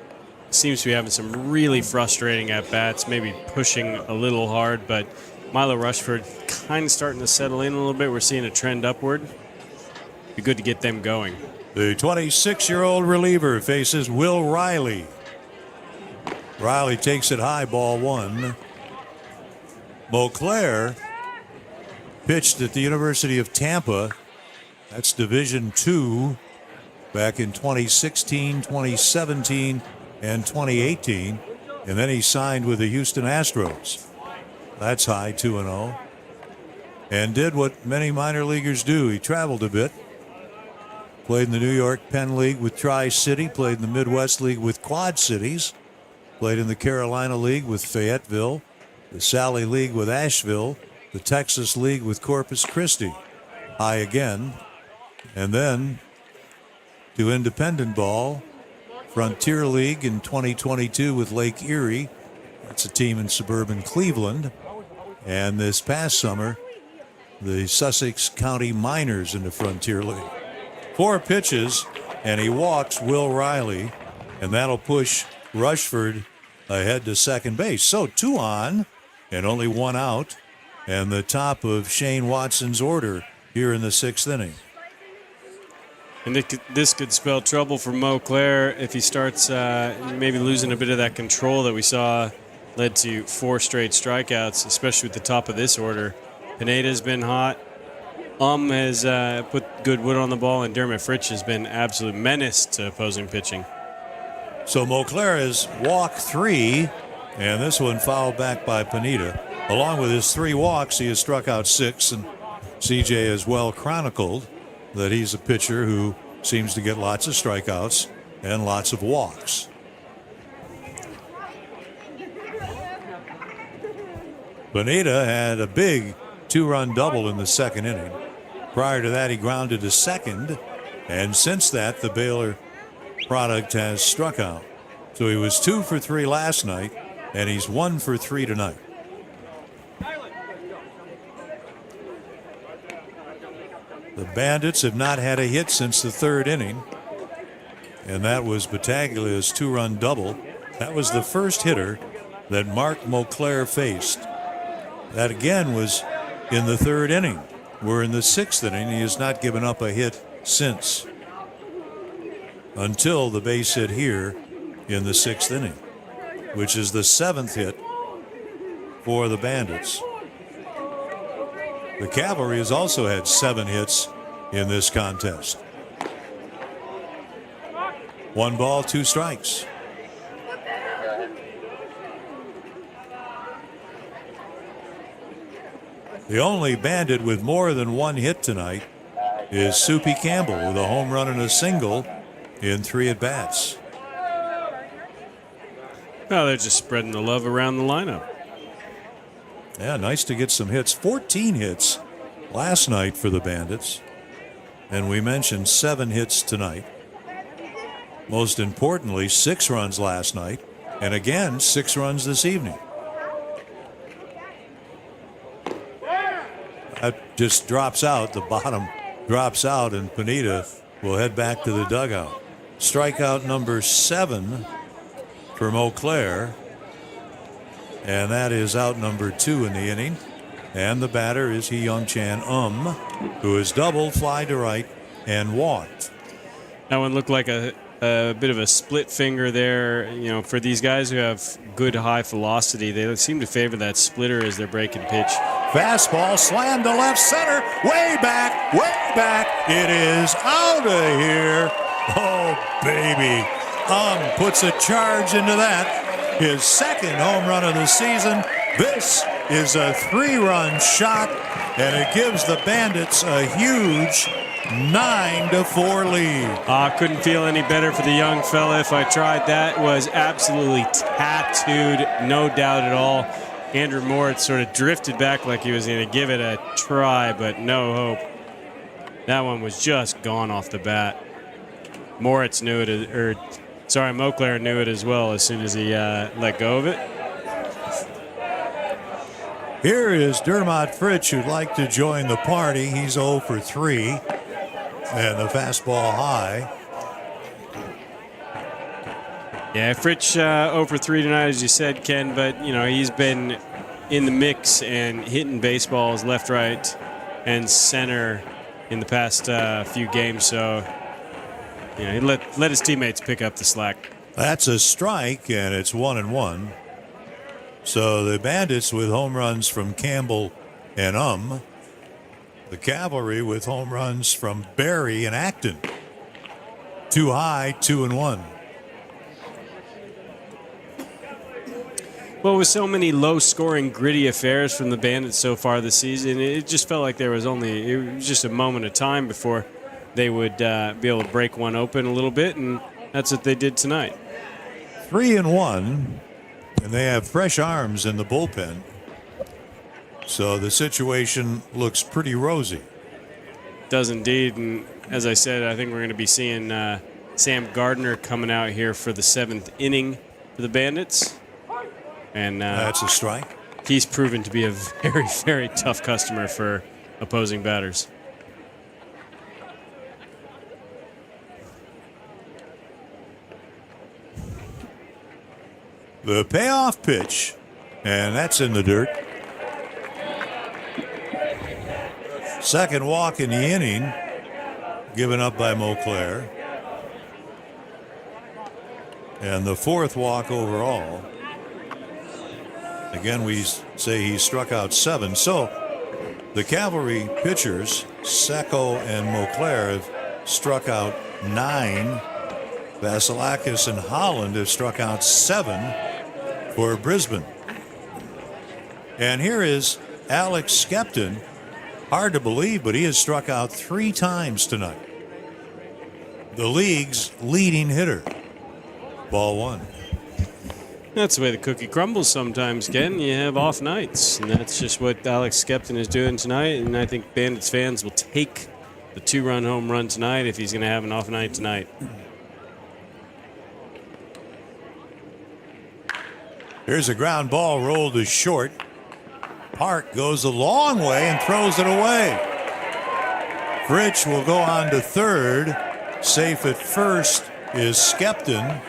seems to be having some really frustrating at-bats, maybe pushing a little hard, but Milo Rushford kind of starting to settle in a little bit. We're seeing a trend upward. Be good to get them going. The 26-year-old reliever faces Will Riley. Riley takes it high, ball 1. Beauclair pitched at the University of Tampa. That's Division II back in 2016, 2017, and 2018, and then he signed with the Houston Astros. That's high, 2-0. And did what many minor leaguers do. He traveled a bit. Played in the New York Penn League with Tri-City, played in the Midwest League with Quad Cities, played in the Carolina League with Fayetteville, the Sally League with Asheville, the Texas League with Corpus Christi. High again. And then to independent ball, Frontier League in 2022 with Lake Erie. That's a team in suburban Cleveland. And this past summer, the Sussex County Miners in the Frontier League. 4 pitches, and he walks Will Riley, and that'll push Rushford ahead to second base. So 2 on, and only 1 out, and the top of Shane Watson's order here in the 6th inning. And this could spell trouble for Mo Claire if he starts maybe losing a bit of that control that we saw led to 4 straight strikeouts, especially at the top of this order. Pineda's been hot. Has put good wood on the ball, and Dermot Fritsch has been absolute menace to opposing pitching. So Moclair has walked 3, and this one fouled back by Pineda. Along with his 3 walks, he has struck out 6, and CJ has well chronicled that he's a pitcher who seems to get lots of strikeouts and lots of walks. Pineda had a big 2-run double in the 2nd inning. Prior to that, he grounded to 2nd, and since that, the Baylor product has struck out. So he was 2 for 3 last night, and he's 1 for 3 tonight. The Bandits have not had a hit since the 3rd inning, and that was Battaglia's 2-run double. That was the first hitter that Mark Moclair faced. That again was in the 3rd inning. We're in the 6th inning. He has not given up a hit since, until the base hit here in the 6th inning, which is the 7th hit for the Bandits. The Cavalry has also had 7 hits in this contest. 1 ball, 2 strikes. The only Bandit with more than 1 hit tonight is Soupy Campbell with a home run and a single in 3 at-bats. Well, they're just spreading the love around the lineup. Yeah, nice to get some hits. 14 hits last night for the Bandits. And we mentioned 7 hits tonight. Most importantly, 6 runs last night. And again, 6 runs this evening. That just drops out. The bottom drops out, and Pineda will head back to the dugout. Strikeout number 7 for Moclair. And that is out number 2 in the inning. And the batter is Hee-Young Chan who has doubled, fly to right, and walked. That one looked like a bit of a split finger there. You know, for these guys who have good high velocity, they seem to favor that splitter as their break and pitch. Fastball slammed to left center. Way back, way back. It is out of here. Oh, baby. Puts a charge into that. His 2nd home run of the season. This is a 3-run shot, and it gives the Bandits a huge 9-4 lead. Couldn't feel any better for the young fella if I tried. That was absolutely tattooed, no doubt at all. Andrew Moritz sort of drifted back like he was going to give it a try, but no hope. That one was just gone off the bat. Moritz knew it, Moclair knew it as well as soon as he let go of it. Here is Dermot Fritsch, who'd like to join the party. He's 0 for 3, and the fastball high. Yeah, Fritsch 0 for 3 tonight, as you said, Ken, but, you know, he's been in the mix and hitting baseballs left, right, and center in the past few games, so you know, he let his teammates pick up the slack. That's a strike, and it's 1-1. So the Bandits with home runs from Campbell and the Cavalry with home runs from Barry and Acton. 2 high, 2-1. Well, with so many low-scoring, gritty affairs from the Bandits so far this season, it just felt like it was just a moment of time before they would be able to break one open a little bit, and that's what they did tonight. 3-1, and they have fresh arms in the bullpen. So the situation looks pretty rosy. Does indeed, and as I said, I think we're going to be seeing Sam Gardner coming out here for the 7th inning for the Bandits. And that's a strike. He's proven to be a very, very tough customer for opposing batters. The payoff pitch, and that's in the dirt. Second walk in the inning given up by Mauclair. And the 4th walk overall. Again, we say he struck out 7. So the Cavalry pitchers, Secco and Mauclair, have struck out 9. Vasilakis and Holland have struck out 7 for Brisbane. And here is Alex Skepton. Hard to believe, but he has struck out 3 times tonight. The league's leading hitter. Ball 1. That's the way the cookie crumbles sometimes, Ken. You have off nights, and that's just what Alex Skepton is doing tonight. And I think Bandits fans will take the 2-run home run tonight if he's going to have an off night tonight. Here's a ground ball rolled to short. Park goes a long way and throws it away. Fritsch will go on to third. Safe at first is Skepton.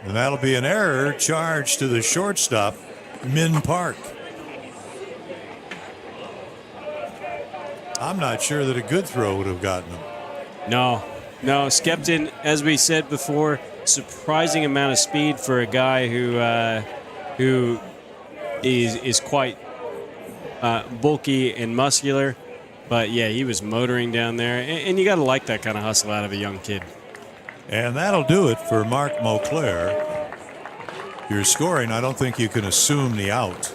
And that'll be an error charged to the shortstop, Min Park. I'm not sure that a good throw would have gotten him. No, Skepton, as we said before, surprising amount of speed for a guy who is quite bulky and muscular. But yeah, he was motoring down there, and you got to like that kind of hustle out of a young kid. And that'll do it for Mark Mauclair. You're scoring, I don't think you can assume the out.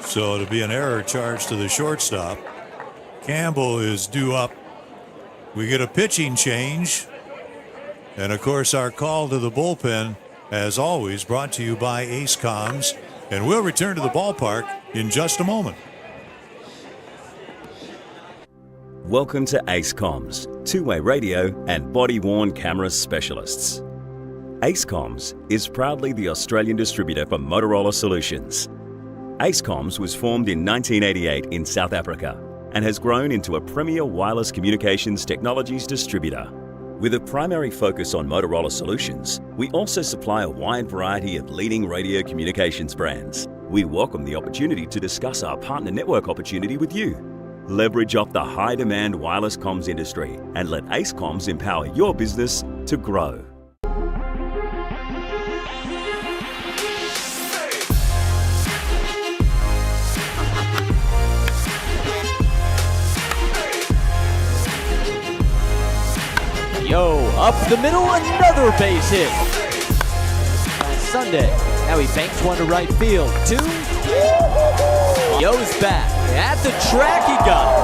So it'll be an error charge to the shortstop. Campbell is due up. We get a pitching change. And of course, our call to the bullpen, as always, brought to you by Ace Comms. And we'll return to the ballpark in just a moment. Welcome to Ace Comms, two-way radio and body-worn camera specialists. Ace Comms is proudly the Australian distributor for Motorola Solutions. Ace Comms was formed in 1988 in South Africa and has grown into a premier wireless communications technologies distributor. With a primary focus on Motorola Solutions, we also supply a wide variety of leading radio communications brands. We welcome the opportunity to discuss our partner network opportunity with you. Leverage off the high-demand wireless comms industry and let Ace Comms empower your business to grow. Yo, up the middle, another base hit. Last Sunday, now he banks one to right field. 2. Yo's back. At the track, he got it.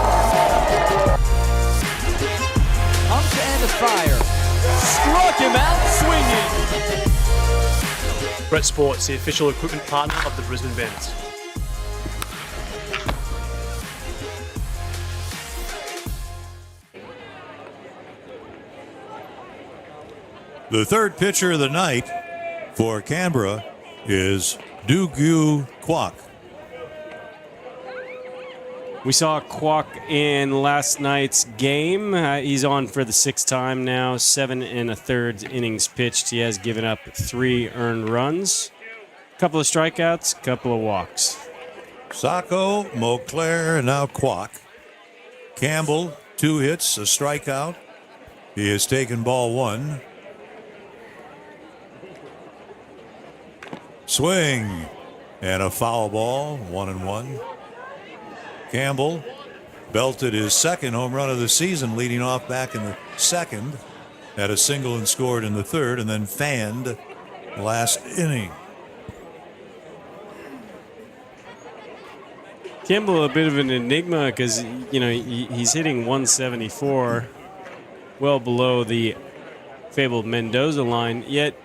Pumped and a fire. Struck him out swinging. Brett Sports, the official equipment partner of the Brisbane Bandits. The third pitcher of the night for Canberra is Dugu Kwok. We saw Kwok in last night's game. He's on for the 6th time now, 7 1/3 innings pitched. He has given up 3 earned runs, a couple of strikeouts, a couple of walks. Sacco, Mauclair, and now Kwok. Campbell, 2 hits, a strikeout. He has taken ball 1. Swing and a foul ball, 1-1. Campbell belted his 2nd home run of the season, leading off back in the 2nd. Had a single and scored in the 3rd, and then fanned last inning. Campbell, a bit of an enigma because, he's hitting 174, well below the fabled Mendoza line, yet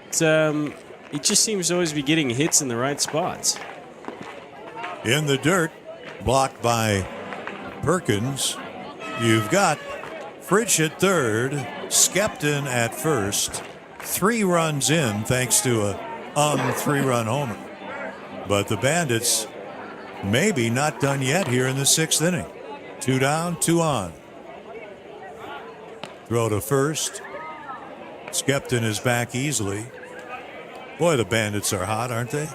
he just seems to always be getting hits in the right spots. In the dirt, blocked by Perkins. You've got Fritsch at third, Skepton at first. 3 runs in thanks to a 3-run homer. But the Bandits maybe not done yet here in the 6th inning. 2 down, 2 on. Throw to first. Skepton is back easily. Boy, the Bandits are hot, aren't they?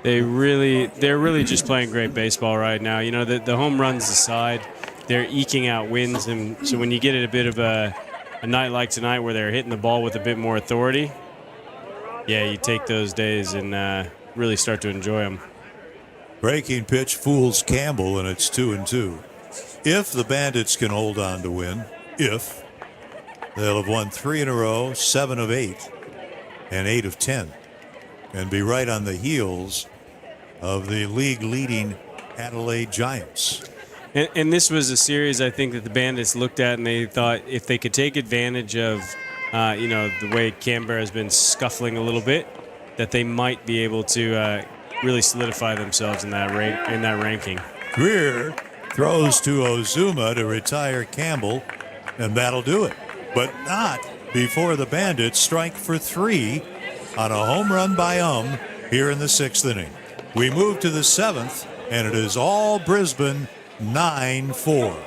they're really just playing great baseball right now. You know, the home runs aside, they're eking out wins, and so when you get a bit of a night like tonight where they're hitting the ball with a bit more authority, yeah, you take those days and really start to enjoy them. Breaking pitch fools Campbell, and it's 2-2. If the Bandits can hold on to win, they'll have won 3 in a row, 7 of 8, and 8 of 10, and be right on the heels of the league-leading Adelaide Giants. And this was a series I think that the Bandits looked at and they thought if they could take advantage of, the way Canberra has been scuffling a little bit, that they might be able to really solidify themselves in that ranking. Greer throws to Ozuma to retire Campbell, and that'll do it. But not before the Bandits strike for 3 on a home run by here in the 6th inning. We move to the 7th, and it is all Brisbane 9-4.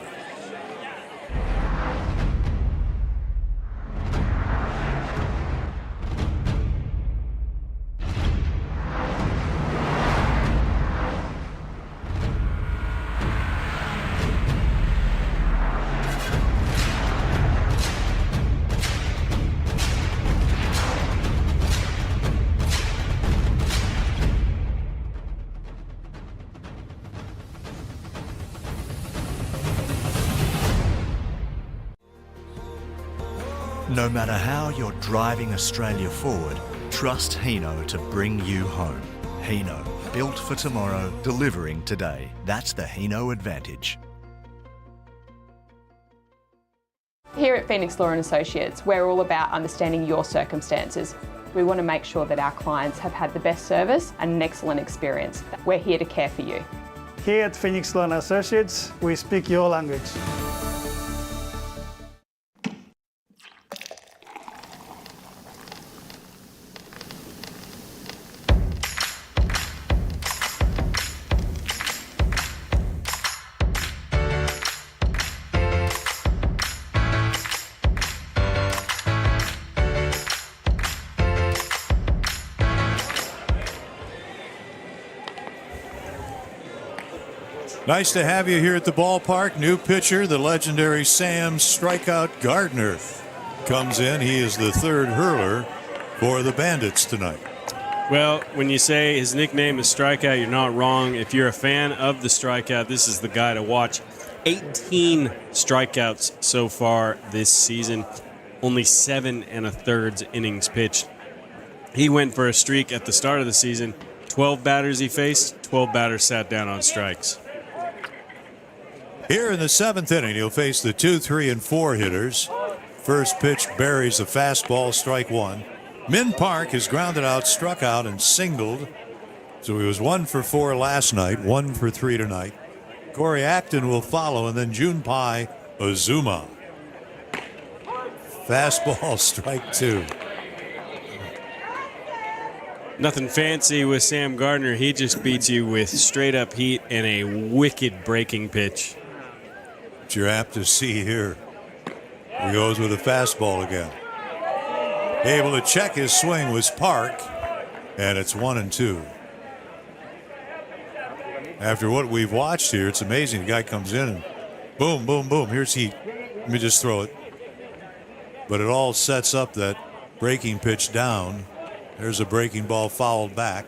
No matter how you're driving Australia forward, trust Hino to bring you home. Hino, built for tomorrow, delivering today. That's the Hino advantage. Here at Phoenix Law & Associates, we're all about understanding your circumstances. We want to make sure that our clients have had the best service and an excellent experience. We're here to care for you. Here at Phoenix Law & Associates, we speak your language. Nice to have you here at the ballpark. New pitcher, the legendary Sam Strikeout Gardner, comes in. He is the 3rd hurler for the Bandits tonight. Well, when you say his nickname is Strikeout, you're not wrong. If you're a fan of the strikeout, this is the guy to watch. 18 strikeouts so far this season, only 7 1/3 innings pitched. He went for a streak at the start of the season. 12 batters he faced, 12 batters sat down on strikes. Here in the 7th inning, he'll face the 2, 3, and 4 hitters. First pitch buries a fastball, strike 1. Min Park has grounded out, struck out, and singled. So he was 1 for 4 last night, 1 for 3 tonight. Corey Acton will follow, and then Junpai Ozuma. Fastball, strike 2. Nothing fancy with Sam Gardner. He just beats you with straight up heat and a wicked breaking pitch. But you're apt to see here. He goes with a fastball again. Able to check his swing was Park, and it's 1-2. After what we've watched here, it's amazing. The guy comes in and boom, boom, boom. Here's heat. Let me just throw it. But it all sets up that breaking pitch down. There's a breaking ball fouled back.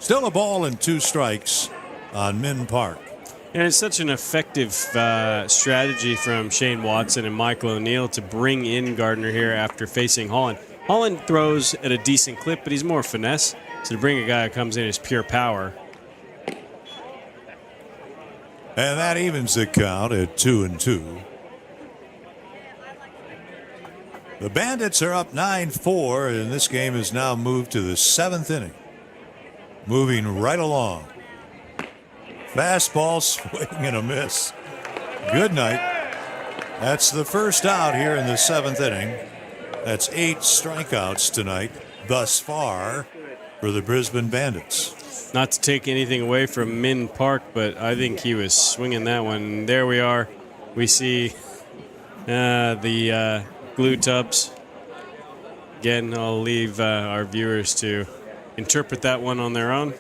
Still a ball and 2 strikes on Min Park. And it's such an effective strategy from Shane Watson and Michael O'Neill to bring in Gardner here after facing Holland. Holland throws at a decent clip, but he's more finesse. So to bring a guy who comes in as pure power. And that evens the count at 2-2. The Bandits are up 9-4, and this game has now moved to the 7th inning. Moving right along. Fastball, swing and a miss. Good night. That's the first out here in the 7th inning. That's 8 strikeouts tonight thus far for the Brisbane Bandits. Not to take anything away from Min Park, but I think he was swinging that one. There we are. We see the glue tubs. Again, I'll leave our viewers to interpret that one on their own.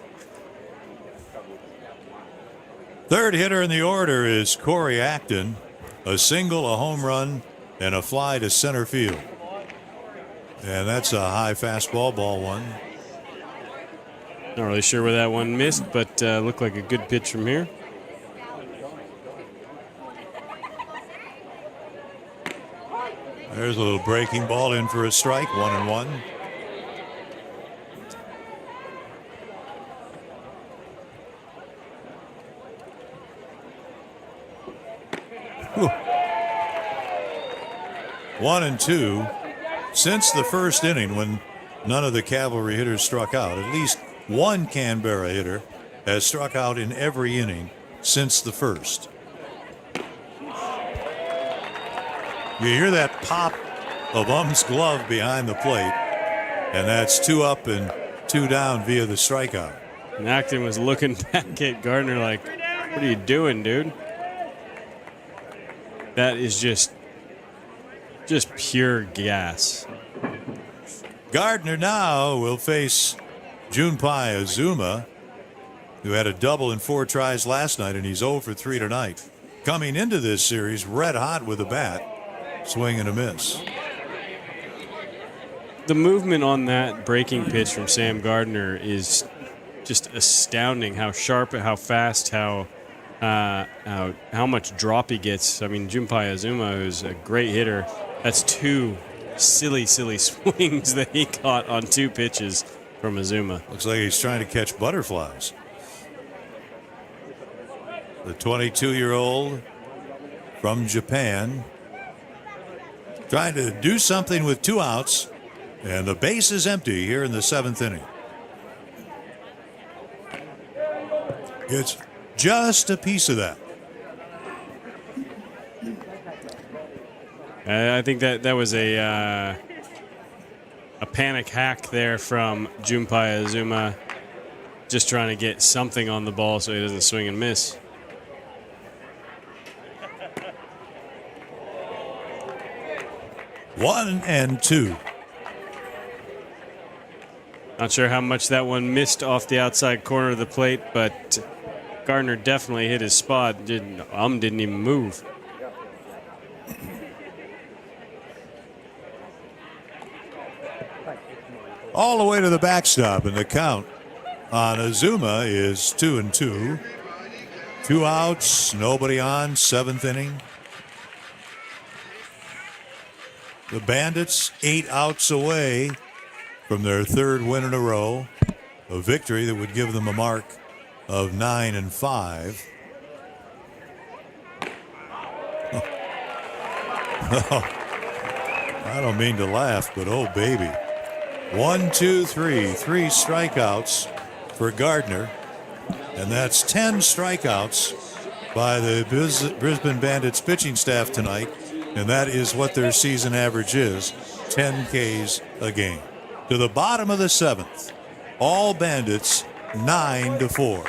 Third hitter in the order is Corey Acton. A single, a home run, and a fly to center field. And that's a high fastball, ball one. Not really sure where that one missed, but looked like a good pitch from here. There's a little breaking ball in for a strike, 1-1. Whew. 1-2. Since the first inning, when none of the Cavalry hitters struck out, at least one Canberra hitter has struck out in every inning since the first. You hear that pop of glove behind the plate, and that's 2 up and 2 down via the strikeout. And Acton was looking back at Gardner like, what are you doing, dude? That is just pure gas. Gardner now will face Junpai Azuma, who had a double in 4 tries last night, and he's 0 for 3 tonight. Coming into this series red hot with a bat, swing and a miss. The movement on that breaking pitch from Sam Gardner is just astounding. How sharp, how fast, how much drop he gets. I mean, Junpai Azuma, who's a great hitter, that's 2 silly swings that he caught on 2 pitches from Azuma. Looks like he's trying to catch butterflies. The 22-year-old from Japan trying to do something with 2 outs, and the base is empty here in the 7th inning. It's just a piece of that. I think that was a panic hack there from Junpai Azuma, just trying to get something on the ball so he doesn't swing and miss. One and 2. Not sure how much that one missed off the outside corner of the plate, but Gardner definitely hit his spot. Didn't even move. All the way to the backstop, and the count on Azuma is 2-2. 2 outs, nobody on, 7th inning. The Bandits 8 outs away from their 3rd win in a row, a victory that would give them a mark of 9-5. I don't mean to laugh, but oh baby. 1, 2, 3 strikeouts for Gardner, and that's 10 strikeouts by the Brisbane Bandits pitching staff tonight, and that is what their season average is, 10 Ks a game. To the bottom of the 7th, all Bandits 9-4.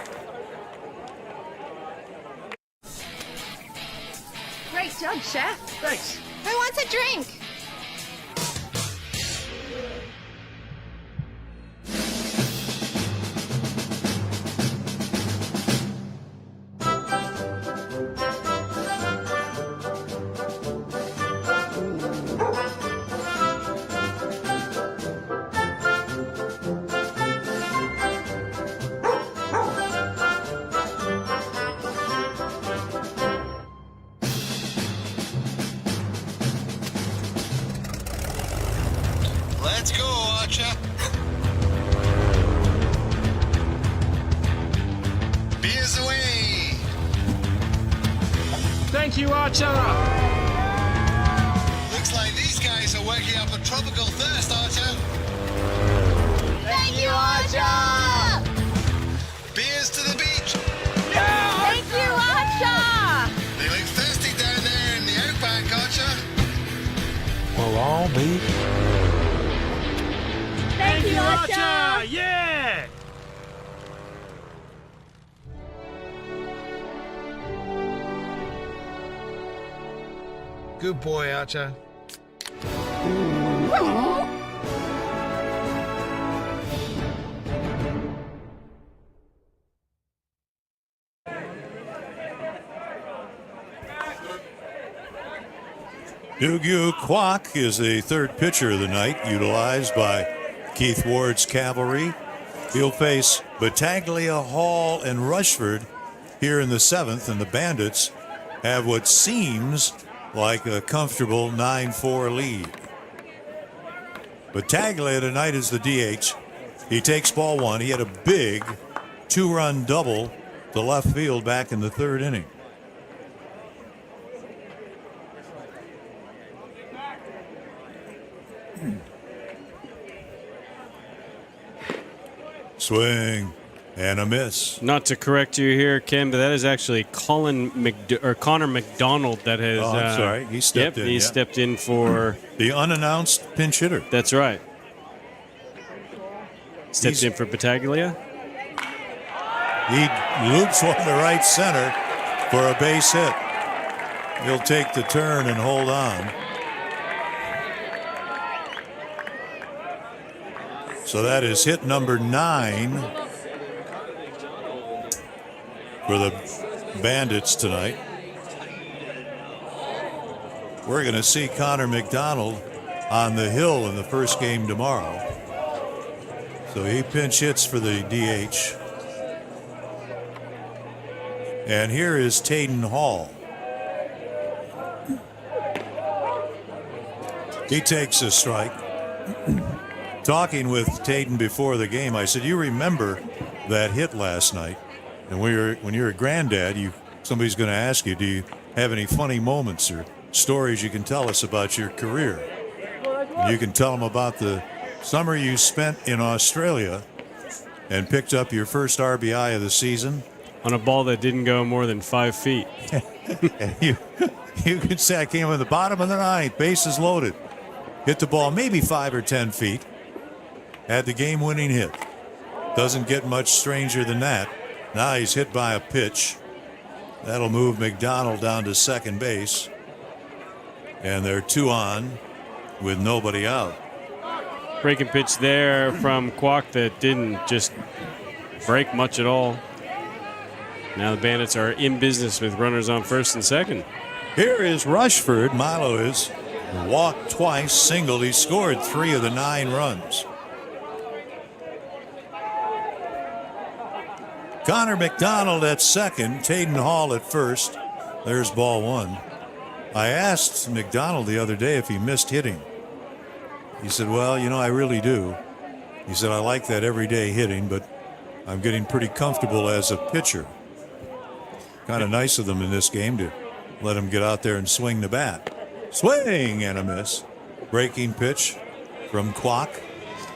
Great job, Chef. Thanks. Who wants a drink? Let's go, Archer. Beers away. Thank you, Archer. Looks like these guys are working up a tropical thirst, Archer. Thank you, Archer! Beers to the beach. Thank you, Archer! They look thirsty down there in the outback, Archer. We'll all be. Thank you, Archer! Yeah! Good boy, Archer. Dugu Kwok is the third pitcher of the night, utilized by Keith Ward's Cavalry. He'll face Battaglia, Hall, and Rushford here in the seventh, and the Bandits have what seems like a comfortable 9-4 lead. Battaglia tonight is the DH. He takes ball one. He had a big two-run double to left field back in the third inning. Swing and a miss. Not to correct you here, Ken, but that is actually Connor McDonald that has. Oh, I'm sorry. He stepped in. He stepped in for the unannounced pinch hitter. That's right. Steps in for Battaglia. He loops one to right center for a base hit. He'll take the turn and hold on. So that is hit number 9 for the Bandits tonight. We're going to see Connor McDonald on the hill in the first game tomorrow. So he pinch hits for the DH. And here is Tayden Hall. He takes a strike. Talking with Tayden before the game, I said, "You remember that hit last night?" And when you're a granddad, somebody's going to ask you, "Do you have any funny moments or stories you can tell us about your career?" And you can tell them about the summer you spent in Australia and picked up your first RBI of the season on a ball that didn't go more than 5 feet. And you could say, "I came in the bottom of the ninth, bases loaded, hit the ball maybe 5 or 10 feet, had the game-winning hit." Doesn't get much stranger than that. Now he's hit by a pitch. That'll move McDonald down to second base. And they're 2 on with nobody out. Breaking pitch there from Kwok that didn't just break much at all. Now the Bandits are in business with runners on first and second. Here is Rushford. Milo is walked twice, singled. He scored 3 of the 9 runs. Connor McDonald at second, Tayden Hall at first. There's ball 1. I asked McDonald the other day if he missed hitting. He said, "Well, I really do." He said, "I like that everyday hitting, but I'm getting pretty comfortable as a pitcher." Kind of nice of them in this game to let him get out there and swing the bat. Swing and a miss. Breaking pitch from Kwok.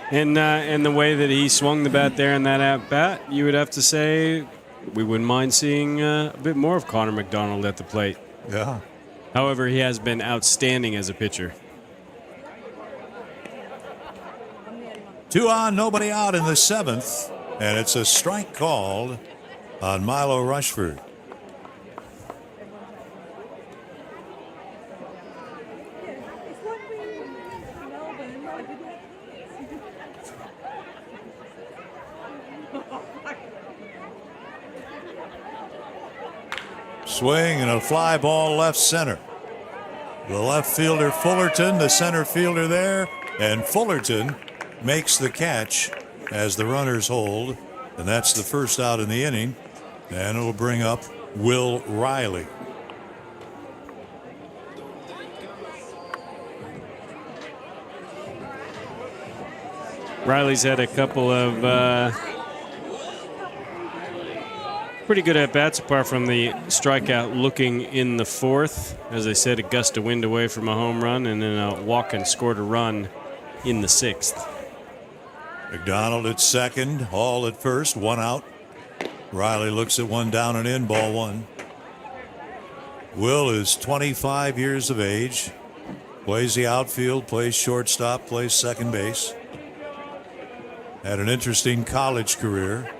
And the way that he swung the bat there in that at-bat, you would have to say we wouldn't mind seeing a bit more of Connor McDonald at the plate. Yeah. However, he has been outstanding as a pitcher. 2 on, nobody out in the seventh, and it's a strike called on Milo Rushford. Swing and a fly ball left center. The left fielder Fullerton, the center fielder there, and Fullerton makes the catch as the runners hold, and that's the first out in the inning, and it'll bring up Will Riley. Riley's had a couple of pretty good at-bats apart from the strikeout looking in the fourth. As I said, a gust of wind away from a home run, and then a walk and scored a run in the sixth. McDonald at second, Hall at first, 1 out. Riley looks at 1 down and in, ball 1. Will is 25 years of age, plays the outfield, plays shortstop, plays second base. Had an interesting college career.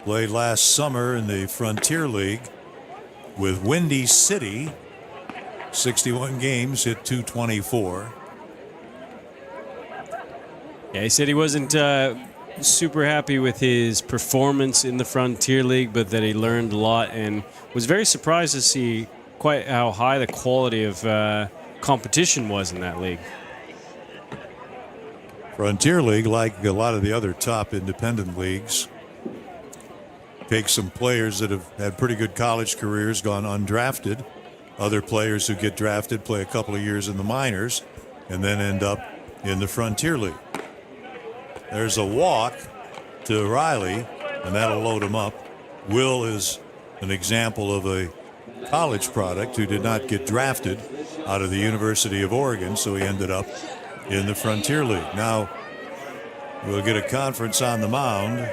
Played last summer in the Frontier League with Windy City. 61 games, hit .224. Yeah, he said he wasn't super happy with his performance in the Frontier League, but that he learned a lot and was very surprised to see quite how high the quality of competition was in that league. Frontier League, like a lot of the other top independent leagues, takes some players that have had pretty good college careers, gone undrafted. Other players who get drafted play a couple of years in the minors and then end up in the Frontier League. There's a walk to Riley, and that'll load him up. Will is an example of a college product who did not get drafted out of the University of Oregon, so he ended up in the Frontier League. Now we'll get a conference on the mound.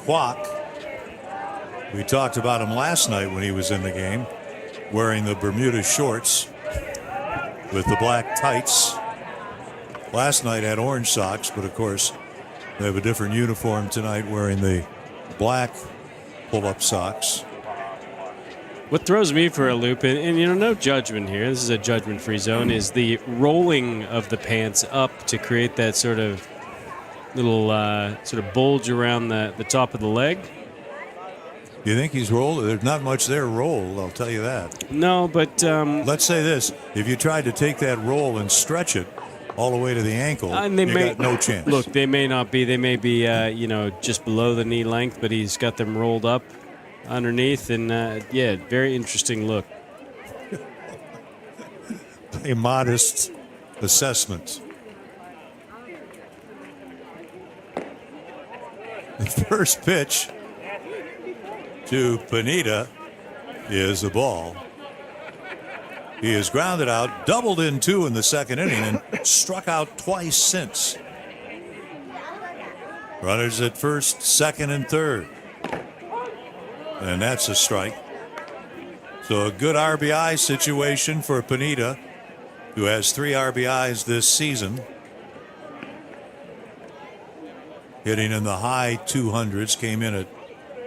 Kwok, we talked about him last night when he was in the game, wearing the Bermuda shorts with the black tights. Last night had orange socks, but of course they have a different uniform tonight, wearing the black pull-up socks. What throws me for a loop, and no judgment here, this is a judgment-free zone, is the rolling of the pants up to create that sort of little sort of bulge around the top of the leg. You think he's rolled? There's not much there rolled, I'll tell you that. No, but let's say this. If you tried to take that roll and stretch it all the way to the ankle, got no chance. Look, they may not be. They may be, just below the knee length, but he's got them rolled up underneath, and very interesting look. A modest assessment. The first pitch to Pineda is a ball. He is grounded out, doubled in 2 in the second inning, and struck out twice since. Runners at first, second, and third. And that's a strike. So a good RBI situation for Pineda, who has 3 RBIs this season. Hitting in the high 200s, came in at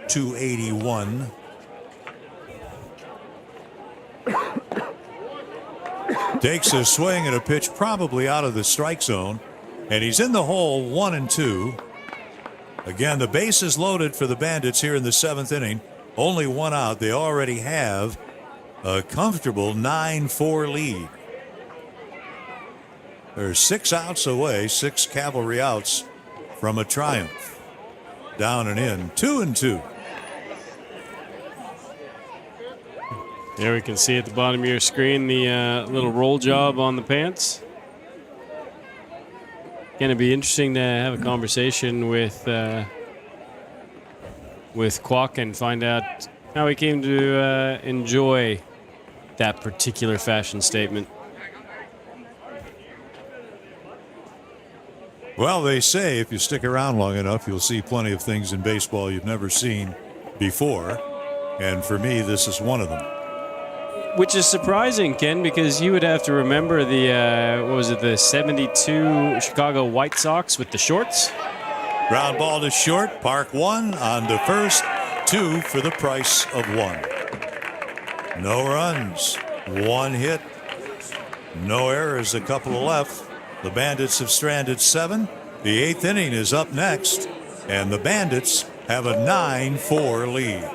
281. Takes a swing at a pitch probably out of the strike zone, and he's in the hole, 1-2. Again, the base is loaded for the Bandits here in the 7th inning. Only 1 out. They already have a comfortable 9-4 lead. They're 6 outs away, 6 Cavalry outs from a triumph. Down and in, 2-2. There we can see at the bottom of your screen the little roll job on the pants. Going to be interesting to have a conversation with Kwok and find out how he came to enjoy that particular fashion statement. Well, they say if you stick around long enough, you'll see plenty of things in baseball you've never seen before. And for me, this is one of them. Which is surprising, Ken, because you would have to remember the 72 Chicago White Sox with the shorts? Ground ball to short, Park 1 on to first, 2 for the price of 1. No runs, 1 hit, no errors, a couple left. The Bandits have stranded 7. The 8th inning is up next, and the Bandits have a 9-4 lead.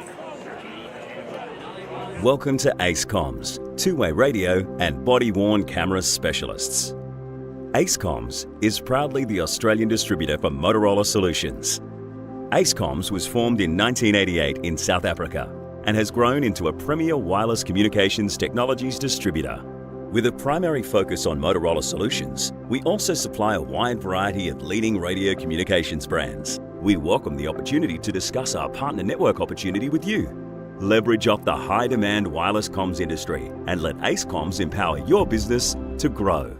Welcome to Ace Comms, two-way radio and body-worn camera specialists. Ace Comms is proudly the Australian distributor for Motorola Solutions. Ace Comms was formed in 1988 in South Africa and has grown into a premier wireless communications technologies distributor. With a primary focus on Motorola Solutions, we also supply a wide variety of leading radio communications brands. We welcome the opportunity to discuss our partner network opportunity with you. Leverage off the high-demand wireless comms industry and let Ace Comms empower your business to grow.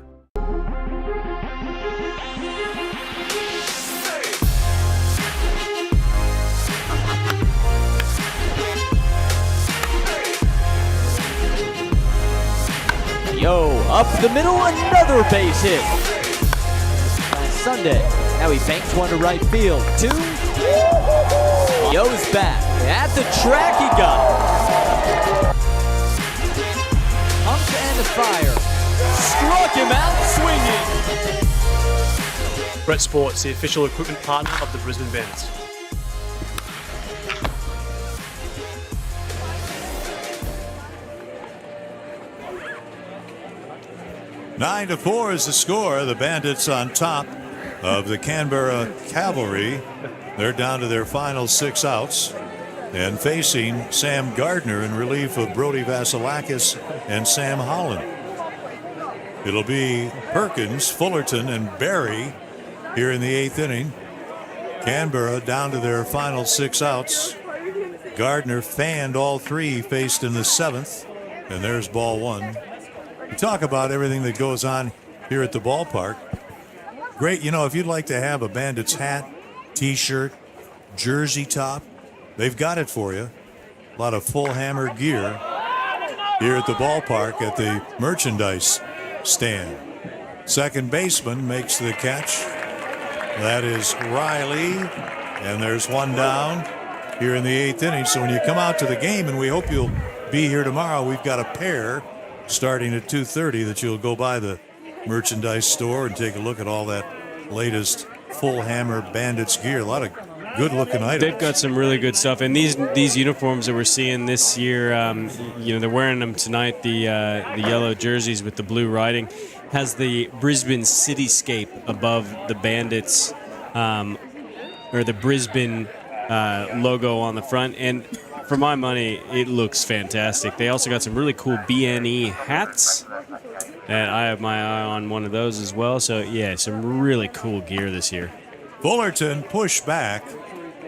Yo, up the middle, another base hit. Last Sunday, now he banks one to right field. 2. Yo's back. At the track, he got it. Pumped and fire. Struck him out swinging. Brett Sports, the official equipment partner of the Brisbane Bandits. 9-4 is the score. The Bandits on top of the Canberra Cavalry. They're down to their final 6 outs and facing Sam Gardner in relief of Brody Vasilakis and Sam Holland. It'll be Perkins, Fullerton, and Barry here in the 8th inning. Canberra down to their final 6 outs. Gardner fanned all 3 faced in the 7th, and there's ball 1. We talk about everything that goes on here at the ballpark. Great, if you'd like to have a Bandits hat, t-shirt, jersey top, they've got it for you. A lot of full hammer gear here at the ballpark at the merchandise stand. Second baseman makes the catch. That is Riley, and there's one down here in the 8th inning. So when you come out to the game, and we hope you'll be here tomorrow, we've got a pair starting at 2:30 that you'll go by the merchandise store and take a look at all that latest full hammer Bandits gear. A lot of good looking items. They've got some really good stuff, and these uniforms that we're seeing this year, they're wearing them tonight. The yellow jerseys with the blue writing has the Brisbane cityscape above the Bandits, or the Brisbane logo on the front, and for my money, it looks fantastic. They also got some really cool BNE hats, and I have my eye on one of those as well. So yeah, some really cool gear this year. Fullerton pushed back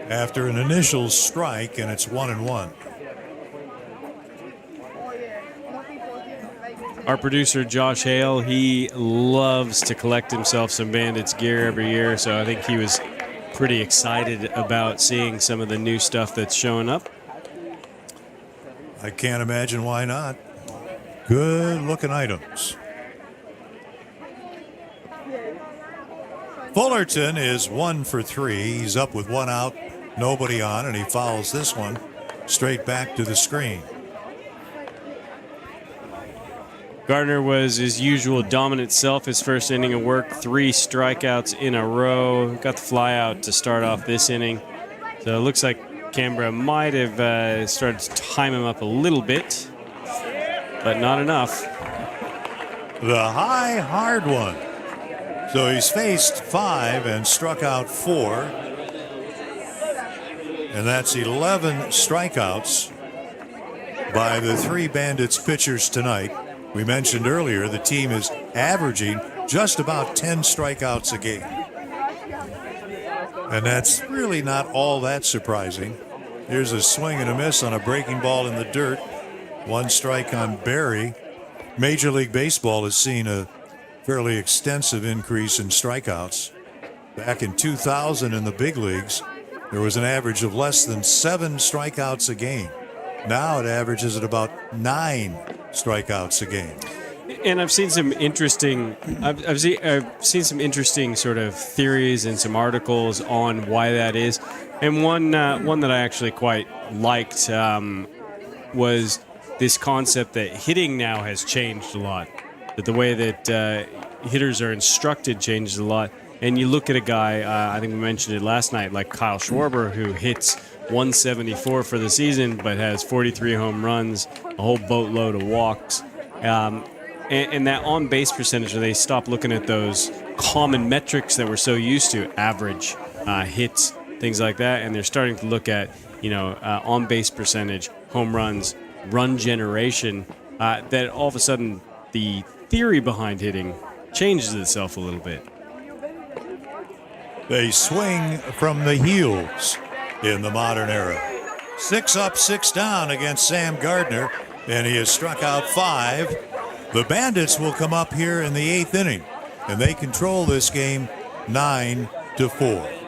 after an initial strike, and it's 1-1. Our producer, Josh Hale, he loves to collect himself some Bandits gear every year, so I think he was pretty excited about seeing some of the new stuff that's showing up. I can't imagine why not. Good looking items. Fullerton is 1 for 3. He's up with 1 out, nobody on, and he fouls this one straight back to the screen. Gardner was his usual dominant self his first inning of work. 3 strikeouts in a row. Got the fly out to start off this inning. So it looks like Canberra might have started to time him up a little bit, but not enough. The high, hard one. So he's faced 5 and struck out 4. And that's 11 strikeouts by the 3 Bandits pitchers tonight. We mentioned earlier the team is averaging just about 10 strikeouts a game. And that's really not all that surprising. Here's a swing and a miss on a breaking ball in the dirt. 1 strike on Barry. Major League Baseball has seen a fairly extensive increase in strikeouts. Back in 2000 in the big leagues, there was an average of less than 7 strikeouts a game. Now it averages at about 9 strikeouts a game. And I've seen some interesting, I've seen some interesting sort of theories and some articles on why that is. And one that I actually quite liked was this concept that hitting now has changed a lot. That the way that hitters are instructed changes a lot. And you look at a guy, I think we mentioned it last night, like Kyle Schwarber, who hits 174 for the season, but has 43 home runs, a whole boatload of walks. And that on-base percentage, they stop looking at those common metrics that we're so used to, average, hits, things like that, and they're starting to look at, on-base percentage, home runs, run generation, that all of a sudden the theory behind hitting changes itself a little bit. They swing from the heels in the modern era. 6 up, 6 down against Sam Gardner, and he has struck out 5. The Bandits will come up here in the 8th inning, and they control this game 9-4.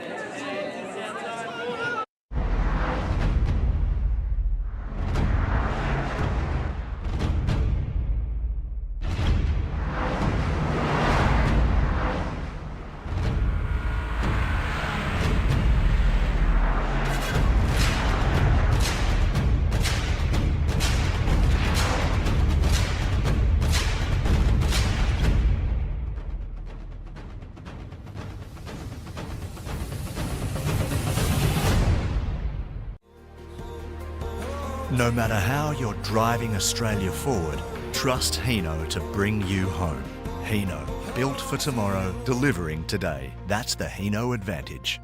No matter how you're driving Australia forward, trust Hino to bring you home. Hino, built for tomorrow, delivering today. That's the Hino advantage.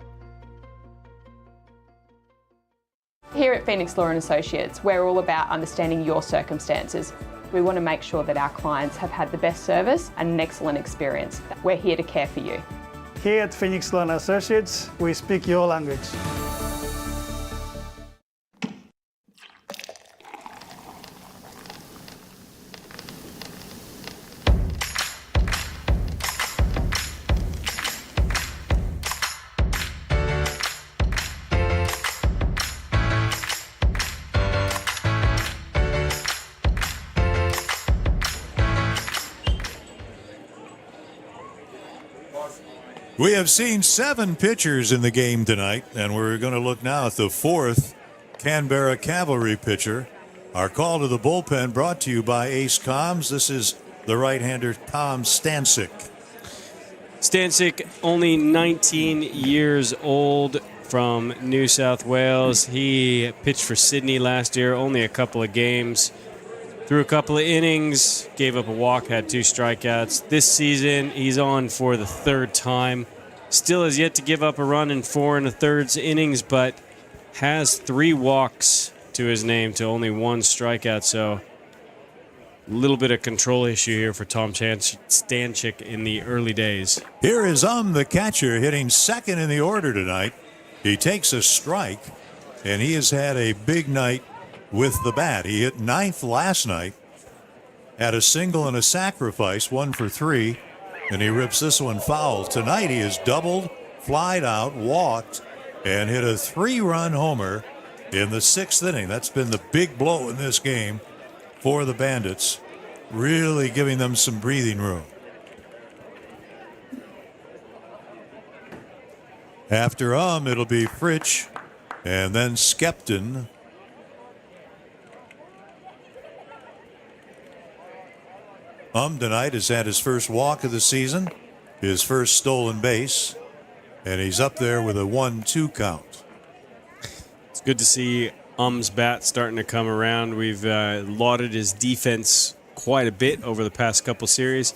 Here at Phoenix Law and Associates, we're all about understanding your circumstances. We want to make sure that our clients have had the best service and an excellent experience. We're here to care for you. Here at Phoenix Law and Associates, we speak your language. We have seen 7 pitchers in the game tonight, and we're going to look now at the 4th Canberra Cavalry pitcher. Our call to the bullpen brought to you by Ace Comms. This is the right-hander Tom Stancic. Stancic, only 19 years old, from New South Wales. He pitched for Sydney last year, only a couple of games. Threw a couple of innings, gave up a walk, had 2 strikeouts. This season, he's on for the 3rd time. Still has yet to give up a run in 4 1/3 innings, but has 3 walks to his name to only 1 strikeout. So a little bit of control issue here for Tom Stancic in the early days. Here is the catcher, hitting 2nd in the order tonight. He takes a strike, and he has had a big night with the bat. He hit 9th last night, had a single and a sacrifice, 1 for 3, and he rips this one foul. Tonight he has doubled, flied out, walked, and hit a 3-run homer in the 6th inning. That's been the big blow in this game for the Bandits, really giving them some breathing room. After it'll be Fritsch and then Skepton. Tonight has had his first walk of the season, his first stolen base, and he's up there with a 1-2 count. It's good to see bat starting to come around. We've lauded his defense quite a bit over the past couple series,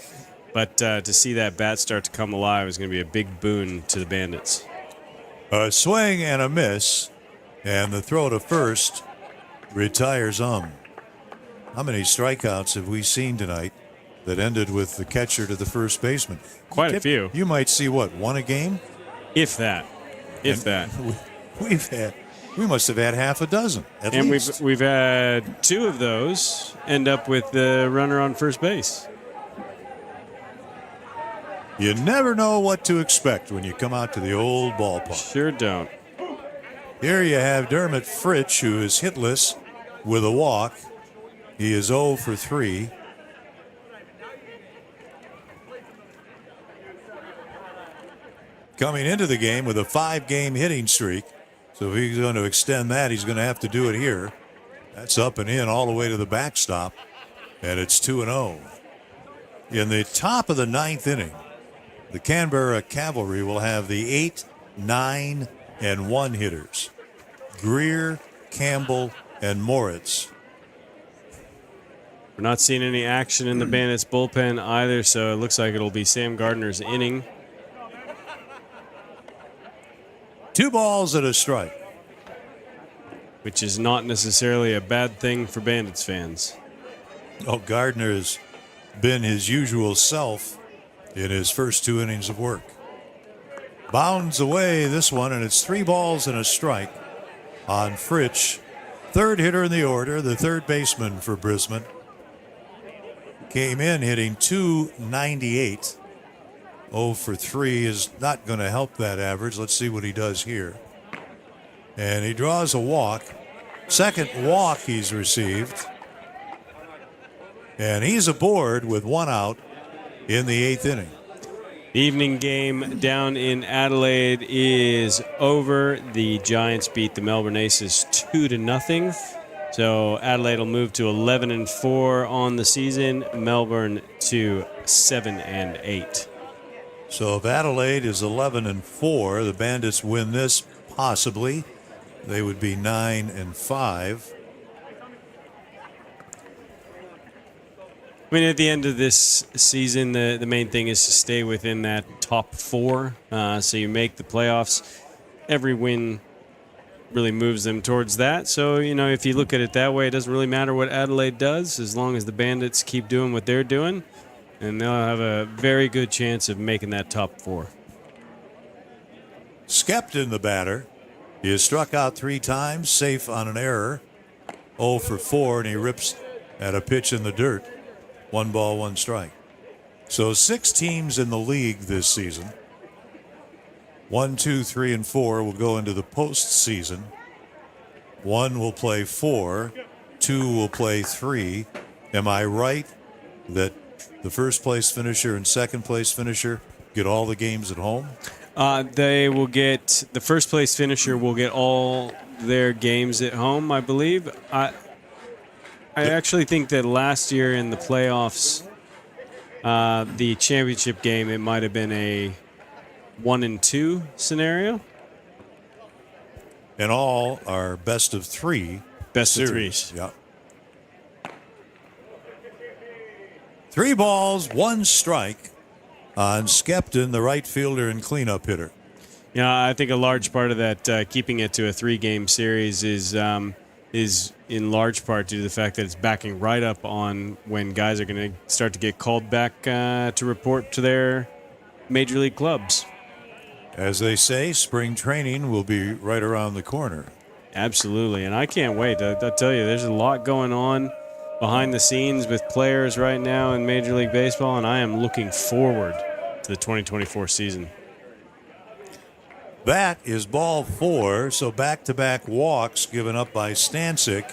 but to see that bat start to come alive is going to be a big boon to the Bandits. A swing and a miss, and the throw to first retires How many strikeouts have we seen tonight that ended with the catcher to the first baseman? Quite a few. You might see, what, 1 a game? If that. We must have had half a dozen at least. We've had 2 of those end up with the runner on first base. You never know what to expect when you come out to the old ballpark. Sure don't. Here you have Dermot Fritsch, who is hitless with a walk. He is 0 for 3. Coming into the game with a 5-game hitting streak. So if he's going to extend that, he's going to have to do it here. That's up and in all the way to the backstop. And it's 2-0. In the top of the 9th inning, the Canberra Cavalry will have the 8, 9, and 1 hitters. Greer, Campbell, and Moritz. We're not seeing any action in the Bandits bullpen either, so it looks like it'll be Sam Gardner's inning. 2 balls and a strike. Which is not necessarily a bad thing for Bandits fans. Oh, Gardner has been his usual self in his first 2 innings of work. Bounds away this one, and it's 3 balls and a strike on Fritsch. 3rd hitter in the order, the 3rd baseman for Brisbane. Came in hitting .298. 0 for 3 is not going to help that average. Let's see what he does here. And he draws a walk. 2nd walk he's received. And he's aboard with 1 out in the 8th inning. The evening game down in Adelaide is over. The Giants beat the Melbourne Aces 2-0. So Adelaide will move to 11-4 on the season. Melbourne to 7-8. So if Adelaide is 11-4, the Bandits win this possibly. They would be 9-5. I mean, at the end of this season, the main thing is to stay within that top 4. So you make the playoffs. Every win really moves them towards that. So, if you look at it that way, it doesn't really matter what Adelaide does as long as the Bandits keep doing what they're doing. And they'll have a very good chance of making that top 4. Skepton, the batter. He has struck out 3 times, safe on an error. 0 for 4, and he rips at a pitch in the dirt. 1 ball, 1 strike. So 6 teams in the league this season. 1, 2, 3, and 4 will go into the postseason. 1 will play 4. 2 will play 3. Am I right that the first place finisher and second place finisher get all the games at home? They will get the first place finisher will get all their games at home, I believe. I actually think that last year in the playoffs, the championship game, it might have been a 1-2 scenario. And all are best of 3. Best series. of 3s. Yeah. 3 balls, 1 strike on Skepton, the right fielder and cleanup hitter. Yeah, I think a large part of that keeping it to a 3-game series is in large part due to the fact that it's backing right up on when guys are going to start to get called back to report to their major league clubs. As they say, spring training will be right around the corner. Absolutely, and I can't wait. I tell you, there's a lot going on behind the scenes with players right now in Major League Baseball, and I am looking forward to the 2024 season. That is ball 4, so back-to-back walks given up by Stancic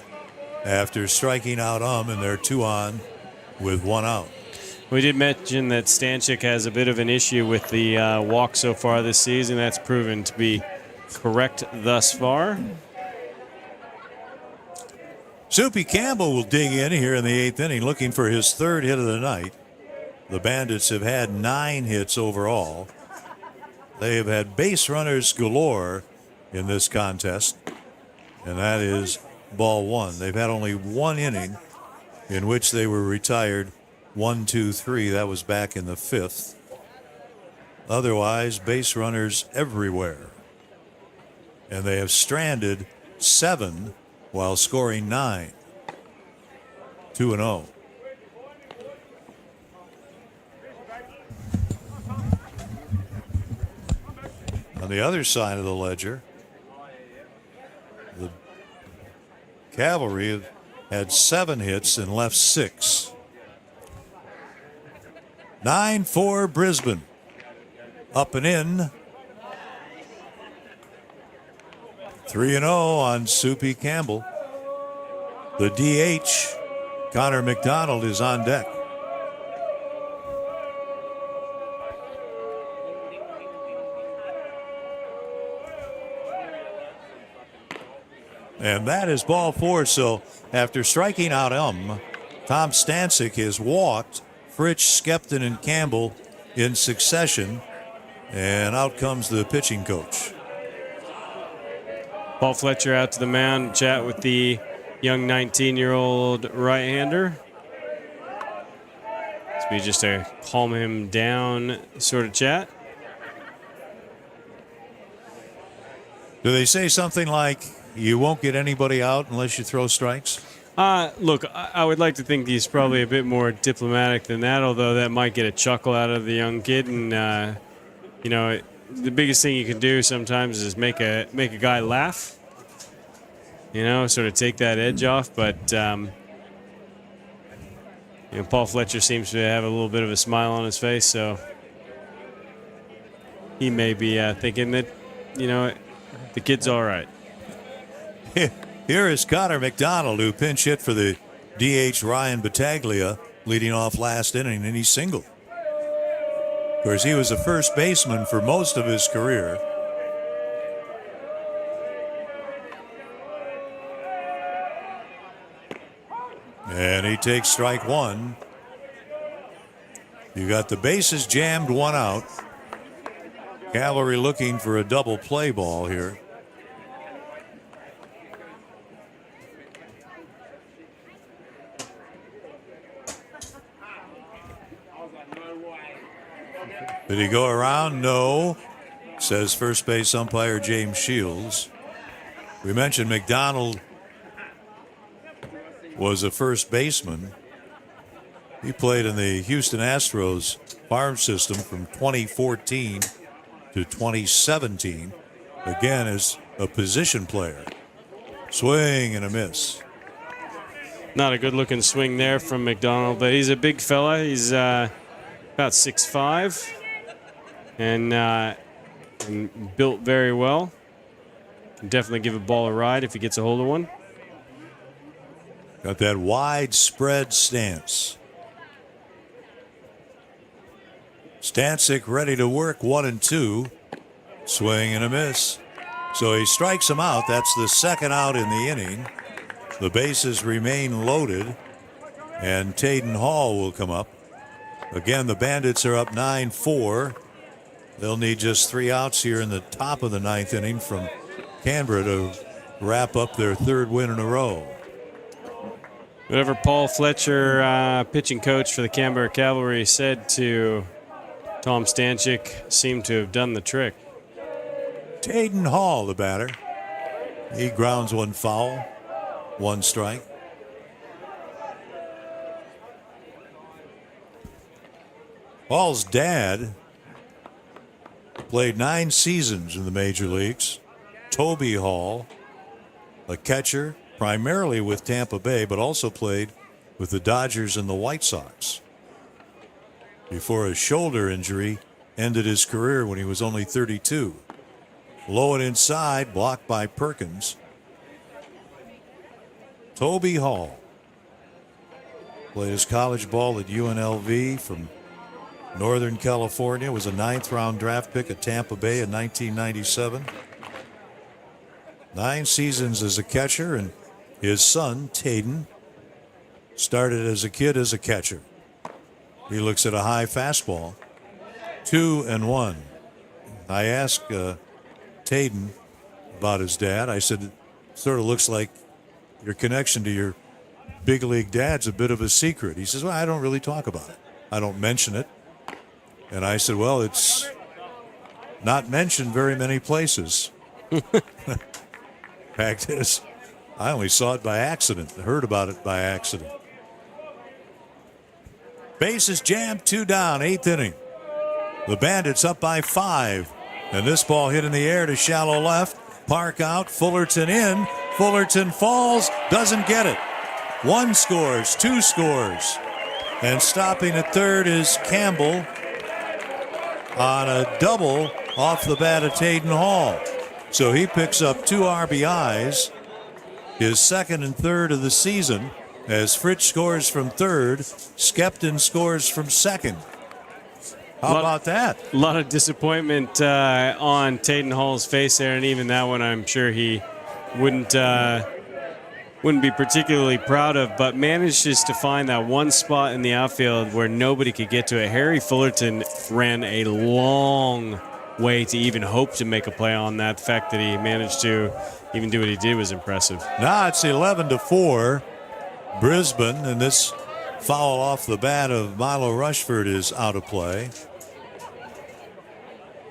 after striking out and they're 2 on with 1 out. We did mention that Stancic has a bit of an issue with the walk so far this season. That's proven to be correct thus far. Soupy Campbell will dig in here in the 8th inning looking for his 3rd hit of the night. The Bandits have had 9 hits overall. They have had base runners galore in this contest, and that is ball 1. They've had only 1 inning in which they were retired 1, 2, 3. That was back in the 5th. Otherwise, base runners everywhere. And they have stranded 7 while scoring 9. 2-0. On the other side of the ledger, the Cavalry have had 7 hits and left 6. 9-4 Brisbane. Up and in. 3-0 on Soupy Campbell. The DH, Connor McDonald, is on deck. And that is ball 4. So after striking out Tom Stancic has walked Fritsch, Skepton, and Campbell in succession. And out comes the pitching coach. Paul Fletcher out to the mound, chat with the young 19-year-old right-hander. It's be just a calm him down sort of chat. Do they say something like, you won't get anybody out unless you throw strikes? Look, I would like to think he's probably a bit more diplomatic than that, although that might get a chuckle out of the young kid. And, the biggest thing you can do sometimes is make a guy laugh, sort of take that edge off. But, Paul Fletcher seems to have a little bit of a smile on his face, so he may be thinking that, the kid's all right. Here is Connor McDonald, who pinch hit for the DH Ryan Battaglia, leading off last inning, and he singled. Of course, he was a first baseman for most of his career. And he takes strike 1. You got the bases jammed, 1 out. Cavalry looking for a double play ball here. Did he go around? No, says first base umpire James Shields. We mentioned McDonald was a first baseman. He played in the Houston Astros farm system from 2014 to 2017, again as a position player. Swing and a miss. Not a good-looking swing there from McDonald, but he's a big fella. He's about 6'5", and built very well. Can definitely give a ball a ride if he gets a hold of one. Got that widespread stance. Stancic ready to work, 1-2. Swing and a miss. So he strikes him out. That's the second out in the inning. The bases remain loaded, and Tayden Hall will come up. Again, the Bandits are up 9-4. They'll need just 3 outs here in the top of the 9th inning from Canberra to wrap up their 3rd win in a row. Whatever Paul Fletcher, pitching coach for the Canberra Cavalry, said to Tom Stancic seemed to have done the trick. Tayden Hall, the batter. He grounds one foul, 1 strike. Hall's dad played 9 seasons in the major leagues. Toby Hall, a catcher, primarily with Tampa Bay, but also played with the Dodgers and the White Sox before a shoulder injury ended his career when he was only 32. Low and inside, blocked by Perkins. Toby Hall played his college ball at UNLV from Northern California, was a 9th-round draft pick at Tampa Bay in 1997. 9 seasons as a catcher, and his son, Tayden, started as a kid as a catcher. He looks at a high fastball, 2-1. I asked Tayden about his dad. I said, it sort of looks like your connection to your big league dad's a bit of a secret. He says, well, I don't really talk about it. I don't mention it. And I said, well, it's not mentioned very many places. Fact is, I only saw it by accident, heard about it by accident. Bases jammed, 2 down, 8th inning. The Bandits up by 5. And this ball hit in the air to shallow left. Park out, Fullerton in. Fullerton falls, doesn't get it. 1 scores, 2 scores. And stopping at 3rd is Campbell on a double off the bat of Tayden Hall. So he picks up 2 RBIs, his 2nd and 3rd of the season, as Fritz scores from 3rd, Skepton scores from 2nd. How about that? A lot of disappointment on Tayden Hall's face there, and even that one I'm sure he wouldn't be particularly proud of, but manages to find that one spot in the outfield where nobody could get to it. Harry Fullerton ran a long way to even hope to make a play on that. The fact that he managed to even do what he did was impressive. Now it's 11-4 Brisbane, and this foul off the bat of Milo Rushford is out of play.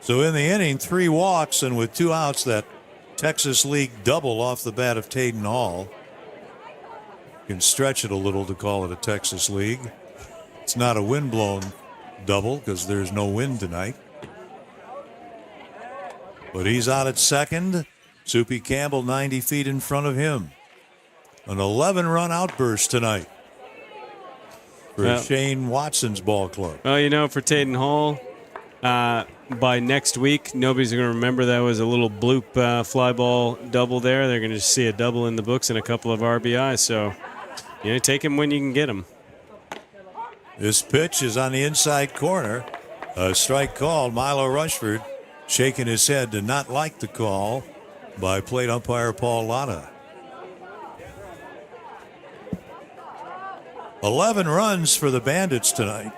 So in the inning, 3 walks, and with 2 outs, that Texas League double off the bat of Tayden Hall. You can stretch it a little to call it a Texas League. It's not a windblown double because there's no wind tonight. But he's out at 2nd. Soupy Campbell 90 feet in front of him. An 11-run outburst tonight for Shane Watson's ball club. Well, you know, for Tayden Hall, by next week, nobody's going to remember that was a little bloop fly ball double there. They're going to see a double in the books and a couple of RBIs. So, you know, take him when you can get him. This pitch is on the inside corner. A strike called. Milo Rushford shaking his head to not like the call by plate umpire Paul Lana. 11 runs for the Bandits tonight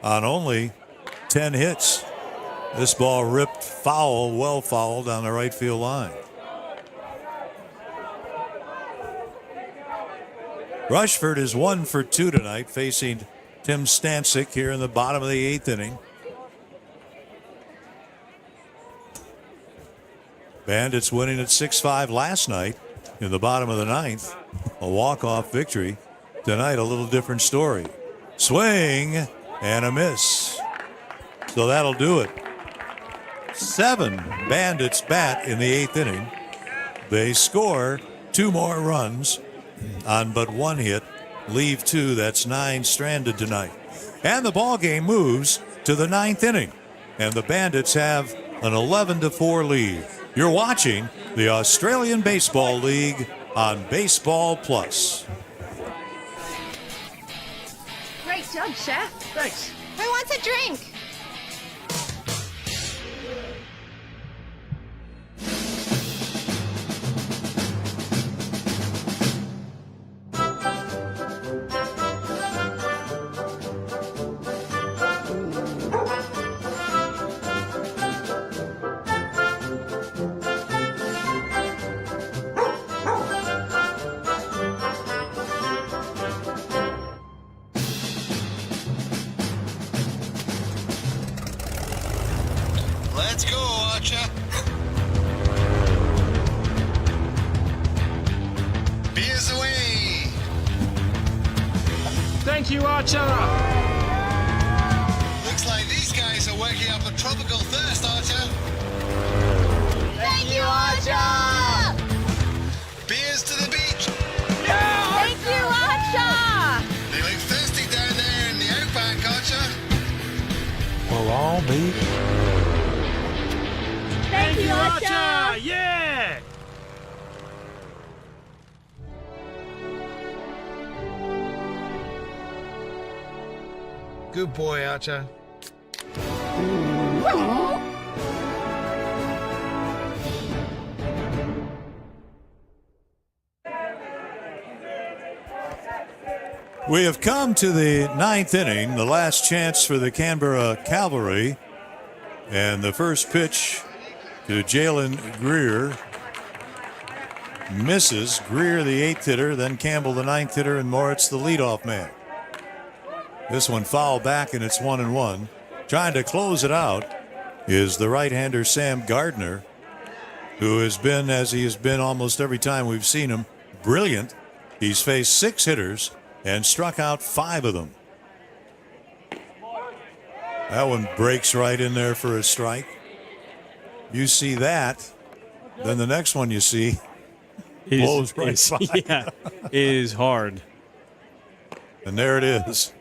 on only 10 hits. This ball ripped foul, well fouled down the right field line. Rushford is 1 for 2 tonight, facing Tim Stancic here in the bottom of the 8th inning. Bandits winning at 6-5 last night in the bottom of the 9th. A walk-off victory. Tonight, a little different story. Swing and a miss. So that'll do it. 7 Bandits bat in the 8th inning. They score 2 more runs on but 1 hit. Leave 2. That's 9 stranded tonight. And the ball game moves to the 9th inning. And the Bandits have an 11-4 lead. You're watching the Australian Baseball League on Baseball Plus. Great job, Chef. Thanks. Who wants a drink? Let's go, Archer. Beers away. Thank you, Archer. Looks like these guys are working up a tropical thirst, Archer. Thank you, Archer! Beers to the beach. Thank you, Archer! They look thirsty down there in the outback, Archer. We'll all be. Thank you, Archer! Yeah! Good boy, Archer. We have come to the 9th inning, the last chance for the Canberra Cavalry. And the first pitch to Jalen Greer misses. Greer, the 8th hitter, then Campbell, the 9th hitter, and Moritz, the leadoff man. This one fouled back, and it's 1-1. Trying to close it out is the right-hander Sam Gardner, who has been, as he has been almost every time we've seen him, brilliant. He's faced 6 hitters and struck out 5 of them. That one breaks right in there for a strike. You see that, then the next one you see blows right by. Yeah, it is hard. And there it is.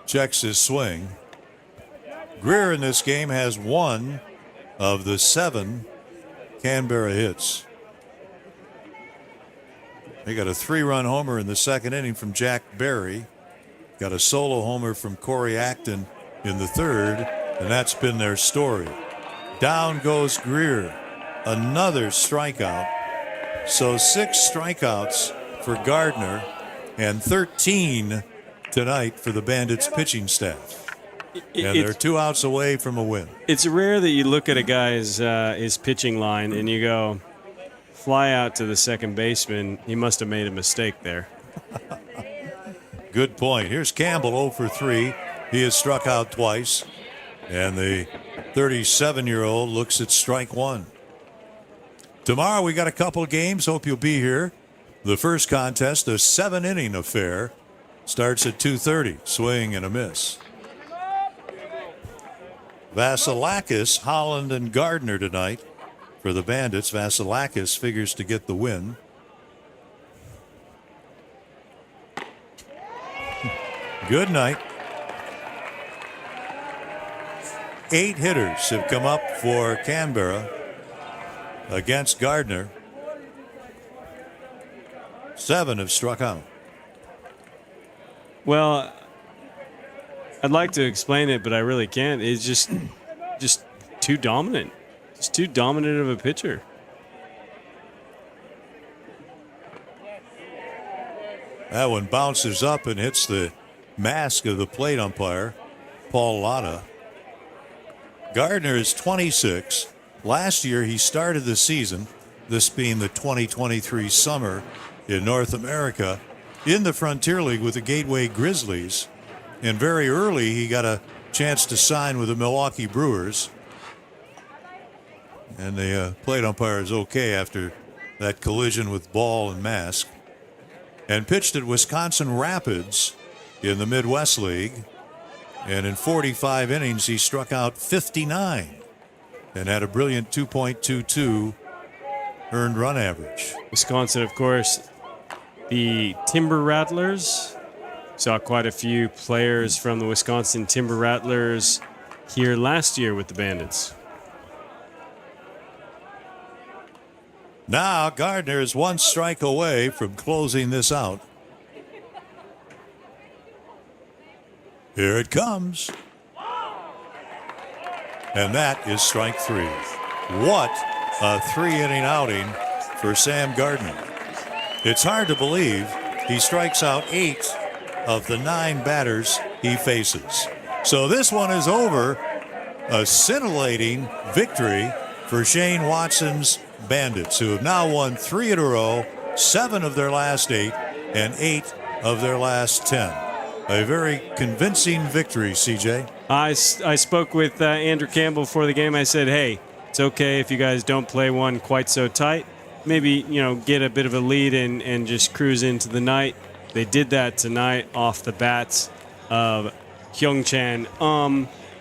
Checks his swing. Greer in this game has 1 of the 7 Canberra hits. They got a 3-run homer in the 2nd inning from Jack Berry. Got a solo homer from Corey Acton in the 3rd, and that's been their story. Down goes Greer. Another strikeout. So 6 strikeouts for Gardner and 13 tonight for the Bandits pitching staff. And they're 2 outs away from a win. It's rare that you look at a guy's his pitching line and you go, fly out to the second baseman. He must have made a mistake there. Good point. Here's Campbell 0 for 3. He has struck out twice. And the 37-year-old looks at strike 1. Tomorrow we got a couple games. Hope you'll be here. The first contest, a 7-inning affair, starts at 2:30. Swing and a miss. Vasilakis, Holland, and Gardner tonight for the Bandits. Vasilakis figures to get the win. Good night. 8 hitters have come up for Canberra against Gardner. 7 have struck out. Well, I'd like to explain it, but I really can't. It's just too dominant. Just too dominant of a pitcher. That one bounces up and hits the mask of the plate umpire, Paul Latta. Gardner is 26. Last year he started the season, this being the 2023 summer in North America, in the Frontier League with the Gateway Grizzlies. And very early, he got a chance to sign with the Milwaukee Brewers. And the plate umpire is okay after that collision with ball and mask. And pitched at Wisconsin Rapids in the Midwest League. And in 45 innings, he struck out 59 and had a brilliant 2.22 earned run average. Wisconsin, of course, the Timber Rattlers. Saw quite a few players from the Wisconsin Timber Rattlers here last year with the Bandits. Now Gardner is one strike away from closing this out. Here it comes. And that is strike three. What a 3-inning outing for Sam Gardner. It's hard to believe he strikes out 8 of the 9 batters he faces. So this one is over. A scintillating victory for Shane Watson's Bandits, who have now won 3 in a row, 7 of their last 8, and 8 of their last 10. A very convincing victory, CJ. I spoke with Andrew Campbell before the game. I said, hey, it's okay if you guys don't play one quite so tight. Maybe, get a bit of a lead and just cruise into the night. They did that tonight off the bats of Hyung-Chan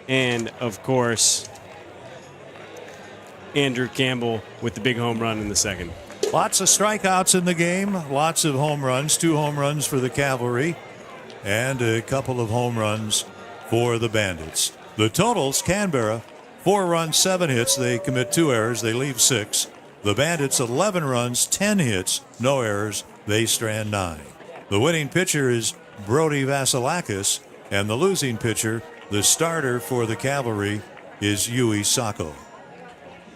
and, of course, Andrew Campbell with the big home run in the second. Lots of strikeouts in the game, lots of home runs, 2 home runs for the Cavalry, and a couple of home runs for the Bandits. The totals, Canberra, 4 runs, 7 hits. They commit 2 errors. They leave 6. The Bandits, 11 runs, 10 hits, no errors. They strand 9. The winning pitcher is Brody Vasilakis, and the losing pitcher, the starter for the Cavalry, is Yui Sako.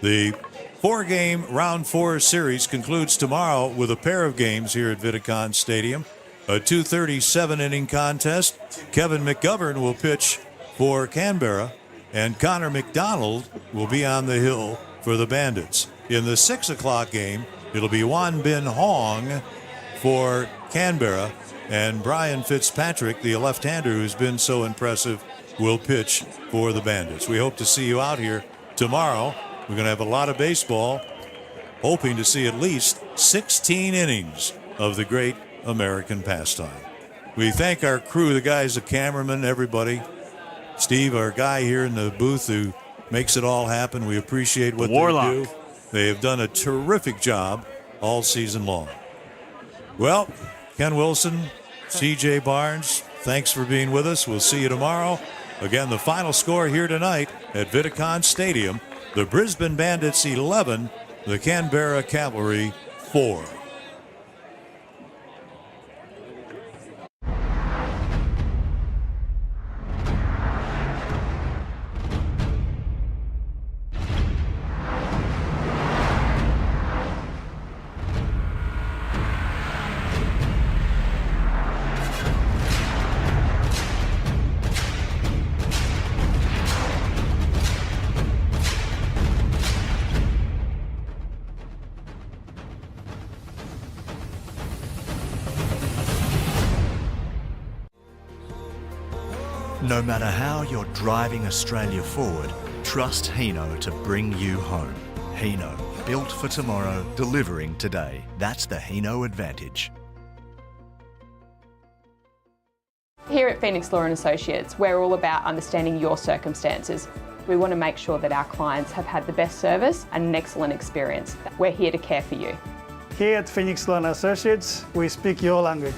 The 4-game Round 4 series concludes tomorrow with a pair of games here at Vidicon Stadium. A 237-inning contest. Kevin McGovern will pitch for Canberra, and Connor McDonald will be on the hill for the Bandits. In the 6 o'clock game, it'll be Wan Bin Hong for Canberra, and Brian Fitzpatrick, the left-hander who's been so impressive, will pitch for the Bandits. We hope to see you out here tomorrow. We're going to have a lot of baseball, hoping to see at least 16 innings of the great American pastime. We thank our crew, the guys, the cameramen, everybody. Steve, our guy here in the booth who makes it all happen. We appreciate what they do. They have done a terrific job all season long. Well, Ken Wilson, CJ Barnes, thanks for being with us. We'll see you tomorrow. Again, the final score here tonight at Vidicon Stadium. The Brisbane Bandits 11, the Canberra Cavalry 4. No matter how you're driving Australia forward, trust Hino to bring you home. Hino, built for tomorrow, delivering today. That's the Hino advantage. Here at Phoenix Law & Associates, we're all about understanding your circumstances. We want to make sure that our clients have had the best service and an excellent experience. We're here to care for you. Here at Phoenix Law & Associates, we speak your language.